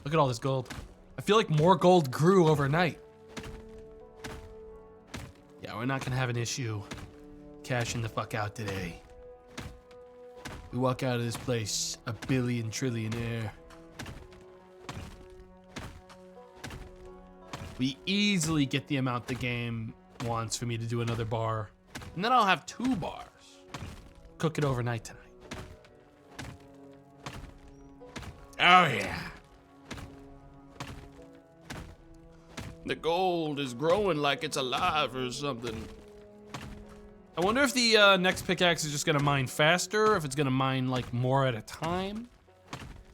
Speaker 2: Look at all this gold. I feel like more gold grew overnight. Yeah, we're not gonna have an issue cashing the fuck out today. We walk out of this place a billion trillionaire. We easily get the amount the game wants for me to do another bar. And then I'll have 2 bars. Cook it overnight tonight.
Speaker 4: Oh yeah. The gold is growing like it's alive or something.
Speaker 2: I wonder if the next pickaxe is just gonna mine faster, or if it's gonna mine like more at a time.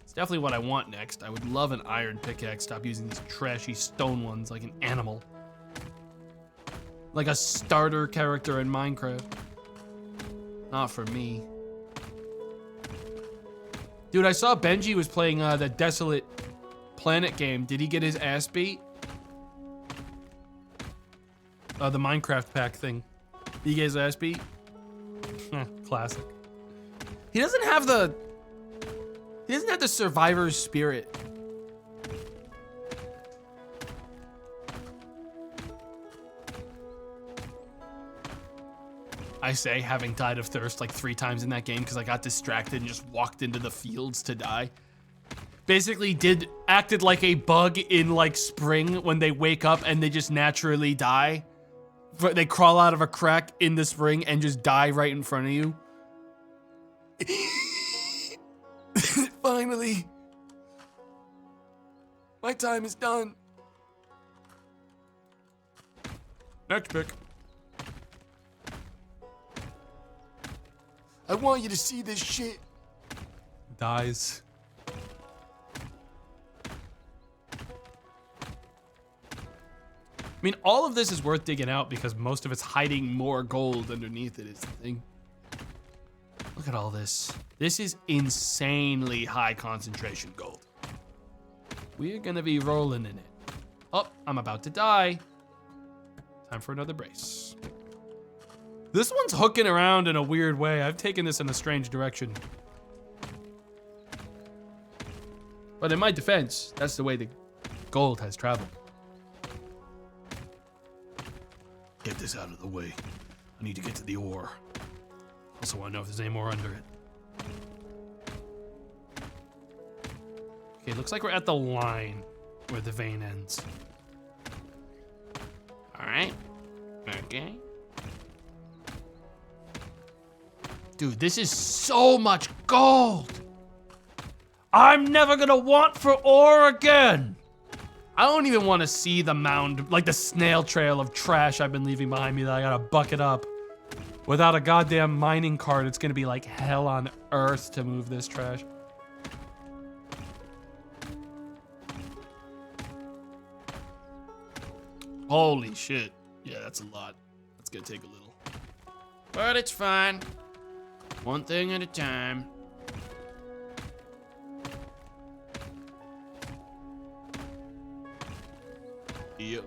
Speaker 2: It's definitely what I want next. I would love an iron pickaxe. Stop using these trashy stone ones like an animal. Like a starter character in Minecraft. Not for me. Dude, I saw Benji was playing the Desolate Planet game. Did he get his ass beat? The Minecraft pack thing. Did he get his ass beat? Classic. He doesn't have the survivor's spirit. I say, having died of thirst like 3 times in that game because I got distracted and just walked into the fields to die. Basically acted like a bug in like spring when they wake up and they just naturally die. They crawl out of a crack in the spring and just die right in front of you. Finally. My time is done. Next pick.
Speaker 4: I want you to see this shit.
Speaker 2: Dies. I mean, all of this is worth digging out because most of it's hiding more gold underneath it is the thing. Look at all this. This is insanely high concentration gold. We're gonna be rolling in it. Oh, I'm about to die. Time for another brace. This one's hooking around in a weird way. I've taken this in a strange direction. But in my defense, that's the way the gold has traveled.
Speaker 4: Get this out of the way. I need to get to the ore.
Speaker 2: Also want to know if there's any more under it. Okay, looks like we're at the line where the vein ends.
Speaker 4: All right. Okay.
Speaker 2: Dude, this is so much gold. I'm never gonna want for ore again. I don't even want to see the mound, like the snail trail of trash I've been leaving behind me that I gotta bucket up. Without a goddamn mining cart, it's gonna be like hell on earth to move this trash. Holy shit. Yeah, that's a lot. That's gonna take a little.
Speaker 4: But it's fine. One thing at a time.
Speaker 2: Yep.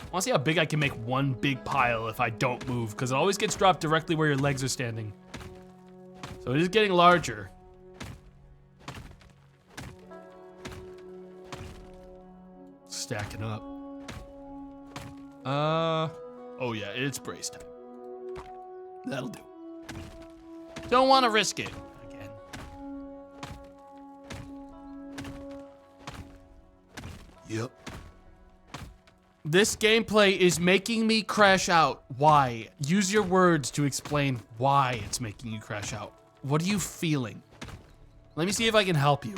Speaker 2: I wanna see how big I can make one big pile if I don't move, because it always gets dropped directly where your legs are standing. So it is getting larger. Stacking up. Oh yeah, it's brace time. That'll do.
Speaker 4: Don't want to risk it.
Speaker 2: Again. Yep. This gameplay is making me crash out. Why? Use your words to explain why it's making you crash out. What are you feeling? Let me see if I can help you.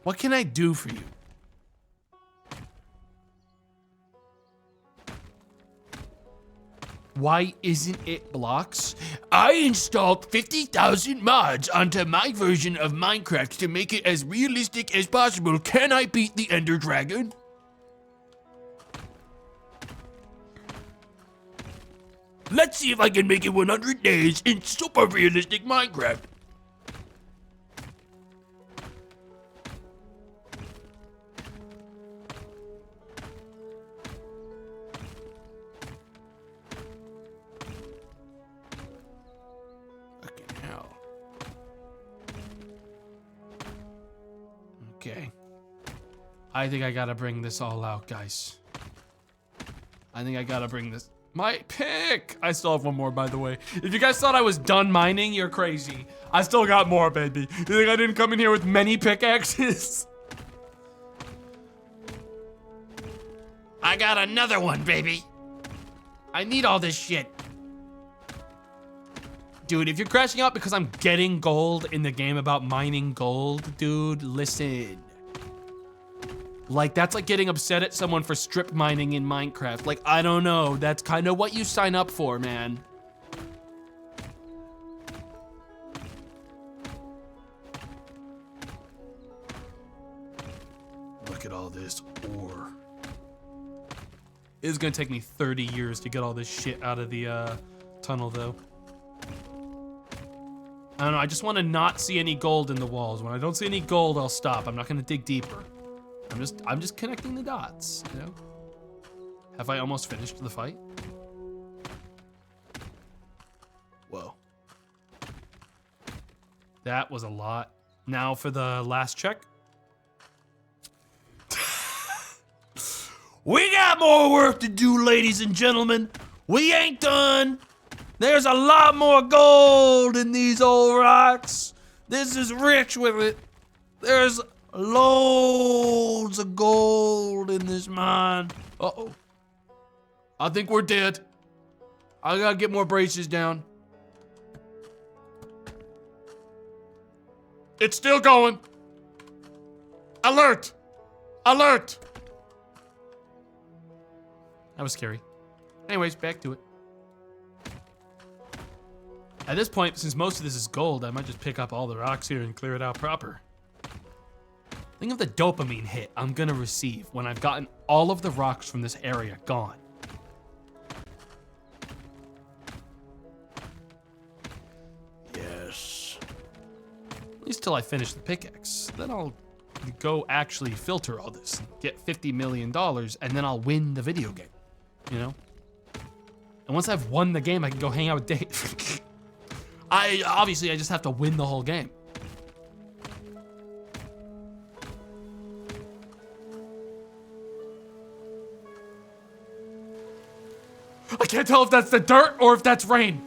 Speaker 2: What can I do for you? Why isn't it blocks?
Speaker 4: I installed 50,000 mods onto my version of Minecraft to make it as realistic as possible. Can I beat the Ender Dragon? Let's see if I can make it 100 days in super realistic Minecraft.
Speaker 2: Okay. I think I gotta bring this all out, guys. I think I gotta bring this. My pick! I still have one more, by the way. If you guys thought I was done mining, you're crazy. I still got more, baby. You think I didn't come in here with many pickaxes?
Speaker 4: I got another one, baby. I need all this shit.
Speaker 2: Dude, if you're crashing out because I'm getting gold in the game about mining gold, dude, listen. Like, that's like getting upset at someone for strip mining in Minecraft. Like, I don't know. That's kind of what you sign up for, man. Look at all this ore. It's gonna take me 30 years to get all this shit out of the tunnel, though. I don't know, I just want to not see any gold in the walls. When I don't see any gold, I'll stop. I'm not gonna dig deeper. I'm just connecting the dots, you know? Have I almost finished the fight? Whoa. That was a lot. Now for the last check.
Speaker 4: We got more work to do, ladies and gentlemen. We ain't done. There's a lot more gold in these old rocks. This is rich with it. There's loads of gold in this mine.
Speaker 2: Uh-oh. I think we're dead. I gotta get more braces down. It's still going. Alert! Alert! That was scary. Anyways, back to it. At this point, since most of this is gold, I might just pick up all the rocks here and clear it out proper. Think of the dopamine hit I'm gonna receive when I've gotten all of the rocks from this area gone.
Speaker 4: Yes.
Speaker 2: At least till I finish the pickaxe. Then I'll go actually filter all this, get $50 million, and then I'll win the video game, you know? And once I've won the game, I can go hang out with Dave. Obviously, I just have to win the whole game. I can't tell if that's the dirt or if that's rain.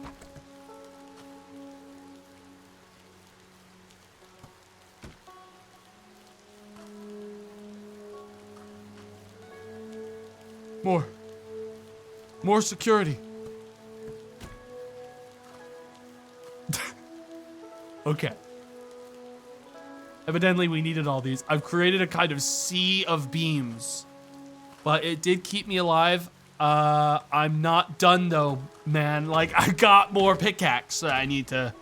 Speaker 2: More security. Okay. Evidently, we needed all these. I've created a kind of sea of beams, but it did keep me alive. I'm not done though, man. Like, I got more pickaxe that I need to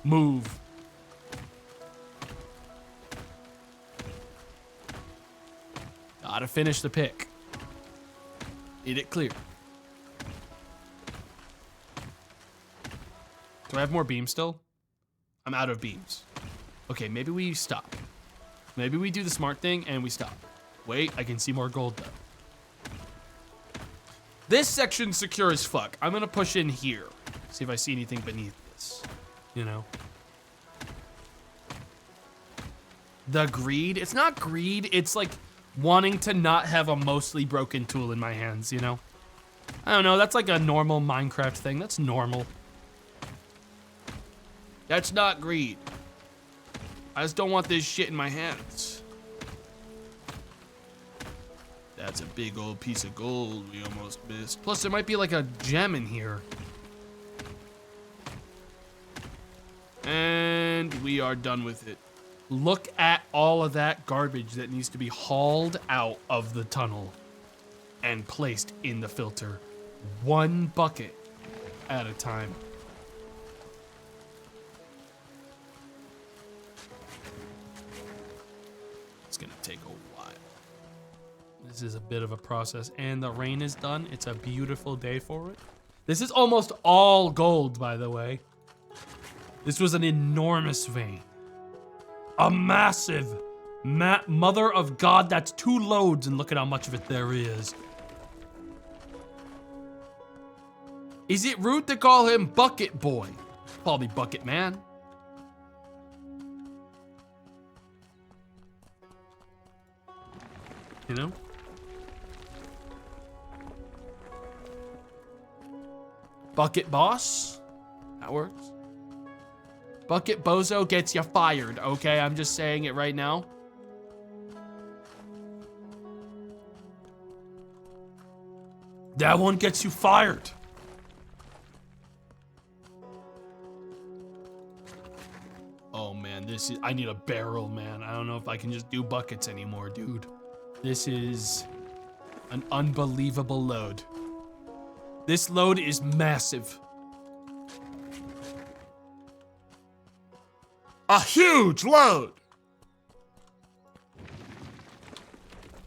Speaker 2: move. Gotta finish the pick. Need it clear. Do I have more beams still? I'm out of beams. Okay, maybe we stop. Maybe we do the smart thing and we stop. Wait, I can see more gold though. This section's secure as fuck. I'm gonna push in here. See if I see anything beneath this, you know? The greed, it's not greed, it's like wanting to not have a mostly broken tool in my hands, you know? I don't know, that's like a normal Minecraft thing, that's normal.
Speaker 4: That's not greed. I just don't want this shit in my hands. That's a big old piece of gold we almost missed.
Speaker 2: Plus there might be like a gem in here.
Speaker 4: And we are done with it.
Speaker 2: Look at all of that garbage that needs to be hauled out of the tunnel and placed in the filter. One bucket at a time. It's gonna take a while. This is a bit of a process, and the rain is done. It's a beautiful day for it. This is almost all gold, by the way. This was an enormous vein. A massive mother of God, that's 2 loads, and look at how much of it there is.
Speaker 4: Is it rude to call him Bucket Boy? Call me Bucket Man.
Speaker 2: You know?
Speaker 4: Bucket Boss? That works. Bucket Bozo gets you fired, okay? I'm just saying it right now.
Speaker 2: That one gets you fired. Oh man, I need a barrel, man. I don't know if I can just do buckets anymore, dude. This is an unbelievable load. This load is massive.
Speaker 4: A huge load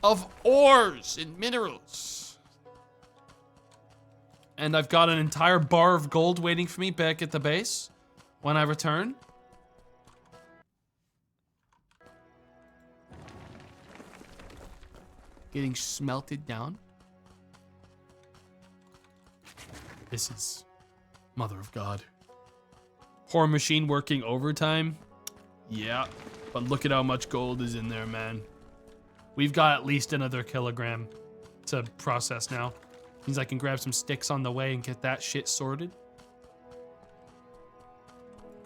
Speaker 4: of ores and minerals.
Speaker 2: And I've got an entire bar of gold waiting for me back at the base when I return. Getting smelted down. This is Mother of God. Poor machine working overtime. Yeah, but look at how much gold is in there, man. We've got at least another kilogram to process now. Means I can grab some sticks on the way and get that shit sorted.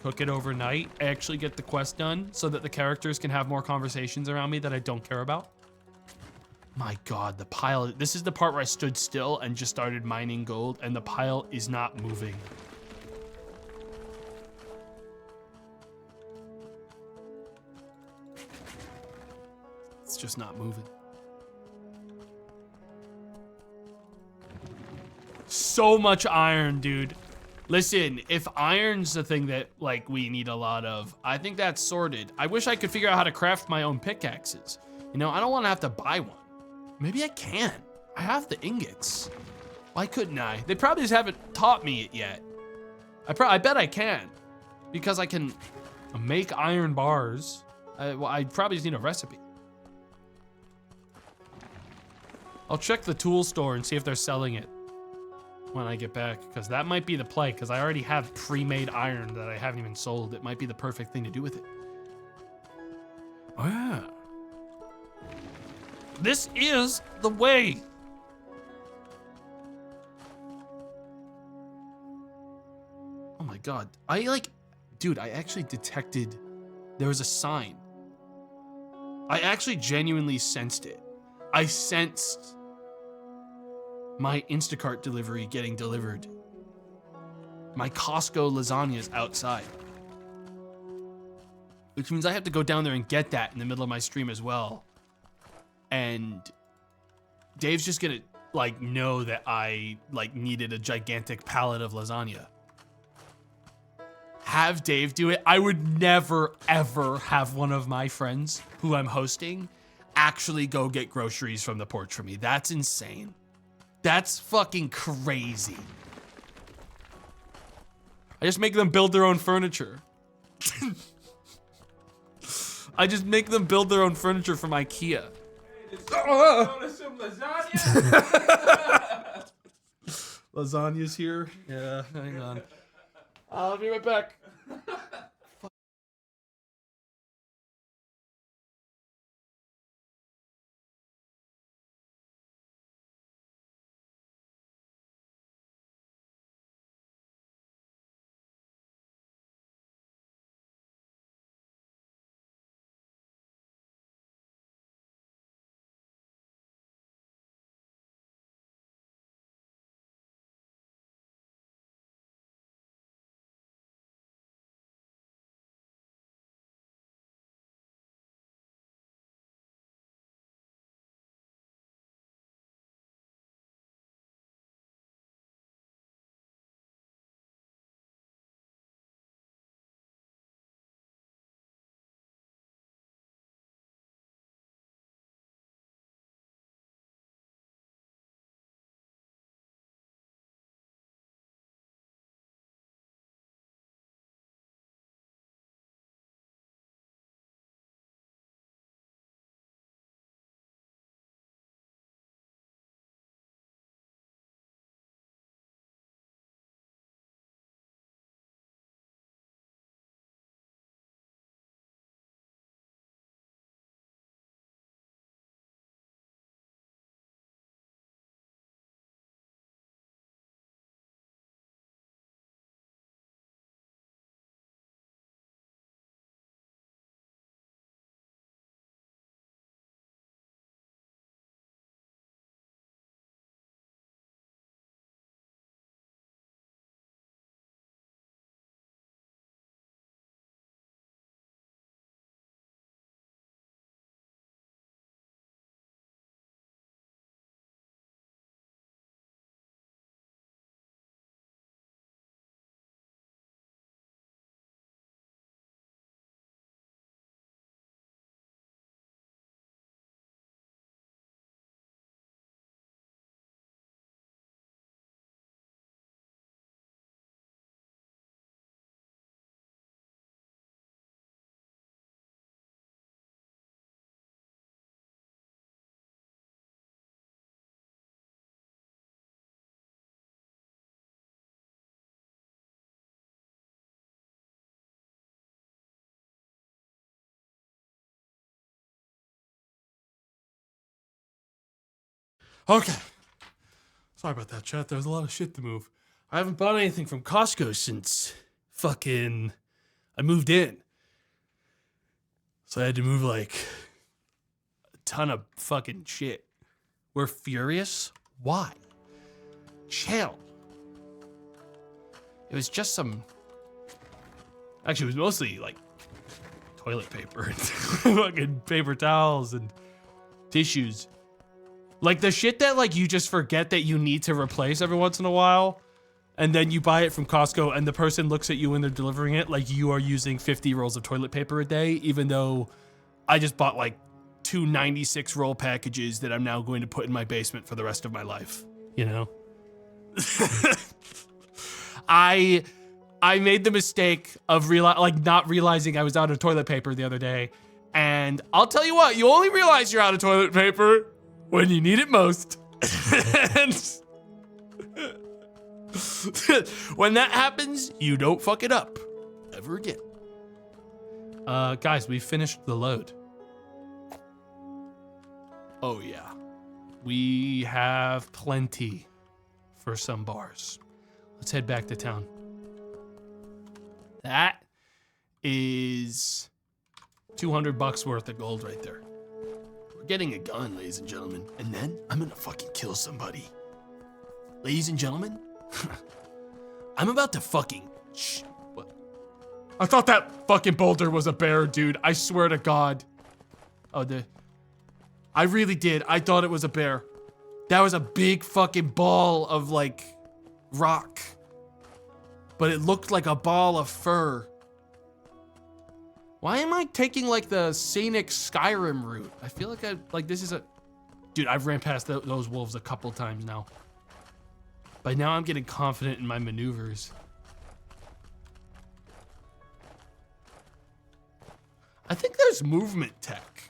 Speaker 2: Cook it overnight. Actually get the quest done so that the characters can have more conversations around me that I don't care about. My God, the pile. This is the part where I stood still and just started mining gold, and the pile is not moving. It's just not moving. So much iron, dude. Listen, if iron's the thing that, like, we need a lot of, I think that's sorted. I wish I could figure out how to craft my own pickaxes. You know, I don't want to have to buy one. Maybe I can. I have the ingots. Why couldn't I? They probably just haven't taught me it yet. I bet I can. Because I can make iron bars. I probably just need a recipe. I'll check the tool store and see if they're selling it when I get back, because that might be the play, because I already have pre-made iron that I haven't even sold. It might be the perfect thing to do with it. Wow. This is the way. Oh my God. Dude, I actually detected there was a sign. I actually genuinely sensed it. I sensed my Instacart delivery getting delivered. My Costco lasagna's outside. Which means I have to go down there and get that in the middle of my stream as well. And Dave's just gonna, like, know that I, like, needed a gigantic pallet of lasagna. Have Dave do it. I would never, ever have one of my friends who I'm hosting actually go get groceries from the porch for me. That's insane. That's fucking crazy. I just make them build their own furniture. I just make them build their own furniture from IKEA.
Speaker 3: Some lasagna.
Speaker 2: Lasagna's here. Yeah, hang on. I'll be right back. Okay. Sorry about that, chat. There was a lot of shit to move. I haven't bought anything from Costco since fucking I moved in. So I had to move like a ton of fucking shit. We're furious? Why? Chill. It was just some... Actually, it was mostly like toilet paper and fucking paper towels and tissues. Like the shit that like you just forget that you need to replace every once in a while. And then you buy it from Costco and the person looks at you when they're delivering it like you are using 50 rolls of toilet paper a day, even though I just bought like 2 96 roll packages that I'm now going to put in my basement for the rest of my life, you know? I made the mistake of not realizing I was out of toilet paper the other day. And I'll tell you what, you only realize you're out of toilet paper when you need it most. And when that happens, you don't fuck it up ever again. Guys, we finished the load. Oh yeah. We have plenty for some bars. Let's head back to town. That is $200 worth of gold right there. We're getting a gun, ladies and gentlemen, and then I'm gonna fucking kill somebody. Ladies and gentlemen, I'm about to fucking... What? I thought that fucking boulder was a bear, dude. I swear to God. I really did. I thought it was a bear. That was a big fucking ball of, like, rock. But it looked like a ball of fur. Why am I taking, like, the scenic Skyrim route? I feel like this is a... Dude, I've ran past those wolves a couple times now. But now I'm getting confident in my maneuvers. I think there's movement tech.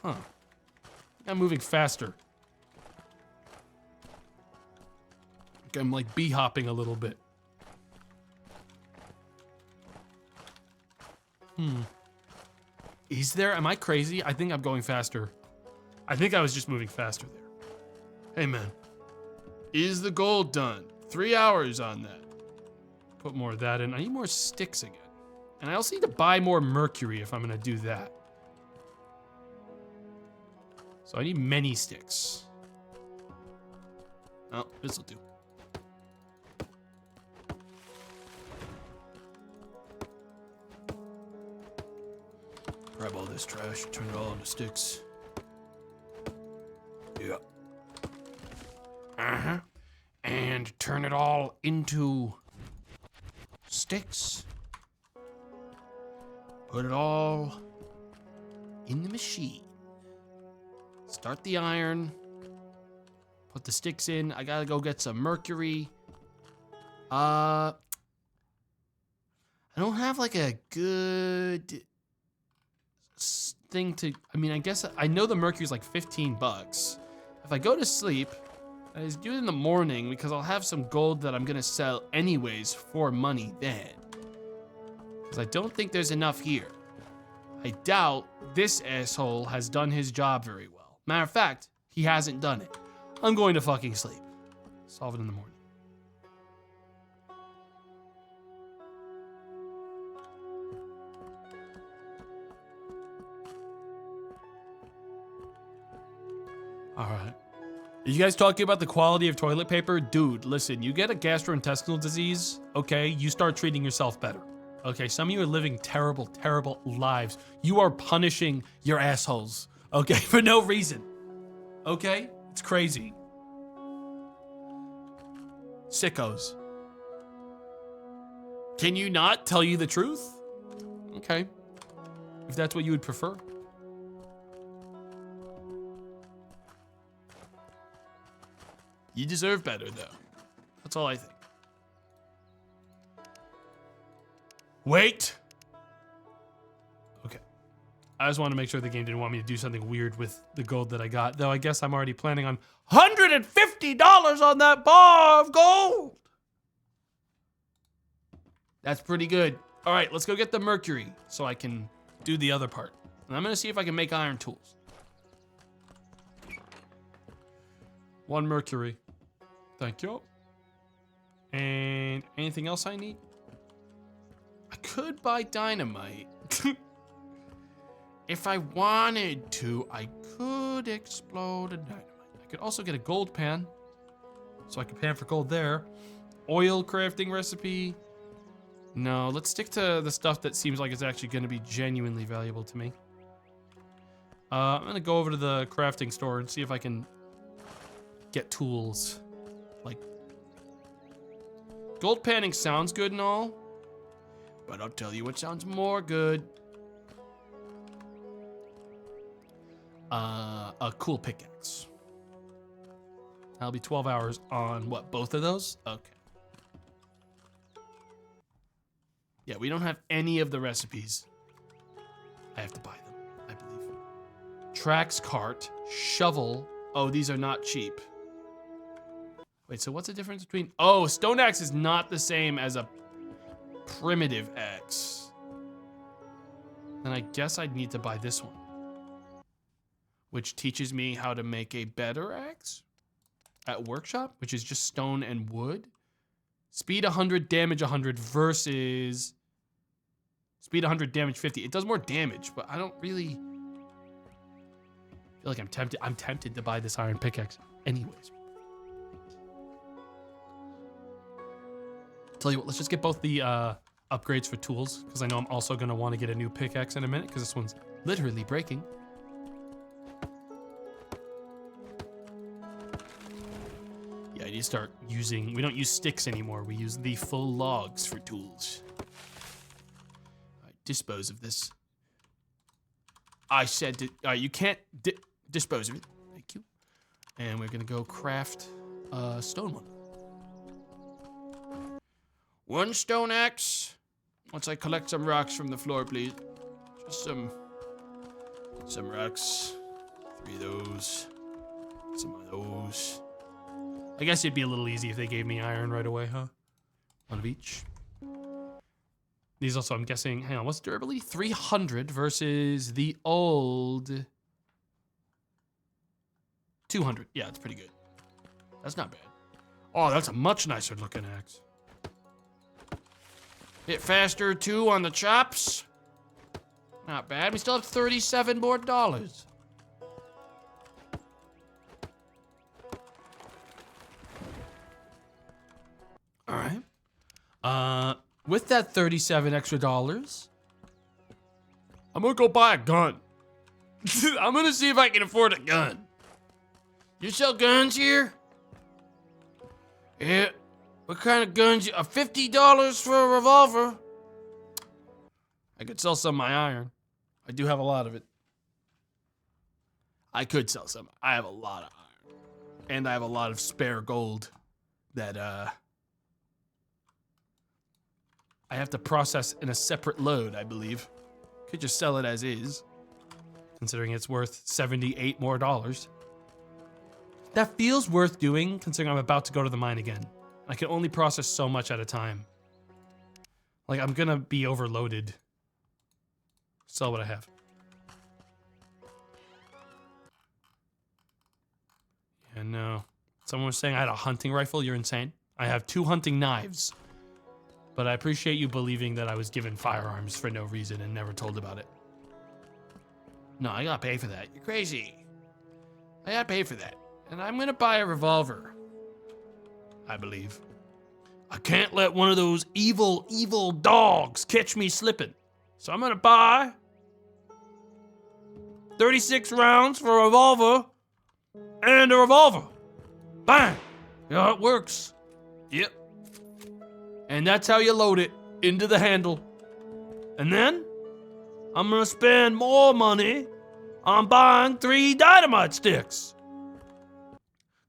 Speaker 2: Huh. I'm moving faster. I'm like bee hopping a little bit. Is there? Am I crazy? I think I'm going faster. I think I was just moving faster there. Hey man, is the gold done? 3 hours on that. Put more of that in. I need more sticks again. And I also need to buy more mercury if I'm gonna do that. So I need many sticks. Oh, this'll do. Grab all this trash, turn it all into sticks. Yeah. And turn it all into sticks. Put it all in the machine. Start the iron. Put the sticks in. I gotta go get some mercury. I don't have like a good thing to, I mean, I guess I know the mercury's like $15. If I go to sleep, I just do it in the morning because I'll have some gold that I'm gonna sell anyways for money then. Because I don't think there's enough here. I doubt this asshole has done his job very well. Matter of fact, he hasn't done it. I'm going to fucking sleep. Solve it in the morning. All right. Are you guys talking about the quality of toilet paper? Dude, listen, you get a gastrointestinal disease, okay? You start treating yourself better. Okay, some of you are living terrible, terrible lives. You are punishing your assholes, okay, for no reason. Okay? It's crazy. Sickos. Can you not tell you the truth? Okay. If that's what you would prefer. You deserve better, though. That's all I think. Wait! Okay. I just want to make sure the game didn't want me to do something weird with the gold that I got, though I guess I'm already planning on $150 on that bar of gold! That's pretty good. All right, let's go get the mercury so I can do the other part. And I'm gonna see if I can make iron tools. 1 mercury. Thank you. And anything else I need? I could buy dynamite. If I wanted to, I could explode a dynamite. I could also get a gold pan, so I could pan for gold there. Oil crafting recipe. No, let's stick to the stuff that seems like it's actually going to be genuinely valuable to me. I'm going to go over to the crafting store and see if I can get tools. Like, gold panning sounds good and all, but I'll tell you what sounds more good. A cool pickaxe. That'll be 12 hours on what, both of those? Okay. Yeah, we don't have any of the recipes. I have to buy them, I believe. Trax cart, shovel. Oh, these are not cheap. Wait, so what's the difference between... Oh, stone axe is not the same as a primitive axe. Then I guess I'd need to buy this one, which teaches me how to make a better axe at workshop, which is just stone and wood. Speed 100, damage 100 versus speed 100, damage 50. It does more damage, but I don't really feel like I'm tempted. I'm tempted to buy this iron pickaxe anyways. Tell you what, let's just get both the upgrades for tools, because I know I'm also going to want to get a new pickaxe in a minute, because this one's literally breaking. Yeah, I need to start using... We don't use sticks anymore. We use the full logs for tools. All right, dispose of this. I said... you can't dispose of it. Thank you. And we're going to go craft a stone one.
Speaker 4: 1 stone axe, Once I collect some rocks from the floor, please. Just some rocks. 3 of those. Some of those.
Speaker 2: I guess it'd be a little easy if they gave me iron right away, huh? One of each. These also, I'm guessing, hang on, what's durability? 300 versus the old 200. Yeah, it's pretty good. That's not bad. Oh, that's a much nicer looking axe.
Speaker 4: Hit faster, too, on the chops. Not bad. We still have $37 more.
Speaker 2: All right. With that 37 extra dollars,
Speaker 1: I'm gonna go buy a gun. I'm gonna see if I can afford a gun.
Speaker 4: You sell guns here? Yeah. What kind of guns? $50 for a revolver.
Speaker 2: I could sell some of my iron. I do have a lot of it. I could sell some. I have a lot of iron. And I have a lot of spare gold that I have to process in a separate load, I believe. Could just sell it as is, considering it's worth $78 more. That feels worth doing, considering I'm about to go to the mine again. I can only process so much at a time. Like, I'm gonna be overloaded. Sell what I have. Yeah, no. Someone was saying I had a hunting rifle. You're insane. I have 2 hunting knives. But I appreciate you believing that I was given firearms for no reason and never told about it.
Speaker 4: No, I gotta pay for that. You're crazy. I gotta pay for that. And I'm gonna buy a revolver. I believe. I can't let one of those evil, evil dogs catch me slipping. So I'm gonna buy 36 rounds for a revolver and a revolver. Bang! Yeah, it works. Yep. And that's how you load it into the handle. And then I'm gonna spend more money on buying 3 dynamite sticks.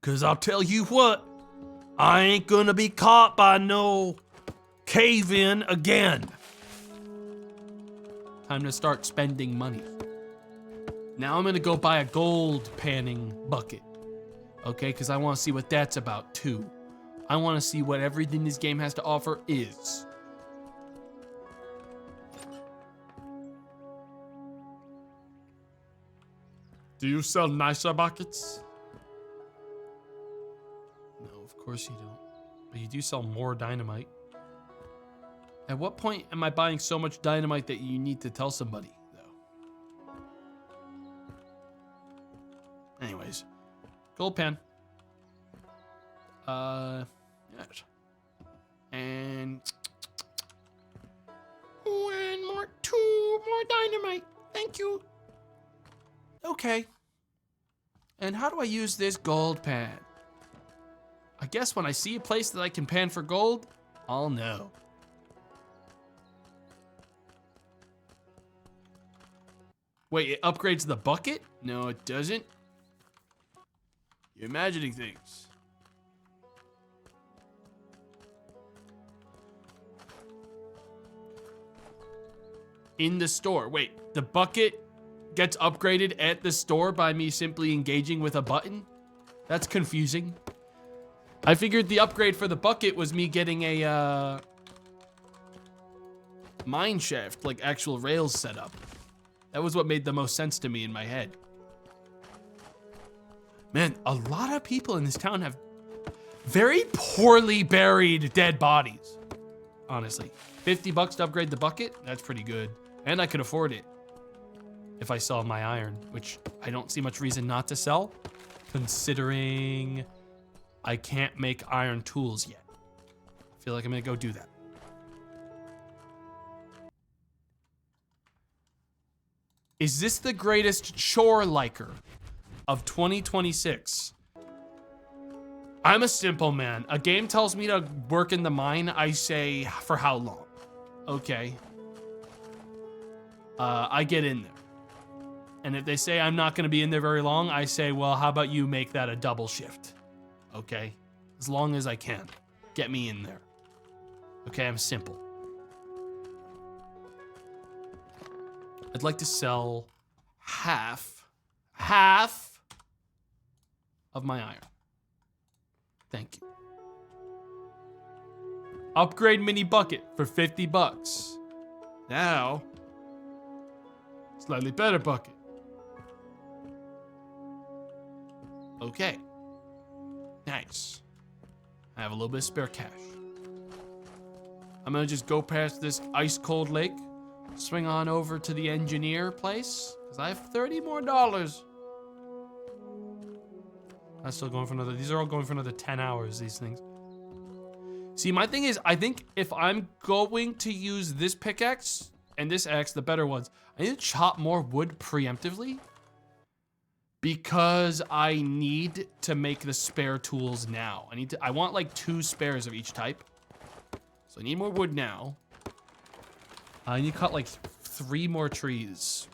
Speaker 4: Cause I'll tell you what, I ain't gonna be caught by no cave-in again.
Speaker 2: Time to start spending money. Now I'm gonna go buy a gold panning bucket. Okay, because I want to see what that's about too. I want to see what everything this game has to offer is.
Speaker 1: Do you sell nicer buckets?
Speaker 2: No, of course you don't. But you do sell more dynamite. At what point am I buying so much dynamite that you need to tell somebody, though? Anyways, gold pan. Yes. And 2 more dynamite. Thank you. Okay. And how do I use this gold pan? I guess when I see a place that I can pan for gold, I'll know. Wait, it upgrades the bucket?
Speaker 4: No, it doesn't. You're imagining things.
Speaker 2: In the store. Wait, the bucket gets upgraded at the store by me simply engaging with a button? That's confusing. I figured the upgrade for the bucket was me getting a mine shaft, like actual rails set up. That was what made the most sense to me in my head. Man, a lot of people in this town have very poorly buried dead bodies. Honestly, $50 to upgrade the bucket, that's pretty good. And I could afford it if I sell my iron, which I don't see much reason not to sell, considering I can't make iron tools yet. I feel like I'm gonna go do that. Is this the greatest chore liker of 2026? I'm a simple man. A game tells me to work in the mine. I say, for how long? Okay. I get in there. And if they say I'm not going to be in there very long, I say, well, how about you make that a double shift? Okay? As long as I can. Get me in there. Okay, I'm simple. I'd like to sell half of my iron. Thank you. Upgrade mini bucket for 50 bucks. Now, slightly better bucket. Okay. Nice. I have a little bit of spare cash. I'm gonna just go past this ice cold lake, swing on over to the engineer place, because I have $30 more. I'm still going for another, these are all going for another 10 hours, these things. See, my thing is, I think if I'm going to use this pickaxe and this axe, the better ones, I need to chop more wood preemptively because I need to make the spare tools now. I want like 2 spares of each type. So I need more wood now. I need to cut like 3 more trees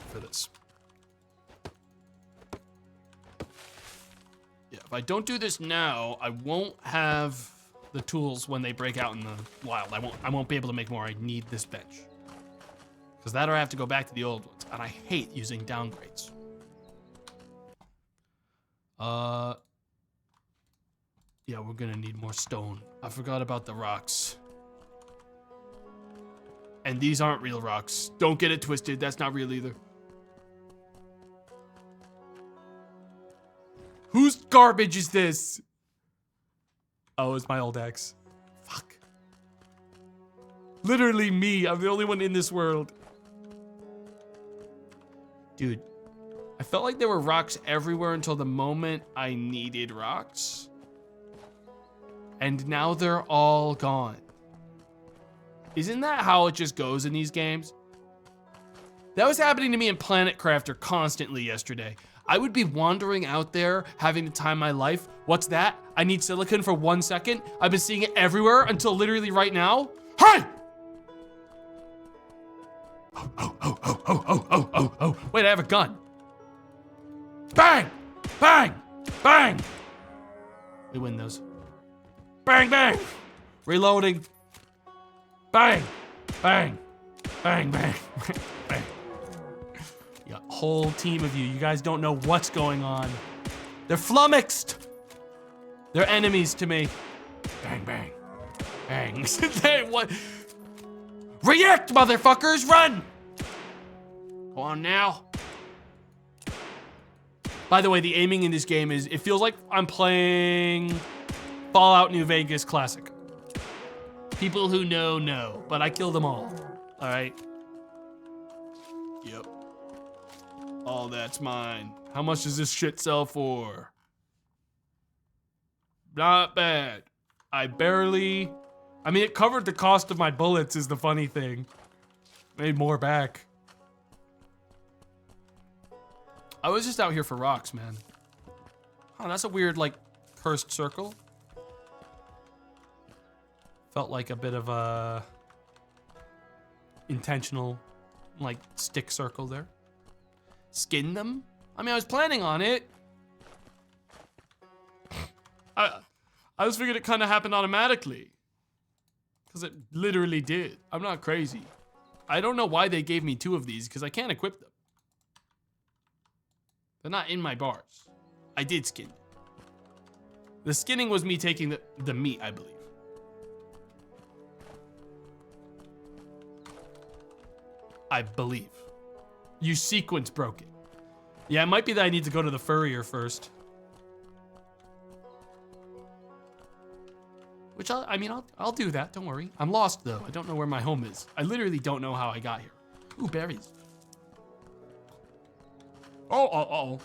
Speaker 2: for this. Yeah, if I don't do this now, I won't have the tools when they break out in the wild. I won't be able to make more. I need this bench. Because that or I have to go back to the old ones. And I hate using downgrades. Yeah, we're gonna need more stone. I forgot about the rocks. And these aren't real rocks. Don't get it twisted, that's not real either. Whose garbage is this? Oh, it's my old axe. Fuck. Literally me, I'm the only one in this world. Dude, I felt like there were rocks everywhere until the moment I needed rocks. And now they're all gone. Isn't that how it just goes in these games? That was happening to me in Planet Crafter constantly yesterday. I would be wandering out there, having the time of my life. What's that? I need silicon for 1 second. I've been seeing it everywhere until literally right now. Hey! Oh. Wait, I have a gun. Bang! Bang! Bang! We win those. Bang, bang! Reloading. Bang! Bang! Bang, bang! Bang. Yeah, whole team of you. You guys don't know what's going on. They're flummoxed. They're enemies to me. Bang, bang. Bang. They what? React, motherfuckers! Run! Go on now. By the way, the aiming in this game is, it feels like I'm playing Fallout New Vegas Classic. People who know, but I kill them all. All right. Yep. All that's mine. How much does this shit sell for? Not bad. I mean, it covered the cost of my bullets is the funny thing. Made more back. I was just out here for rocks, man. Oh, that's a weird, like, cursed circle. Felt like a bit of a intentional, like, stick circle there. Skin them? I mean, I was planning on it. I just figured it kind of happened automatically. Because it literally did. I'm not crazy. I don't know why they gave me 2 of these, because I can't equip them. They're not in my bars. I did skin. The skinning was me taking the meat, I believe. I believe. You sequence broke it. Yeah, it might be that I need to go to the furrier first. Which I'll do that, don't worry. I'm lost though, I don't know where my home is. I literally don't know how I got here. Ooh, berries. Oh,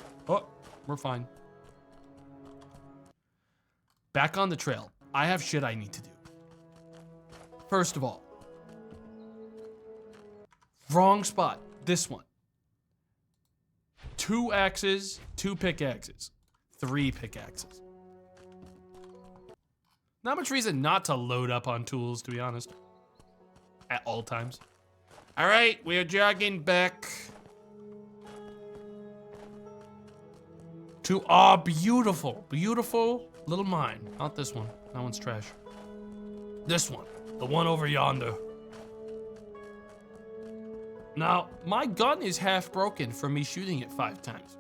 Speaker 2: we're fine. Back on the trail. I have shit I need to do. First of all, wrong spot. This one. 2 axes, 2 pickaxes, 3 pickaxes. Not much reason not to load up on tools, to be honest. At all times.
Speaker 4: All right, we're jogging back.
Speaker 2: To beautiful little mine. Not this one. That one's trash. This one. The one over yonder. Now, my gun is half broken from me shooting it 5 times.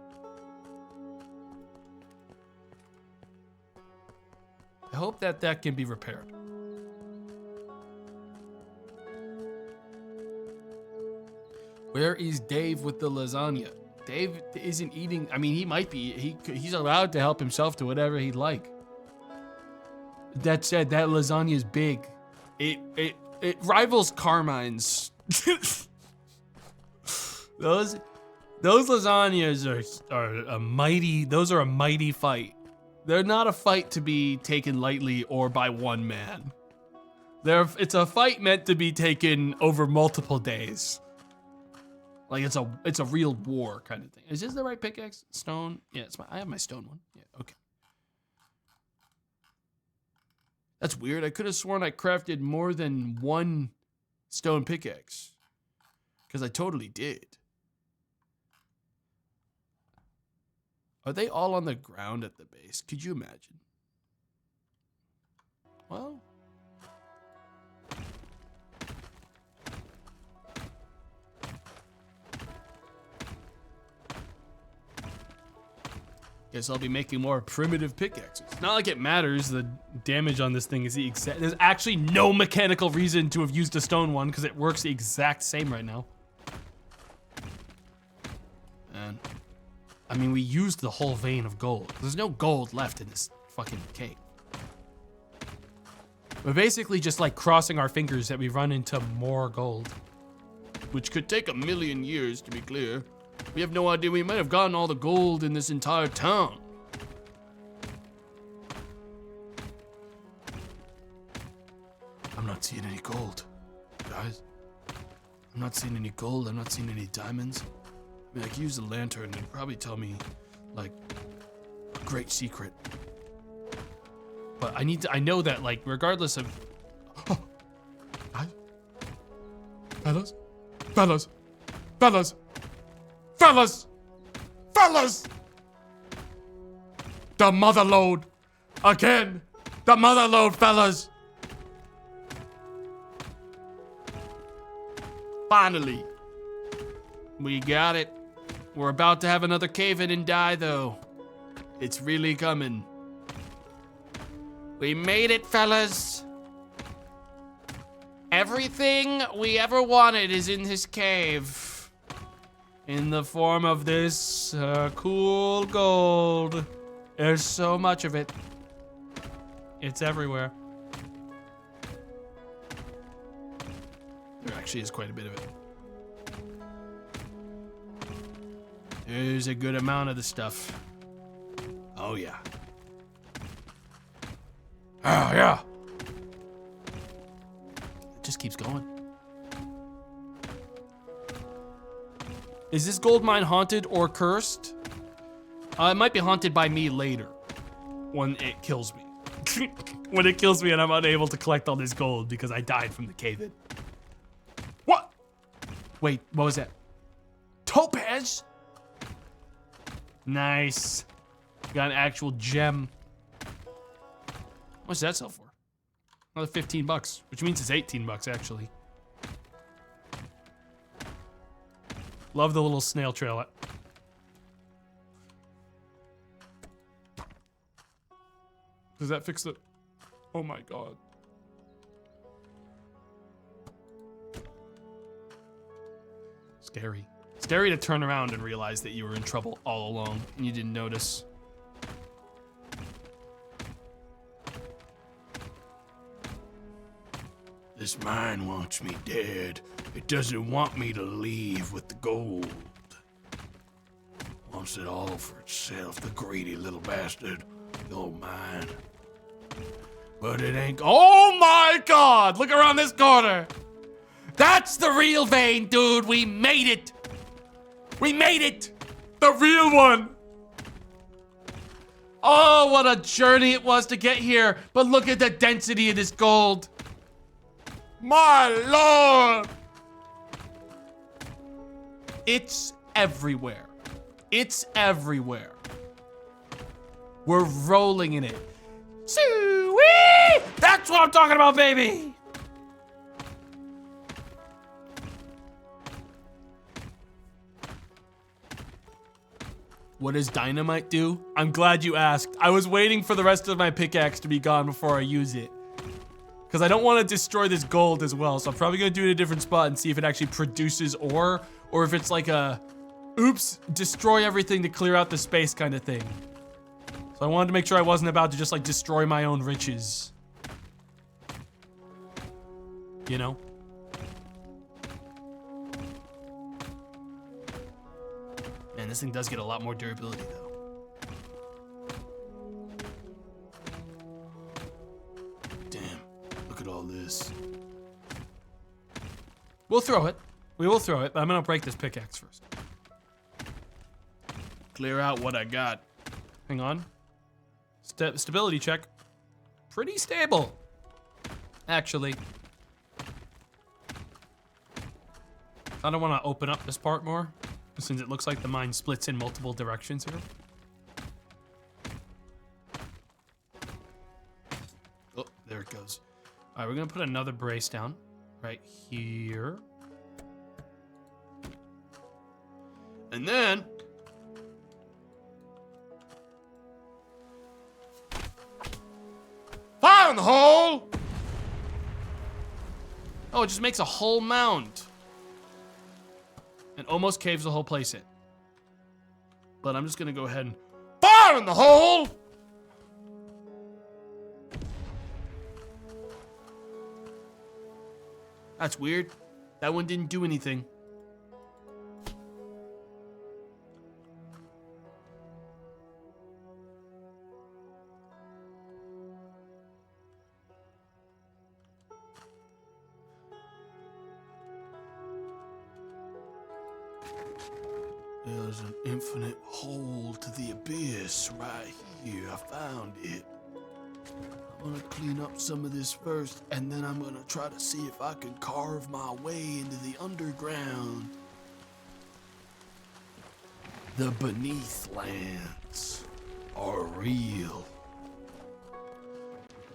Speaker 2: I hope that that can be repaired. Where is Dave with the lasagna? Dave isn't eating. I mean, he might be. He's allowed to help himself to whatever he'd like. That said, that lasagna is big. It rivals Carmine's. Those lasagnas are a mighty. Those are a mighty fight. They're not a fight to be taken lightly or by one man. It's a fight meant to be taken over multiple days. Like it's a real war kind of thing. Is this the right pickaxe? Stone? Yeah, I have my stone one. Yeah, okay. That's weird. I could have sworn I crafted more than one stone pickaxe. Because I totally did. Are they all on the ground at the base? Could you imagine? Well. Guess I'll be making more primitive pickaxes. Not like it matters. The damage on this thing is the exact. There's actually no mechanical reason to have used a stone one because it works the exact same right now. And I mean, we used the whole vein of gold. There's no gold left in this fucking cave. We're basically just like crossing our fingers that we run into more gold. Which could take 1,000,000 years, to be clear. We have no idea. We might have gotten all the gold in this entire town. I'm not seeing any gold, guys. I'm not seeing any gold. I'm not seeing any diamonds. I mean, I could use a lantern and it'd probably tell me, like, a great secret. But I know that, like, regardless of... Oh, guys? Fellas? Fellas? Fellas? Fellas! Fellas! The mother lode! Again! The mother lode, fellas! Finally. We got it. We're about to have another cave-in and die, though. It's really coming. We made it, fellas. Everything we ever wanted is in this cave. In the form of this cool gold. There's so much of it. It's everywhere. There actually is quite a bit of it. There's a good amount of the stuff. Oh, yeah. Oh, yeah. It just keeps going. Is this gold mine haunted or cursed? It might be haunted by me later. When it kills me. When it kills me and I'm unable to collect all this gold because I died from the cave-in. What? Wait, what was that? Topaz? Nice. Got an actual gem. What's that sell for? Another 15 bucks, which means it's 18 bucks actually. Love the little snail trail. Does that fix it? Oh my god. Scary. Scary to turn around and realize that you were in trouble all along and you didn't notice. This mine wants me dead. It doesn't want me to leave with the gold. Wants it all for itself, the greedy little bastard. The old mine. But it ain't. Oh my god! Look around this corner! That's the real vein, dude! We made it! We made it! The real one! Oh, what a journey it was to get here! But look at the density of this gold! My lord! It's everywhere. It's everywhere. We're rolling in it. Soo-wee! That's what I'm talking about, baby! What does dynamite do? I'm glad you asked. I was waiting for the rest of my pickaxe to be gone before I use it. Because I don't want to destroy this gold as well, so I'm probably going to do it in a different spot and see if it actually produces ore, or if it's like a, oops, destroy everything to clear out the space kind of thing. So I wanted to make sure I wasn't about to just like destroy my own riches. You know? Man, this thing does get a lot more durability though. Damn, look at all this. We'll throw it. We will throw it, but I'm gonna break this pickaxe first. Clear out what I got. Hang on. Stability check. Pretty stable, actually. I don't want to open up this part more, since it looks like the mine splits in multiple directions here. Oh, there it goes. All right, we're gonna put another brace down right here. And then fire in the hole! Oh, it just makes a whole mound. And almost caves the whole place in. But I'm just gonna go ahead and fire in the hole! That's weird. That one didn't do anything. There's an infinite hole to the abyss right here. I found it. I'm gonna clean up some of this first, and then I'm gonna try to see if I can carve my way into the underground. The beneath lands are real.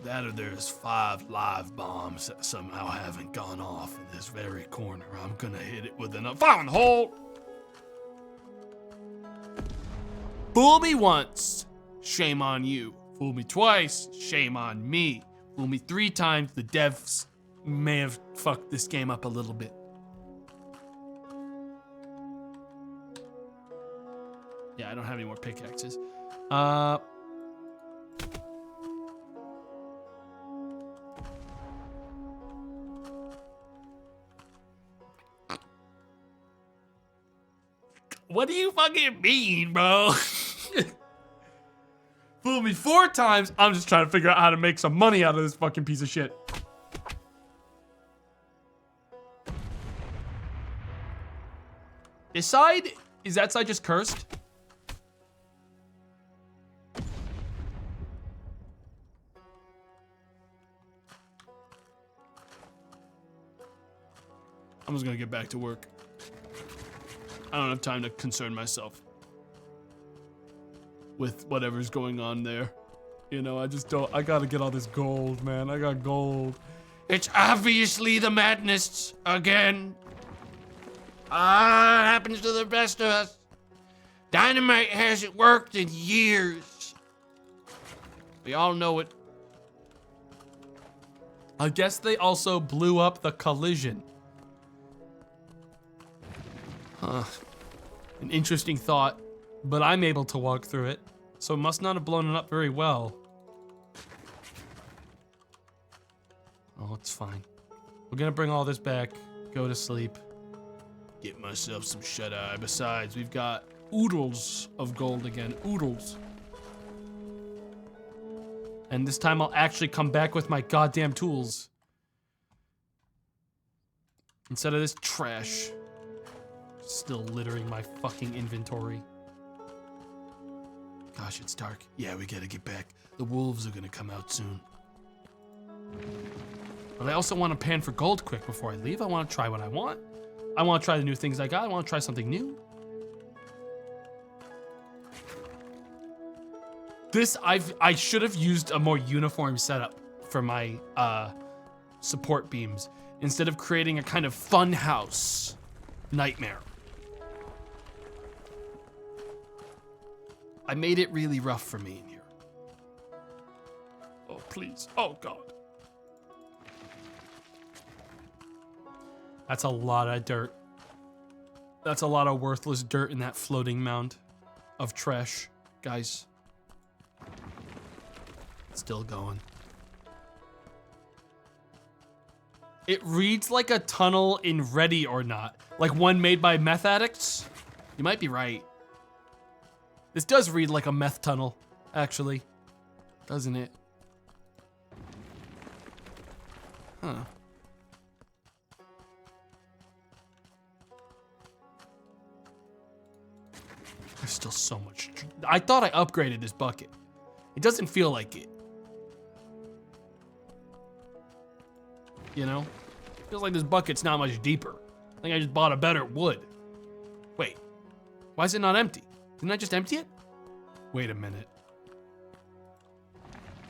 Speaker 2: That or there's 5 live bombs that somehow haven't gone off in this very corner. I'm gonna hit it with an fire in the hole! Fool me once, shame on you. Fool me twice, shame on me. Fool me 3 times, the devs may have fucked this game up a little bit. Yeah, I don't have any more pickaxes. What do you fucking mean, bro? Fool me 4 times. I'm just trying to figure out how to make some money out of this fucking piece of shit. This side? Is that side just cursed? I'm just gonna get back to work. I don't have time to concern myself with whatever's going on there. You know, I just don't, I gotta get all this gold, man. I got gold.
Speaker 4: It's obviously the madness again. Ah, it happens to the best of us. Dynamite hasn't worked in years. We all know it.
Speaker 2: I guess they also blew up the collision. Huh. An interesting thought, but I'm able to walk through it, so it must not have blown it up very well. Oh, it's fine. We're gonna bring all this back, go to sleep, get myself some shut-eye. Besides, we've got oodles of gold again, oodles. And this time I'll actually come back with my goddamn tools. Instead of this trash. Still littering my fucking inventory. Gosh, it's dark. Yeah, we gotta get back. The wolves are gonna come out soon. But I also want to pan for gold quick before I leave. I want to try what I want. I want to try the new things I got. I want to try something new. This, I should have used a more uniform setup for my support beams instead of creating a kind of fun house nightmare. I made it really rough for me in here. Oh, please. Oh, God. That's a lot of dirt. That's a lot of worthless dirt in that floating mound of trash, guys. Still going. It reads like a tunnel in Ready or Not, like one made by meth addicts. You might be right. This does read like a meth tunnel, actually, doesn't it? Huh. There's still so much. I thought I upgraded this bucket. It doesn't feel like it. You know? Feels like this bucket's not much deeper. I think I just bought a better wood. Wait, why is it not empty? Didn't I just empty it? Wait a minute.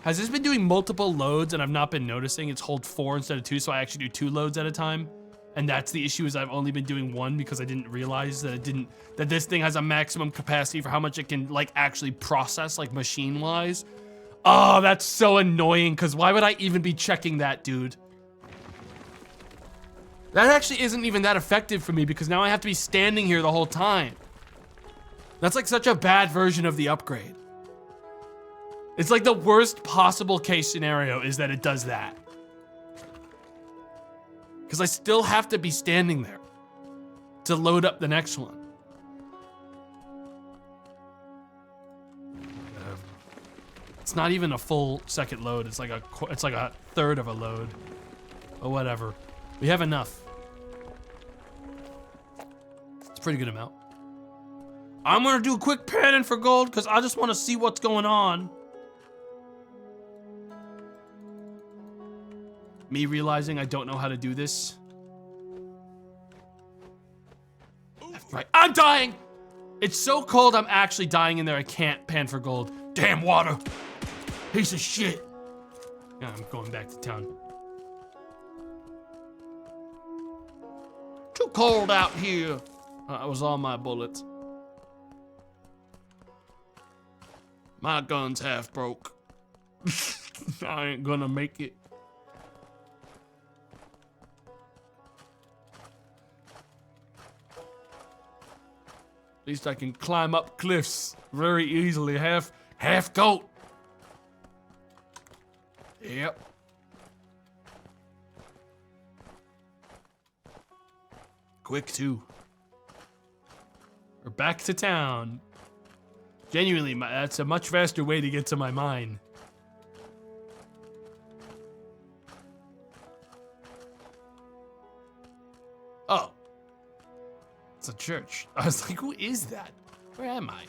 Speaker 2: Has this been doing multiple loads and I've not been noticing? It's hold 4 instead of 2, so I actually do 2 loads at a time. And that's the issue, is I've only been doing 1 because I didn't realize that that this thing has a maximum capacity for how much it can like actually process, like machine-wise. Oh, that's so annoying, because why would I even be checking that, dude? That actually isn't even that effective for me because now I have to be standing here the whole time. That's like such a bad version of the upgrade. It's like the worst possible case scenario is that it does that. Because I still have to be standing there to load up the next one. It's not even a full second load. It's like a third of a load. But whatever. We have enough. It's a pretty good amount. I'm gonna do a quick panning for gold because I just want to see what's going on. Me realizing I don't know how to do this. Right, I'm dying! It's so cold I'm actually dying in there. I can't pan for gold. Damn water! Piece of shit! Yeah, I'm going back to town.
Speaker 4: Too cold out here.
Speaker 2: That was all my bullets.
Speaker 4: My gun's half broke.
Speaker 2: I ain't gonna make it. At least I can climb up cliffs very easily. Half goat. Yep. Quick too. We're back to town. Genuinely, that's a much faster way to get to my mine. Oh. It's a church. I was like, who is that? Where am I?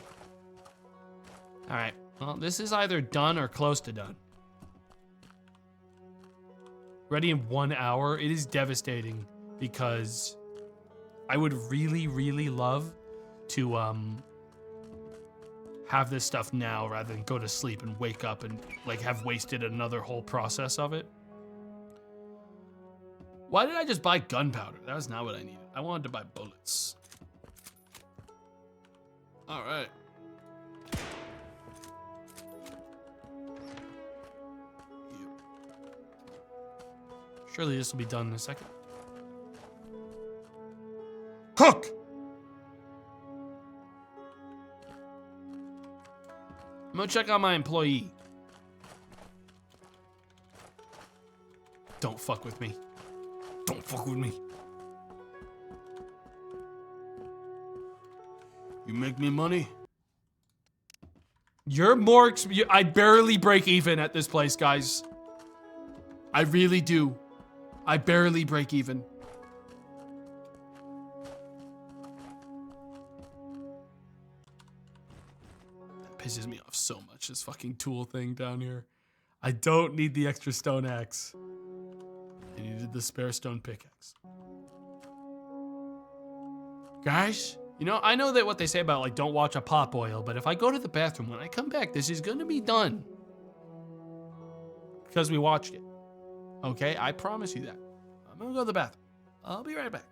Speaker 2: All right, well, this is either done or close to done. Ready in 1 hour. It is devastating because I would really, really love to have this stuff now rather than go to sleep and wake up and like have wasted another whole process of it. Why did I just buy gunpowder? That was not what I needed. I wanted to buy bullets. All right. Surely this will be done in a second. Cook! I'm gonna check on my employee. Don't fuck with me. Don't fuck with me. You make me money? You're more I barely break even at this place, guys. I really do. I barely break even. That pisses me off so much, this fucking tool thing down here. I don't need the extra stone axe. I needed the spare stone pickaxe. Guys, you know, I know that what they say about like don't watch a pot boil, but if I go to the bathroom, when I come back, this is gonna be done. Because we watched it. Okay, I promise you that. I'm gonna go to the bathroom. I'll be right back.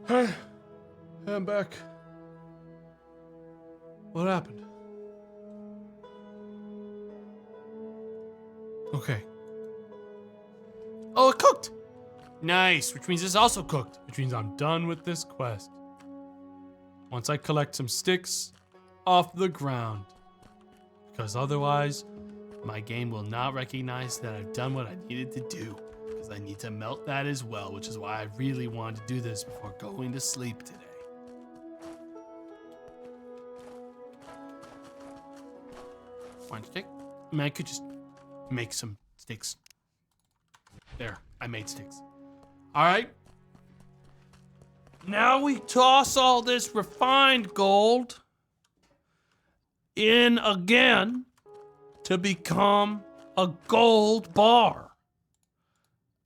Speaker 2: Hey, I'm back. What happened? Okay. Oh, it cooked! Nice, which means it's also cooked, which means I'm done with this quest. Once I collect some sticks off the ground. Because otherwise, my game will not recognize that I've done what I needed to do. Because I need to melt that as well, which is why I really wanted to do this before going to sleep today. One stick? I mean, I could just make some sticks. There, I made sticks. All right. Now we toss all this refined gold in again to become a gold bar.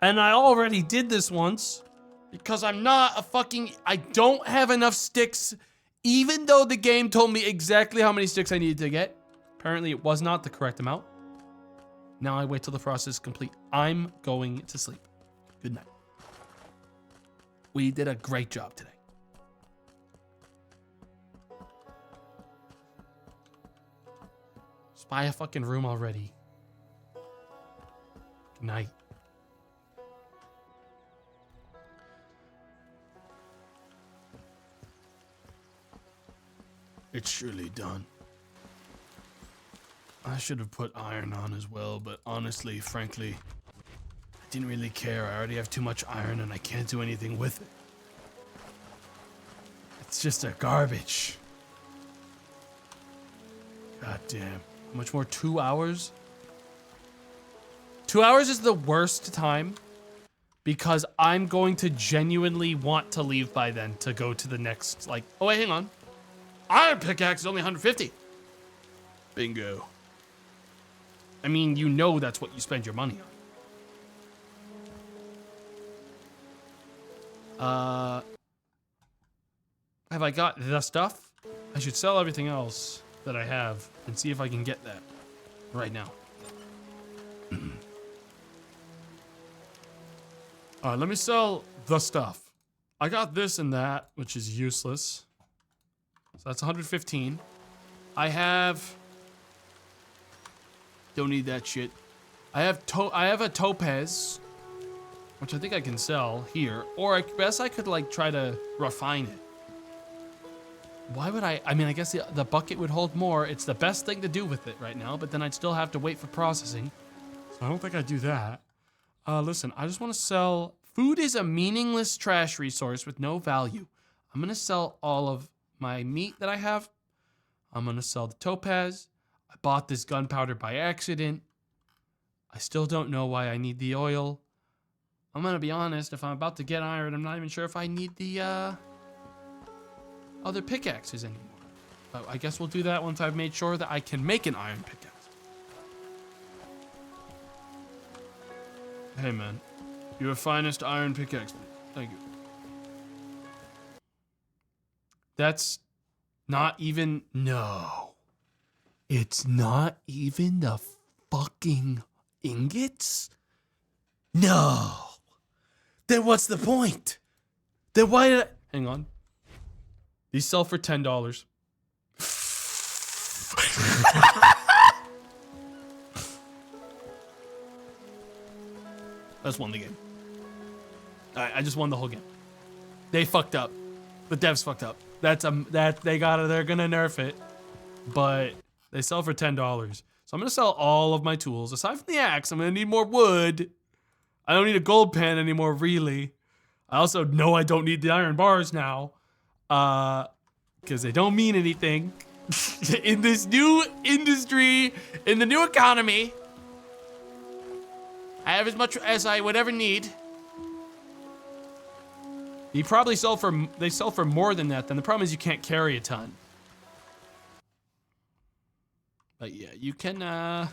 Speaker 2: And I already did this once because I'm not a fucking... I don't have enough sticks, even though the game told me exactly how many sticks I needed to get. Apparently it was not the correct amount. Now I wait till the process is complete. I'm going to sleep. Good night. We did a great job today. Just buy a fucking room already. Good night. It's surely done. I should have put iron on as well, but honestly, frankly, I didn't really care. I already have too much iron and I can't do anything with it. It's just a garbage. God damn. How much more? 2 hours? 2 hours is the worst time because I'm going to genuinely want to leave by then to go to the next, like, oh wait, hang on. Iron pickaxe is only 150. Bingo. I mean, you know that's what you spend your money on. Have I got the stuff? I should sell everything else that I have and see if I can get that right now. Let me sell the stuff. I got this and that, which is useless. So that's 115. I have... Don't need that shit. I have a topaz, which I think I can sell here. Or I guess I could like try to refine it. Why would I mean, I guess the bucket would hold more. It's the best thing to do with it right now, but then I'd still have to wait for processing. So I don't think I'd do that. Listen, I just want to sell... Food is a meaningless trash resource with no value. I'm going to sell all of my meat that I have. I'm going to sell the topaz. I bought this gunpowder by accident. I still don't know why I need the oil. I'm gonna be honest, if I'm about to get iron, I'm not even sure if I need the other pickaxes anymore. But I guess we'll do that once I've made sure that I can make an iron pickaxe. Hey man, your finest iron pickaxe. Thank you. That's not even, no. It's not even the fucking ingots? No. Then what's the point? Then why did I... Hang on. These sell for $10. I just won the game. I just won the whole game. They fucked up. The devs fucked up. They're gonna nerf it. But they sell for $10. So I'm gonna sell all of my tools. Aside from the axe, I'm gonna need more wood. I don't need a gold pen anymore, really. I also know I don't need the iron bars now. Because they don't mean anything. In this new industry, in the new economy, I have as much as I would ever need. You probably sell for more than that, then the problem is you can't carry a ton. But yeah, you can,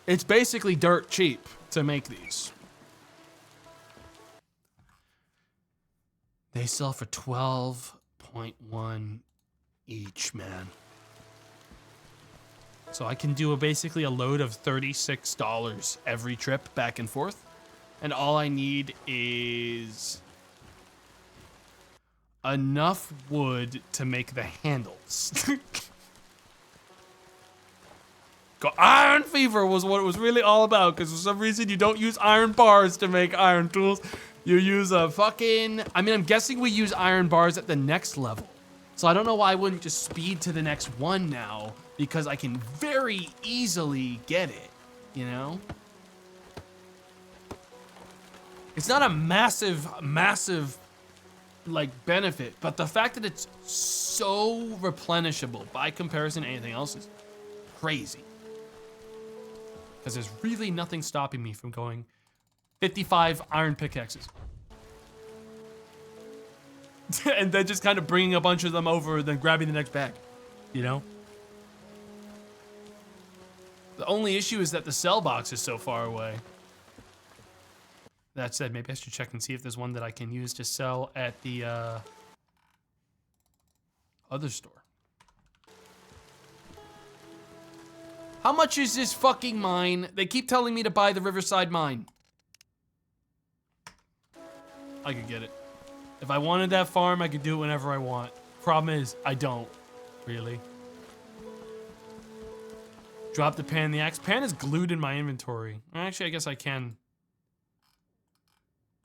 Speaker 2: it's basically dirt cheap to make these. They sell for 12.1 each, man. So I can do basically a load of $36 every trip back and forth. And all I need is enough wood to make the handles. Iron fever was what it was really all about, because for some reason you don't use iron bars to make iron tools. You use a fucking, I mean, I'm guessing we use iron bars at the next level. So I don't know why I wouldn't just speed to the next one now, because I can very easily get it, you know? It's not a massive, like, benefit, but the fact that it's so replenishable by comparison to anything else is crazy. Because there's really nothing stopping me from going 55 iron pickaxes. And then just kind of bringing a bunch of them over and then grabbing the next bag, you know? The only issue is that the cell box is so far away. That said, maybe I should check and see if there's one that I can use to sell at the other store. How much is this fucking mine? They keep telling me to buy the Riverside mine. I could get it. If I wanted that farm, I could do it whenever I want. Problem is, I don't, really. Drop the pan and the axe. Pan is glued in my inventory. Actually, I guess I can.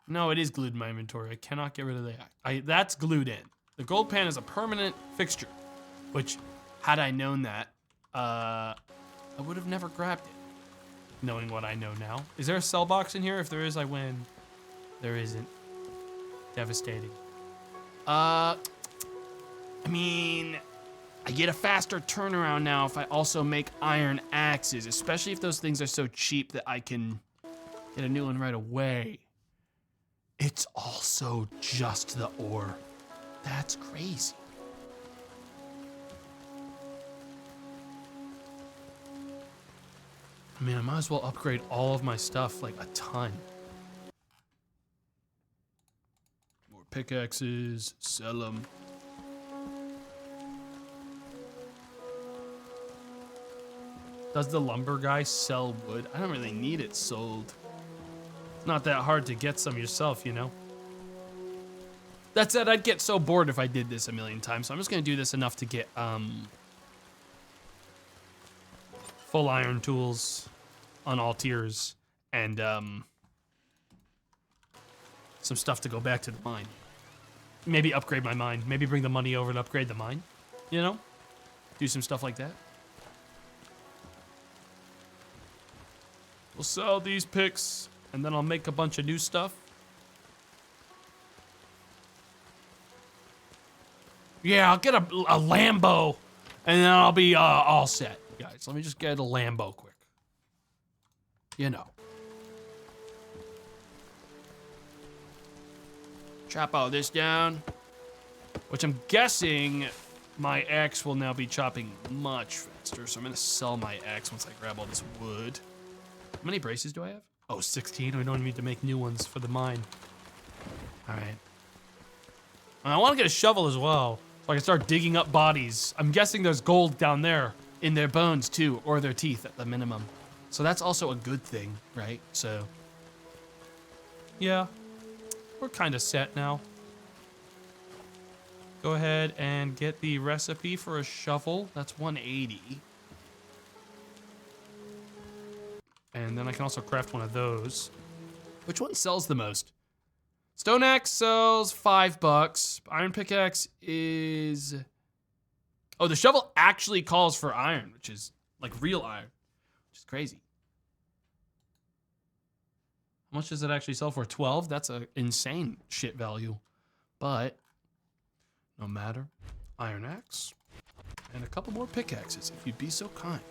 Speaker 2: No, it is glued in my inventory. I cannot get rid of the axe. That's glued in. The gold pan is a permanent fixture, which, had I known that, I would have never grabbed it, knowing what I know now. Is there a sell box in here? If there is, I win. There isn't. Devastating. I mean, I get a faster turnaround now if I also make iron axes, especially if those things are so cheap that I can get a new one right away. It's also just the ore. That's crazy. I mean, I might as well upgrade all of my stuff, like a ton. More pickaxes, sell them. Does the lumber guy sell wood? I don't really need it sold. It's not that hard to get some yourself, you know? That said, I'd get so bored if I did this a million times, so I'm just gonna do this enough to get, full iron tools on all tiers, and some stuff to go back to the mine. Maybe upgrade my mine. Maybe bring the money over and upgrade the mine. You know? Do some stuff like that. We'll sell these picks, and then I'll make a bunch of new stuff. Yeah, I'll get a Lambo, and then I'll be all set. Guys, let me just get a Lambo quick. You know.
Speaker 4: Chop all this down.
Speaker 2: Which I'm guessing my axe will now be chopping much faster, so I'm gonna sell my axe once I grab all this wood. How many braces do I have? Oh, 16. We don't need to make new ones for the mine. All right. And I want to get a shovel as well, so I can start digging up bodies. I'm guessing there's gold down there.
Speaker 4: In their bones too, or their teeth
Speaker 2: At the minimum. So that's also a good thing, right? So, yeah, we're kind of set now. Go ahead and get the recipe for a shovel. That's 180. And then I can also craft one of those. Which one sells the most? Stone axe sells $5. Iron pickaxe is... Oh, the shovel actually calls for iron, which is like real iron, which is crazy. How much does it actually sell for? 12? That's an insane shit value. But no matter. Iron axe and a couple more pickaxes, if you'd be so kind.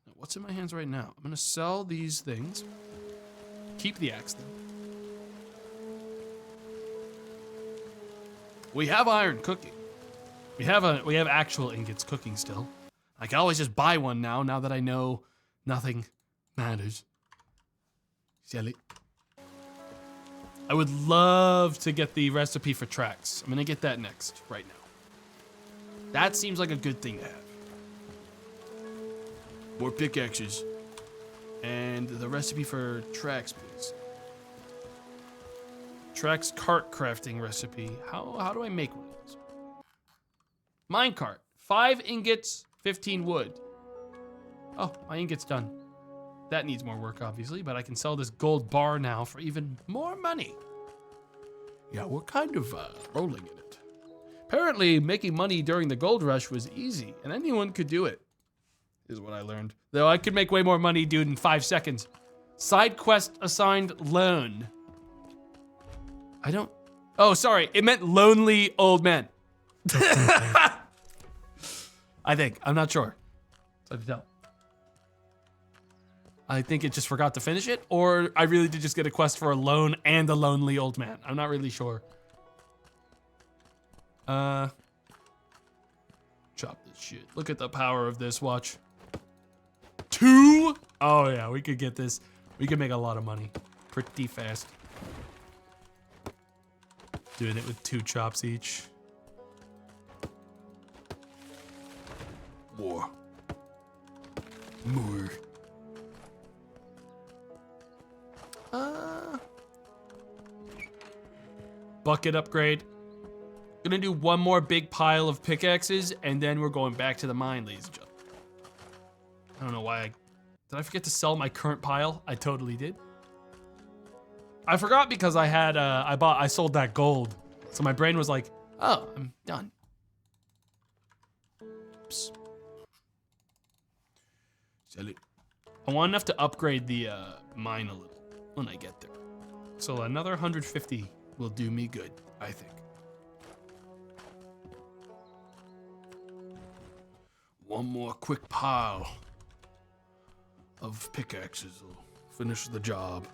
Speaker 2: Now, what's in my hands right now? I'm gonna sell these things. Keep the axe though. We have iron cooking. We have actual ingots cooking still. I can always just buy one now that I know nothing matters. Sell it. I would love to get the recipe for tracks. I'm gonna get that next, right now. That seems like a good thing to have. More pickaxes. And the recipe for tracks, please. tracks cart crafting recipe. How do I make one of those? Minecart. 5 ingots, 15 wood. Oh, my ingot's done. That needs more work, obviously, but I can sell this gold bar now for even more money. Yeah, we're kind of rolling in it. Apparently, making money during the gold rush was easy, and anyone could do it, is what I learned. Though I could make way more money, dude, in 5 seconds. Side quest assigned loan. I don't... Oh, sorry, it meant lonely old man. I think. I'm not sure. It's hard to tell. I think it just forgot to finish it, or I really did just get a quest for a loan and a lonely old man. I'm not really sure. Chop this shit. Look at the power of this, watch. 2? Oh yeah, we could get this. We could make a lot of money pretty fast. Doing it with 2 chops each. More. Bucket upgrade. Gonna do one more big pile of pickaxes, and then we're going back to the mine, ladies and gentlemen. I don't know why did I forget to sell my current pile? I totally did. I forgot because I had, I sold that gold. So my brain was like, oh, I'm done. Oops. Sell it. I want enough to upgrade the mine a little when I get there. So another 150 will do me good, I think. One more quick pile of pickaxes will finish the job.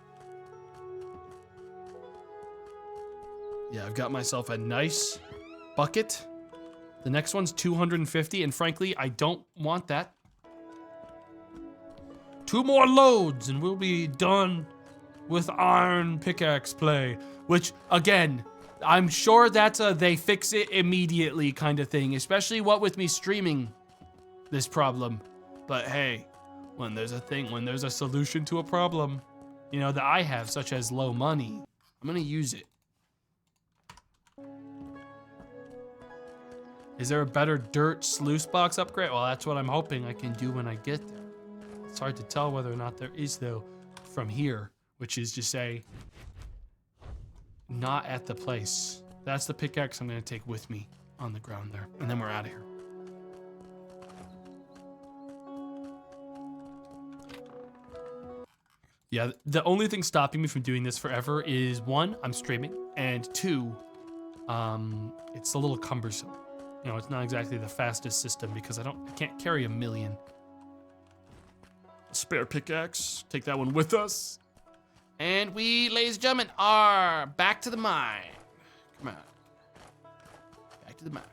Speaker 2: Yeah, I've got myself a nice bucket. The next one's 250, and frankly, I don't want that. 2 more loads, and we'll be done with iron pickaxe play. Which, again, I'm sure that's a they fix it immediately kind of thing, especially what with me streaming this problem. But hey, when there's a solution to a problem, you know, that I have, such as low money, I'm gonna use it. Is there a better dirt sluice box upgrade? Well, that's what I'm hoping I can do when I get there. It's hard to tell whether or not there is, though, from here, which is to say, not at the place. That's the pickaxe I'm gonna take with me on the ground there, and then we're out of here. Yeah, the only thing stopping me from doing this forever is 1, I'm streaming, and 2, it's a little cumbersome. You know, it's not exactly the fastest system because I can't carry 1,000,000. Spare pickaxe, take that one with us.
Speaker 4: And we, ladies and gentlemen, are back to the mine. Come on. Back to the mine.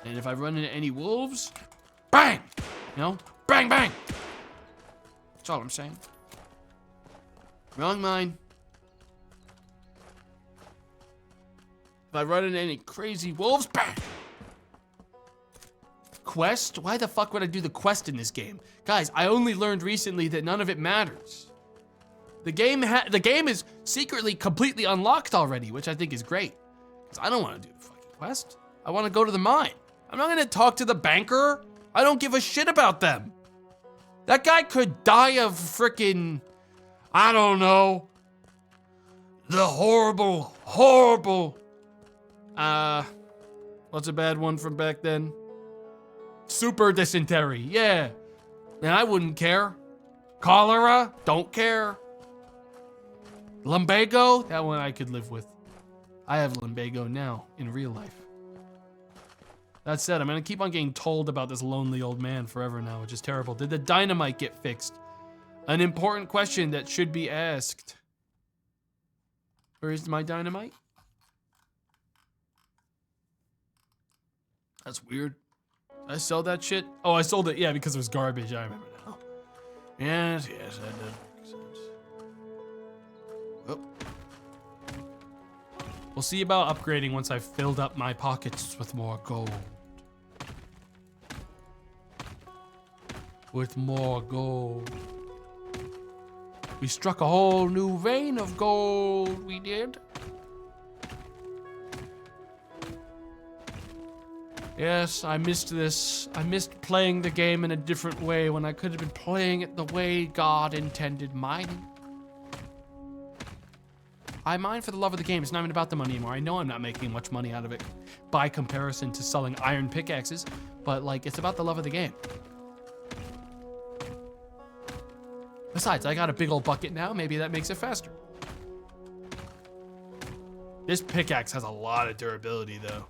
Speaker 4: And if I run into any wolves, bang! You know, bang, bang! That's all I'm saying. Wrong mine. If I run into any crazy wolves, bang! Quest? Why the fuck would I do the quest in this game? Guys, I only learned recently that none of it matters. The game is secretly completely unlocked already, which I think is great. Because I don't want to do the fucking quest. I want to go to the mine. I'm not going to talk to the banker. I don't give a shit about them. That guy could die of frickin', I don't know, the horrible, what's a bad one from back then? Super dysentery, yeah. And I wouldn't care. Cholera, don't care. Lumbago, that one I could live with. I have lumbago now, in real life. That said, I'm gonna keep on getting told about this lonely old man forever now, which is terrible. Did the dynamite get fixed? An important question that should be asked. Where is my dynamite? That's weird. Did I sell that shit? Oh, I sold it, yeah, because it was garbage, I remember now. Yes, that does make sense. Oh. We'll see about upgrading once I've filled up my pockets with more gold. With more gold.
Speaker 2: We struck a whole new vein of gold, we did. Yes, I missed this. I missed playing the game in a different way when I could have been playing it the way God intended mining. I mine for the love of the game. It's not even about the money anymore. I know I'm not making much money out of it by comparison to selling iron pickaxes, but like, it's about the love of the game. Besides, I got a big old bucket now. Maybe that makes it faster. This pickaxe has a lot of durability though.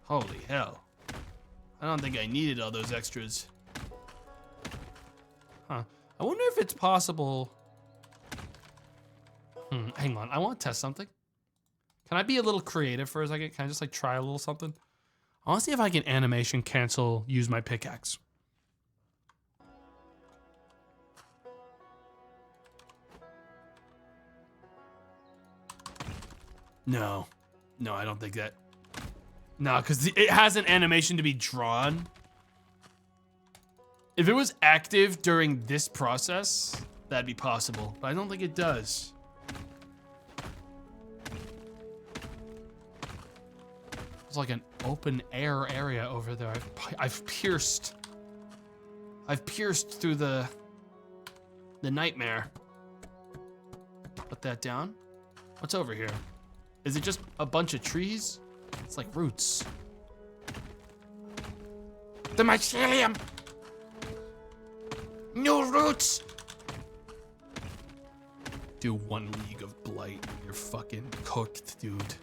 Speaker 2: Holy hell. I don't think I needed all those extras. Huh. I wonder if it's possible. Hang on, I want to test something. Can I be a little creative for a second? Can I just like try a little something? I want to see if I can animation cancel use my pickaxe. No, I don't think that. No, because it has an animation to be drawn. If it was active during this process, that'd be possible, but I don't think it does. It's like an open air area over there. I've pierced through the nightmare. Put that down. What's over here? Is it just a bunch of trees? It's like roots.
Speaker 4: The mycelium! New roots!
Speaker 2: Do 1 league of blight. You're fucking cooked, dude.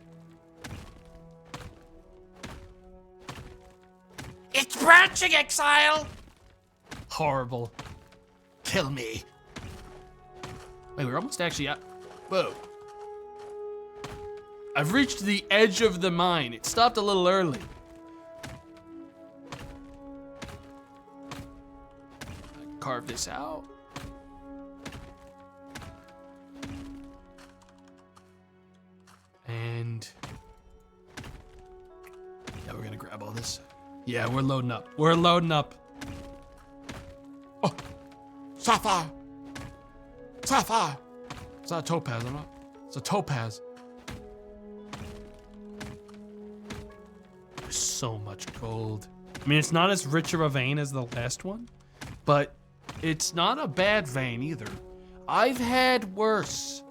Speaker 4: It's branching, Exile!
Speaker 2: Horrible. Kill me. Wait, we're almost actually at. Whoa. I've reached the edge of the mine. It stopped a little early. Carve this out. And yeah, we're gonna grab all this. Yeah, we're loading up. We're loading up. Oh,
Speaker 4: Sapphire! Sapphire!
Speaker 2: it's not a topaz, I'm not. It's a topaz. There's so much gold. I mean, it's not as rich of a vein as the last one, but it's not a bad vein either. I've had worse.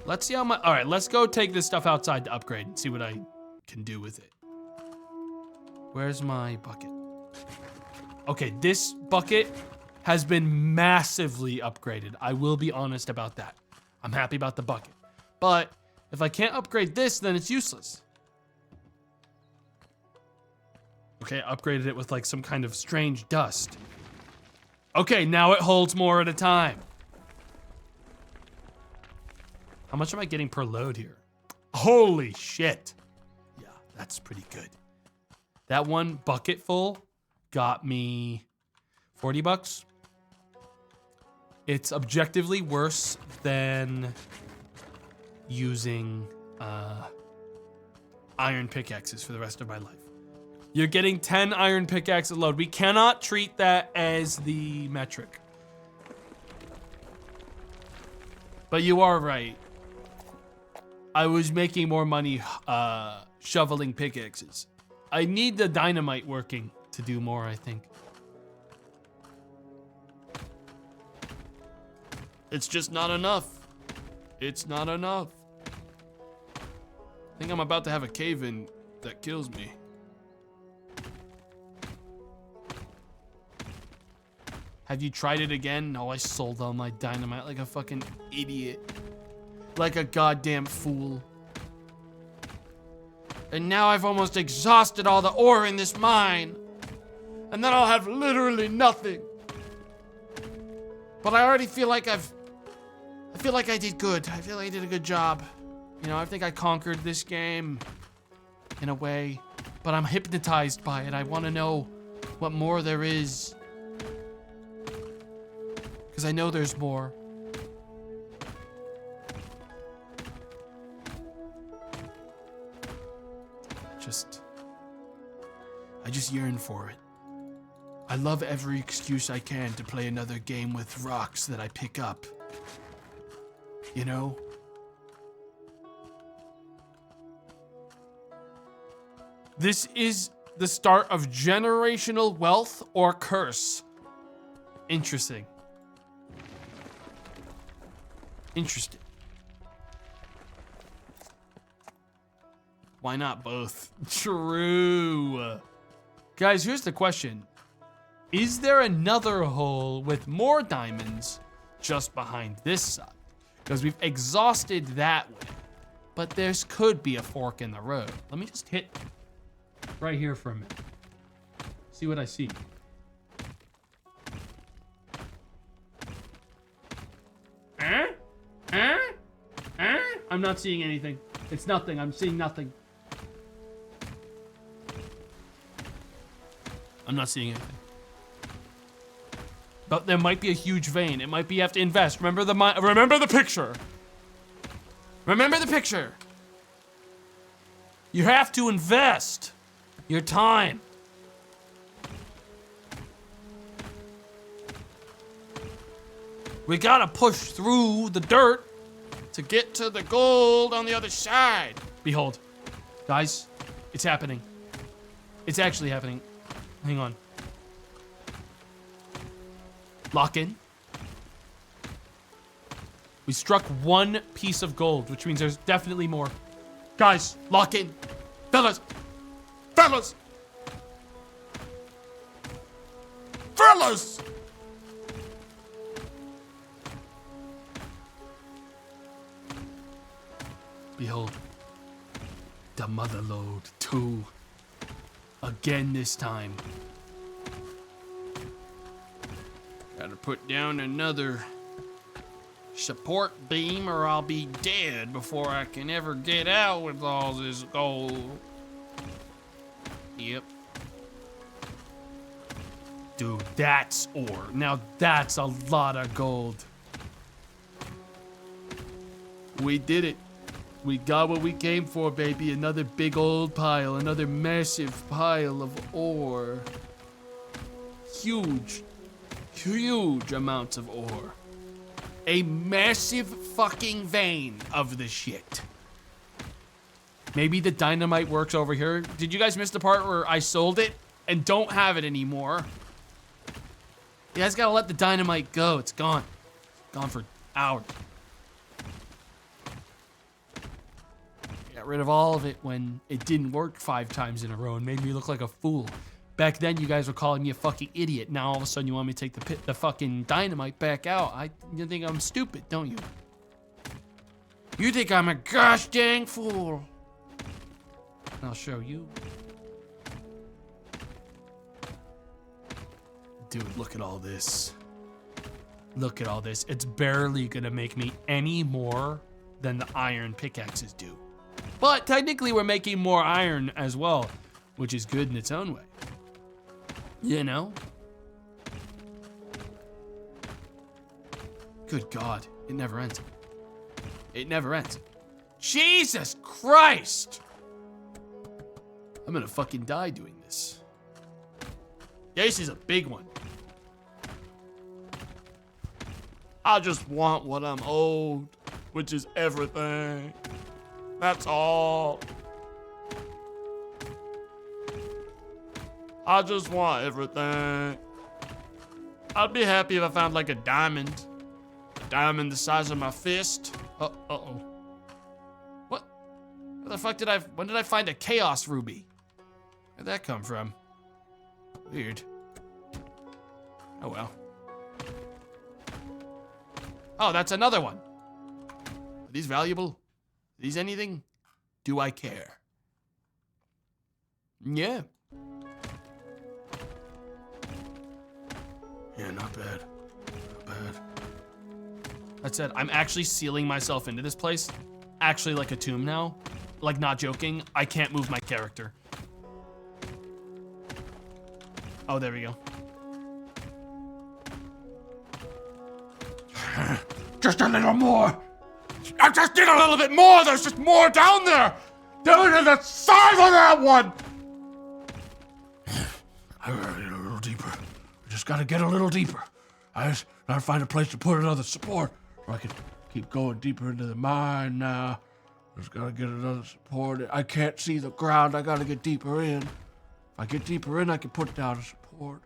Speaker 2: Let's see how much. All right, let's go take this stuff outside to upgrade and see what I can do with it. Where's my bucket? Okay, this bucket has been massively upgraded. I will be honest about that. I'm happy about the bucket. But if I can't upgrade this, then it's useless. Okay, I upgraded it with like some kind of strange dust. Okay, now it holds more at a time. How much am I getting per load here? Holy shit. Yeah, that's pretty good. That one bucket full got me 40 bucks. It's objectively worse than using iron pickaxes for the rest of my life. You're getting 10 iron pickaxes load. We cannot treat that as the metric. But you are right. I was making more money shoveling pickaxes. I need the dynamite working to do more, I think. It's just not enough. It's not enough. I think I'm about to have a cave-in that kills me. Have you tried it again? No, I sold all my dynamite like a fucking idiot. Like a goddamn fool.
Speaker 4: And now I've almost exhausted all the ore in this mine. And then I'll have literally nothing. But I already feel like I did good. I feel like I did a good job.
Speaker 2: You know, I think I conquered this game in a way, but I'm hypnotized by it. I want to know what more there is. Because I know there's more. I just yearn for it. I love every excuse I can to play another game with rocks that I pick up. You know? This is the start of generational wealth or curse. Interesting. Interesting. Why not both? True. Guys, here's the question. Is there another hole with more diamonds just behind this side? Because we've exhausted that way. But there could be a fork in the road. Let me just hit right here for a minute. See what I see. I'm not seeing anything. It's nothing. I'm seeing nothing. I'm not seeing anything. But there might be a huge vein. It might be you have to invest. Remember the picture. Remember the picture. You have to invest your time. We gotta push through the dirt
Speaker 4: To get to the gold on the other side.
Speaker 2: Behold. Guys, it's happening. It's actually happening. Hang on. Lock in. We struck one piece of gold, which means there's definitely more. Guys, lock in. Fellas. Fellas. Fellas. Behold, the mother lode, too. Again this time.
Speaker 4: Gotta put down another support beam or I'll be dead before I can ever get out with all this gold. Yep.
Speaker 2: Dude, that's ore. Now that's a lot of gold. We did it. We got what we came for, baby. Another big old pile. Another massive pile of ore. Huge, huge amounts of ore. A massive fucking vein of the shit. Maybe the dynamite works over here. Did you guys miss the part where I sold it and don't have it anymore? You guys gotta let the dynamite go. It's gone. Gone for hours. Got rid of all of it when it didn't work 5 times in a row and made me look like a fool. Back then, you guys were calling me a fucking idiot. Now all of a sudden, you want me to take the fucking dynamite back out. You think I'm stupid, don't you?
Speaker 4: You think I'm a gosh dang fool.
Speaker 2: I'll show you. Dude, look at all this. Look at all this. It's barely gonna make me any more than the iron pickaxes do. But technically, we're making more iron as well, which is good in its own way. You know? Good God, it never ends. It never ends. Jesus Christ! I'm gonna fucking die doing this. This is a big one.
Speaker 4: I just want what I'm owed, which is everything. That's all. I just want everything. I'd be happy if I found like a diamond. A diamond the size of my fist.
Speaker 2: Uh-oh. What? Where the fuck when did I find a chaos ruby? Where'd that come from? Weird. Oh well. Oh, that's another one. Are these valuable? Are these anything? Do I care? Yeah. Yeah, not bad. Not bad. That said, I'm actually sealing myself into this place. Actually like a tomb now. Like, not joking. I can't move my character. Oh, there we go.
Speaker 4: Just a little more. I just did a little bit more. There's just more down there. Down to the size of that one.
Speaker 2: I gotta get a little deeper. I just gotta get a little deeper. I just gotta find a place to put another support, or I can keep going deeper into the mine now. Just gotta get another support. I can't see the ground. I gotta get deeper in. If I get deeper in, I can put down a support,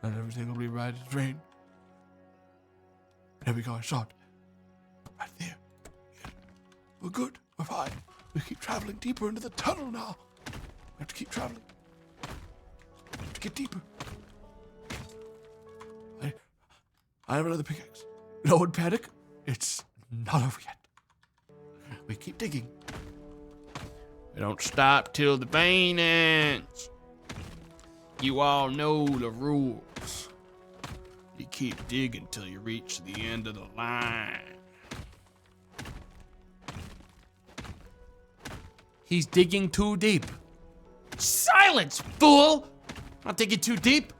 Speaker 2: and everything will be right as rain. There we go. I saw it. Right there. Yeah. We're good. We're fine. We keep traveling deeper into the tunnel now. We have to keep traveling. We have to get deeper. I have another pickaxe. No one panic. It's not over yet. We keep digging.
Speaker 4: We don't stop till the vein ends. You all know the rules. You keep digging till you reach the end of the line.
Speaker 2: He's digging too deep.
Speaker 4: Silence, fool! Not digging too deep.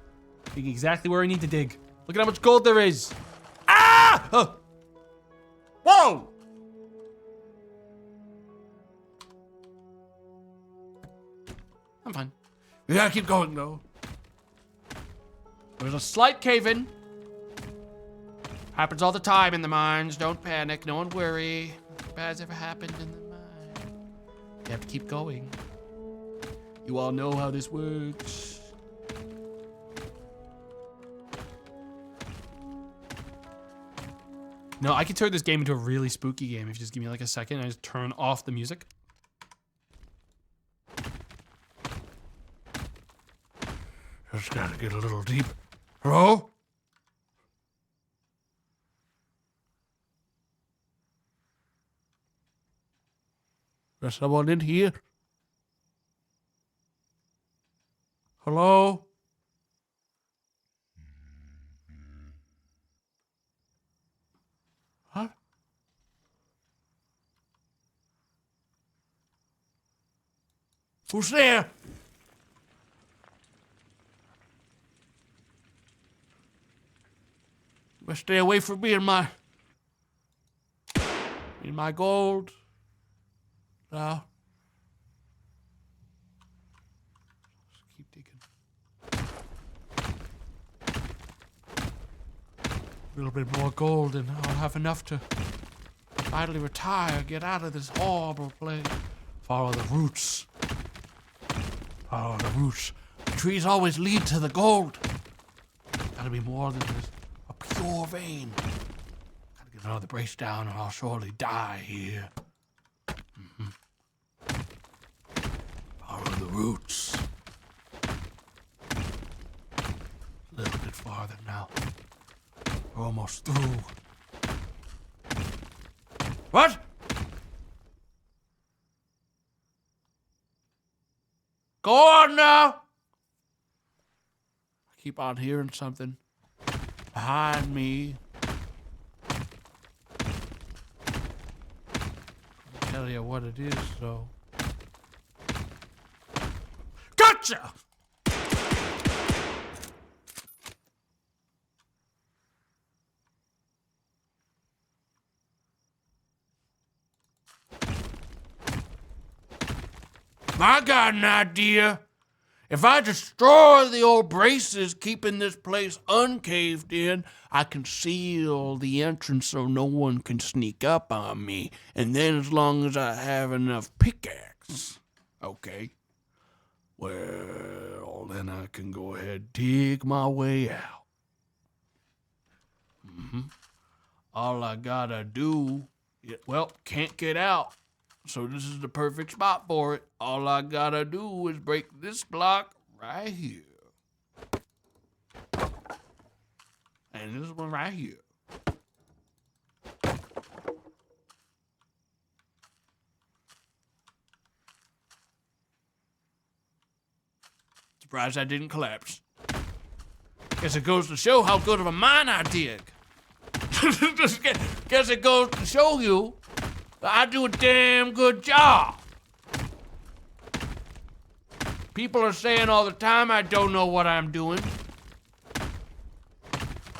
Speaker 2: Digging exactly where I need to dig. Look at how much gold there is.
Speaker 4: Ah!
Speaker 2: Oh.
Speaker 4: Whoa!
Speaker 2: I'm fine. We gotta keep going though. There's a slight cave-in.
Speaker 4: Happens all the time in the mines. Don't panic. No one worry. Nothing bad's ever happened in the mine.
Speaker 2: You have to keep going. You all know how this works. No, I could turn this game into a really spooky game if you just give me like a second. I just turn off the music. Just gotta get a little deep. Hello? There's someone in here? Hello? What? Who's there? You must stay away from me and my gold. Now. Just keep digging. A little bit more gold and I'll have enough to finally retire, get out of this horrible place. Follow the roots. Follow the roots. The trees always lead to the gold. Gotta be more than just a pure vein. Gotta get another brace down or I'll surely die here. Follow the roots. A little bit farther now. We're almost through. What? Go on now. I keep on hearing something behind me. I'll tell you what it is, though. Gotcha! I got an idea. If I destroy the old braces keeping this place uncaved in, I can seal the entrance so no one can sneak up on me. And then as long as I have enough pickaxe, okay, well, then I can go ahead dig my way out. All I gotta do, can't get out. So this is the perfect spot for it. All I gotta do is break this block right here. And this one right here. Surprised I didn't collapse. Guess it goes to show how good of a mine I dig. Guess it goes to show you I do a damn good job. People are saying all the time I don't know what I'm doing.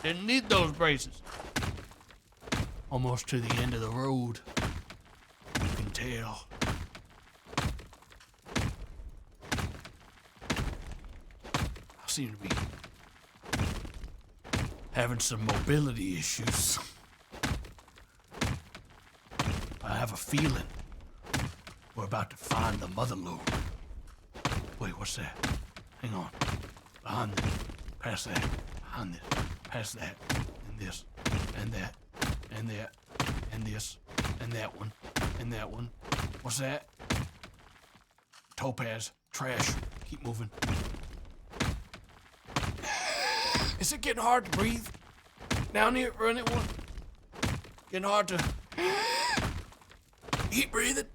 Speaker 2: Didn't need those braces. Almost to the end of the road. You can tell. I'll seem to be having some mobility issues. I have a feeling we're about to find the mother lode. Wait, what's that? Hang on. Behind this. Past that. Behind this. Past that. And this. And that. And that. And this. And that one. And that one. What's that? Topaz. Trash. Keep moving. Is it getting hard to breathe? Down here, running one. Getting hard to keep breathing.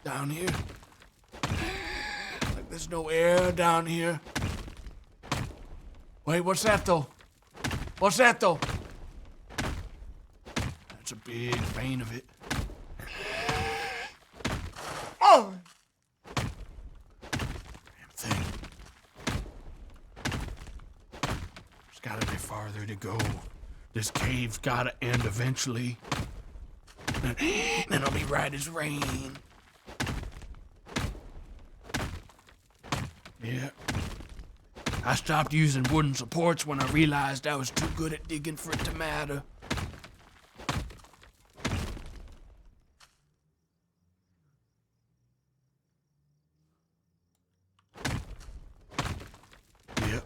Speaker 2: Down here. Like there's no air down here. Wait, what's that though? What's that though? That's a big vein of it. Oh! Damn thing. There's gotta be farther to go. This cave's gotta end eventually. Then I'll be right as rain. Yeah. I stopped using wooden supports when I realized I was too good at digging for it to matter. Yep.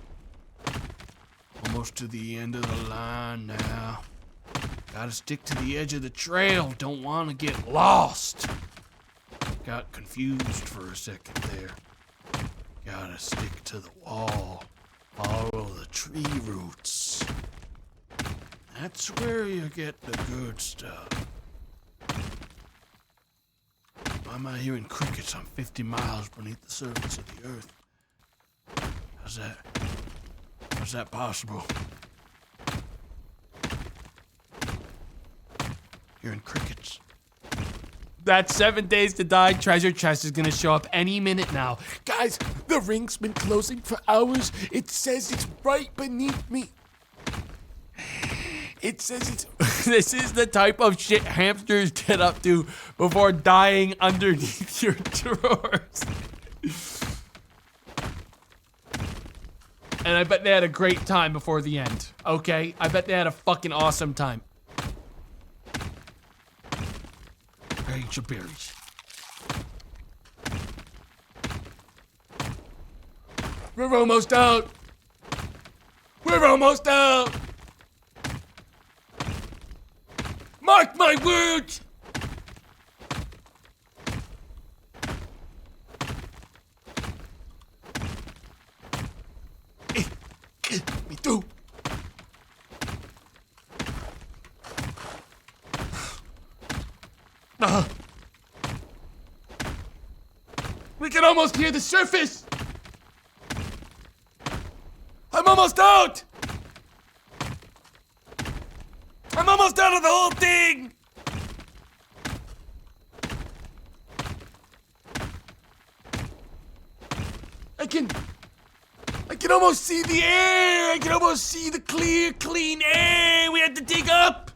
Speaker 2: Almost to the end of the line now. Gotta stick to the edge of the trail. Don't want to get lost. Got confused for a second there. Gotta stick to the wall. Follow the tree roots. That's where you get the good stuff. Why am I hearing crickets? I'm 50 miles beneath the surface of the earth. How's that? How's that possible? Hearing crickets.
Speaker 1: That 7 days to die treasure chest is gonna show up any minute now.
Speaker 2: Guys, the ring's been closing for hours. It says it's right beneath me. It says it's...
Speaker 1: This is the type of shit hamsters get up to before dying underneath your drawers. And I bet they had a great time before the end, okay? I bet they had a fucking awesome time.
Speaker 2: Ancient berries.
Speaker 1: We're almost out. We're almost out. Mark my words.
Speaker 2: Get me through.
Speaker 1: We can almost hear the surface. I'm almost out. I'm almost out of the whole thing. I can almost see the air. I can almost see the clear, clean air. We had to dig up.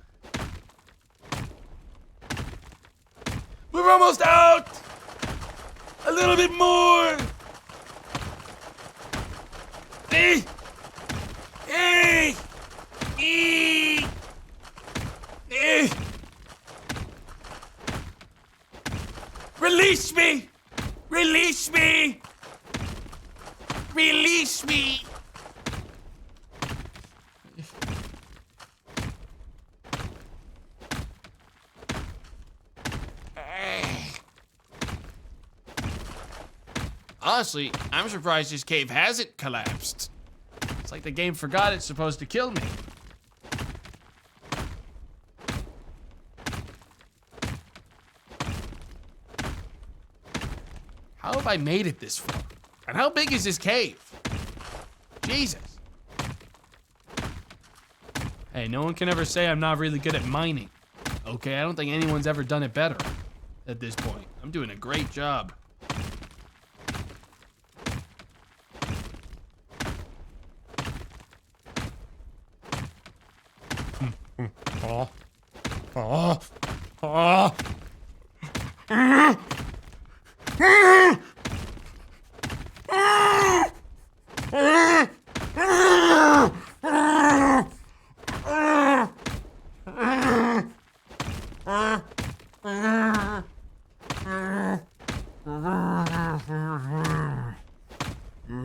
Speaker 1: We're almost out. A little bit more. Hey. Hey. Hey. Hey. Release me. Release me. Release me. Honestly, I'm surprised this cave hasn't collapsed. It's like the game forgot it's supposed to kill me. How have I made it this far? And how big is this cave? Jesus. Hey, no one can ever say I'm not really good at mining. Okay, I don't think anyone's ever done it better at this point. I'm doing a great job.
Speaker 2: This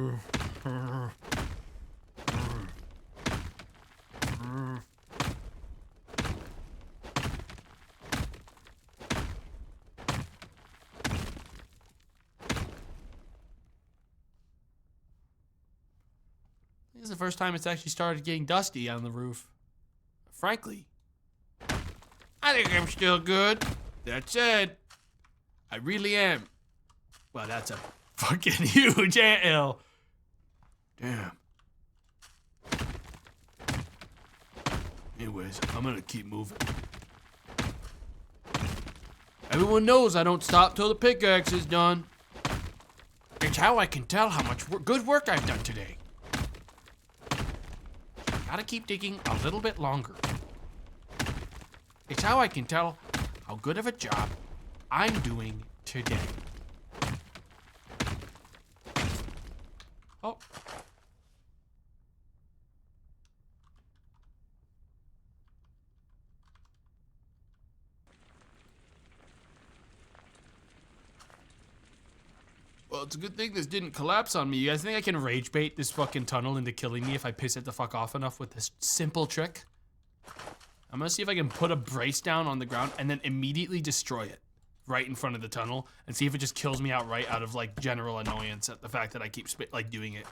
Speaker 2: is the first time it's actually started getting dusty on the roof. Frankly,
Speaker 4: I think I'm still good.
Speaker 2: that said, I really am. Well, that's a fucking huge anthill. Damn. Anyways, I'm gonna keep moving. Everyone knows I don't stop till the pickaxe is done.
Speaker 4: It's how I can tell how much good work I've done today. Gotta keep digging a little bit longer. It's how I can tell how good of a job I'm doing today. Oh.
Speaker 2: Well, it's a good thing this didn't collapse on me. You guys think I can rage bait this fucking tunnel into killing me if I piss it the fuck off enough with this simple trick? I'm gonna see if I can put a brace down on the ground and then immediately destroy it right in front of the tunnel and see if it just kills me outright out of like general annoyance at the fact that I keep like doing it.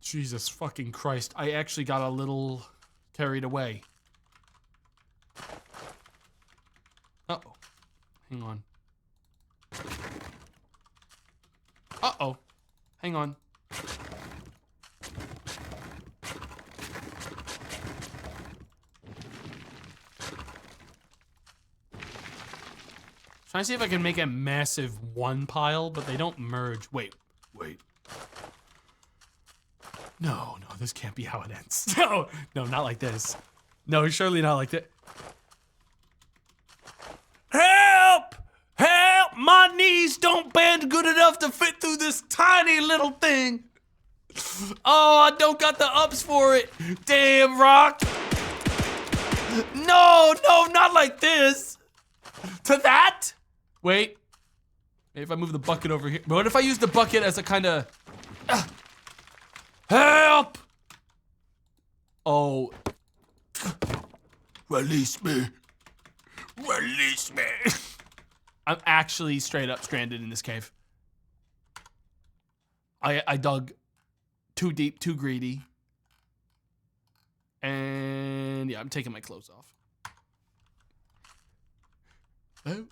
Speaker 2: Jesus fucking Christ. I actually got a little carried away. Uh-oh. Hang on. Uh-oh. Hang on. Trying to see if I can make a massive one pile, but they don't merge. Wait. No, this can't be how it ends. No, not like this. No, surely not like that. Help! Help! My knees don't bend good enough to fit through this tiny little thing. Oh, I don't got the ups for it. Damn, rock. No, not like this. To that? Wait. Maybe if I move the bucket over here. But what if I use the bucket as a kind of... Help! Oh. Release me. Release me. I'm actually straight up stranded in this cave. I dug too deep, too greedy. And yeah, I'm taking my clothes off. Oh.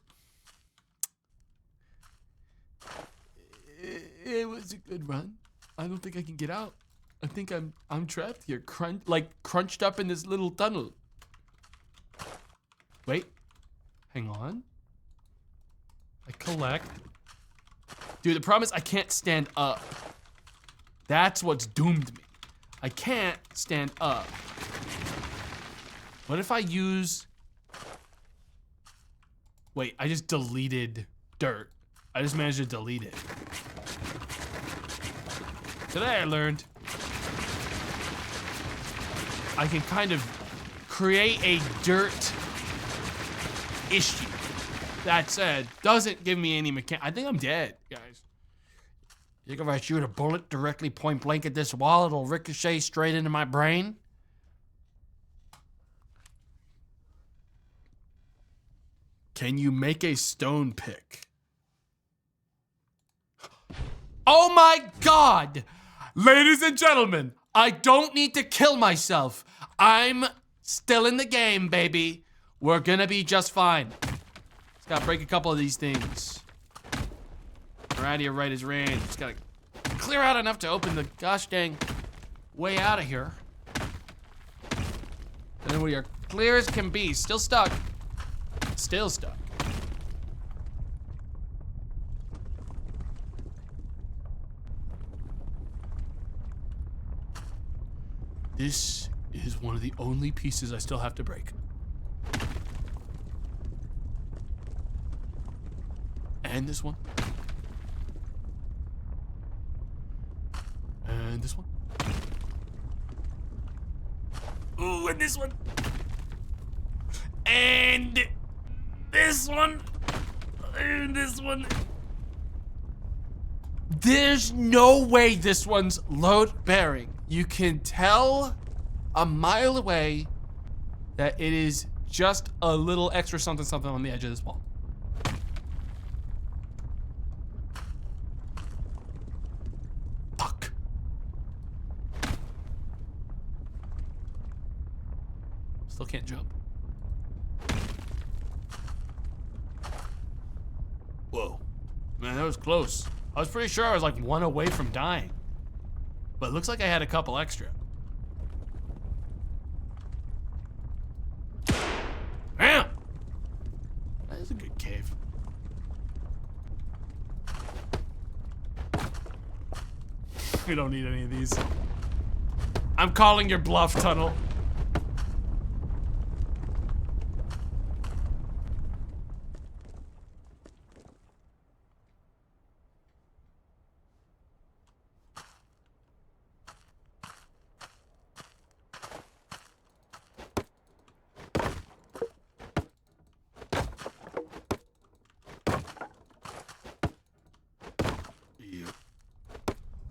Speaker 2: It was a good run. I don't think I can get out. I think I'm trapped here, crunched up in this little tunnel. Wait, hang on. I collect. Dude, the problem is I can't stand up. That's what's doomed me. I can't stand up. What if I use... Wait, I just deleted dirt. I just managed to delete it. Today I learned I can kind of create a dirt issue. That said, doesn't give me any I think I'm dead, guys.
Speaker 4: You think if I shoot a bullet directly point blank at this wall, it'll ricochet straight into my brain?
Speaker 2: Can you make a stone pick? Oh my God! Ladies and gentlemen, I don't need to kill myself. I'm still in the game, baby. We're gonna be just fine. Just gotta break a couple of these things. We're out here right as rain. Just gotta clear out enough to open the gosh dang way out of here. And then we are clear as can be. Still stuck. Still stuck. This is one of the only pieces I still have to break. And this one. And this one. Ooh, and this one. And this one. And this one. There's no way this one's load bearing. You can tell a mile away that it is just a little extra something something on the edge of this wall. Fuck. Still can't jump. Whoa. Man, that was close. I was pretty sure I was like one away from dying. But it looks like I had a couple extra. Damn! That is a good cave. We don't need any of these. I'm calling your bluff, Tunnel.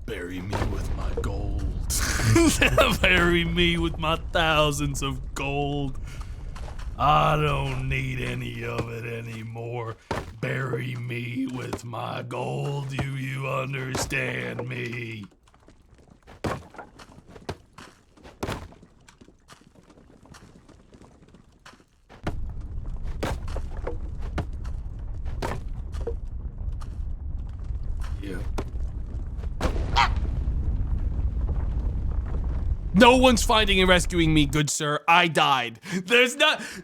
Speaker 2: Bury me with my gold. Bury me with my thousands of gold. I don't need any of it anymore. Bury me with my gold. Do you understand me? Yeah. No one's finding and rescuing me, good sir. I died. There's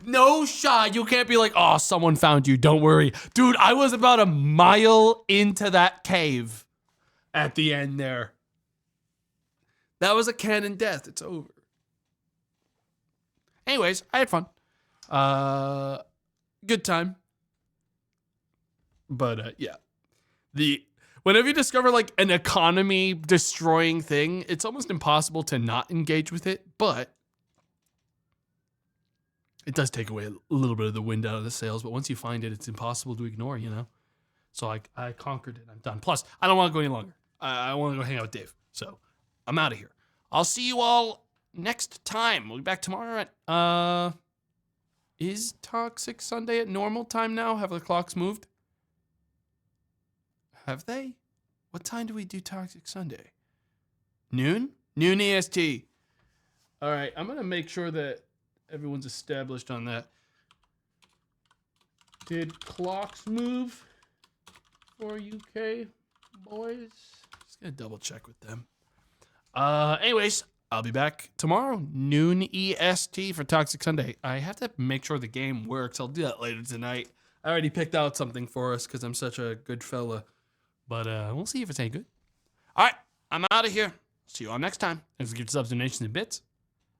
Speaker 2: no shot. You can't be like, oh, someone found you. Don't worry. Dude, I was about a mile into that cave at the end there. That was a canon death. It's over. Anyways, I had fun. Good time. But, yeah. Whenever you discover like an economy destroying thing, it's almost impossible to not engage with it, but it does take away a little bit of the wind out of the sails. But once you find it, it's impossible to ignore, you know? So I conquered it. I'm done. Plus, I don't want to go any longer. I want to go hang out with Dave. So I'm out of here. I'll see you all next time. We'll be back tomorrow at, is Toxic Sunday at normal time now? Have the clocks moved? Have they? What time do we do Toxic Sunday? Noon? Noon EST. All right, I'm going to make sure that everyone's established on that. Did clocks move for UK boys? Just going to double check with them. Anyways, I'll be back tomorrow, noon EST for Toxic Sunday. I have to make sure the game works. I'll do that later tonight. I already picked out something for us because I'm such a good fella. But we'll see if it's any good. All right, I'm out of here. See you all next time. Thanks for giving subs, donations, and bits.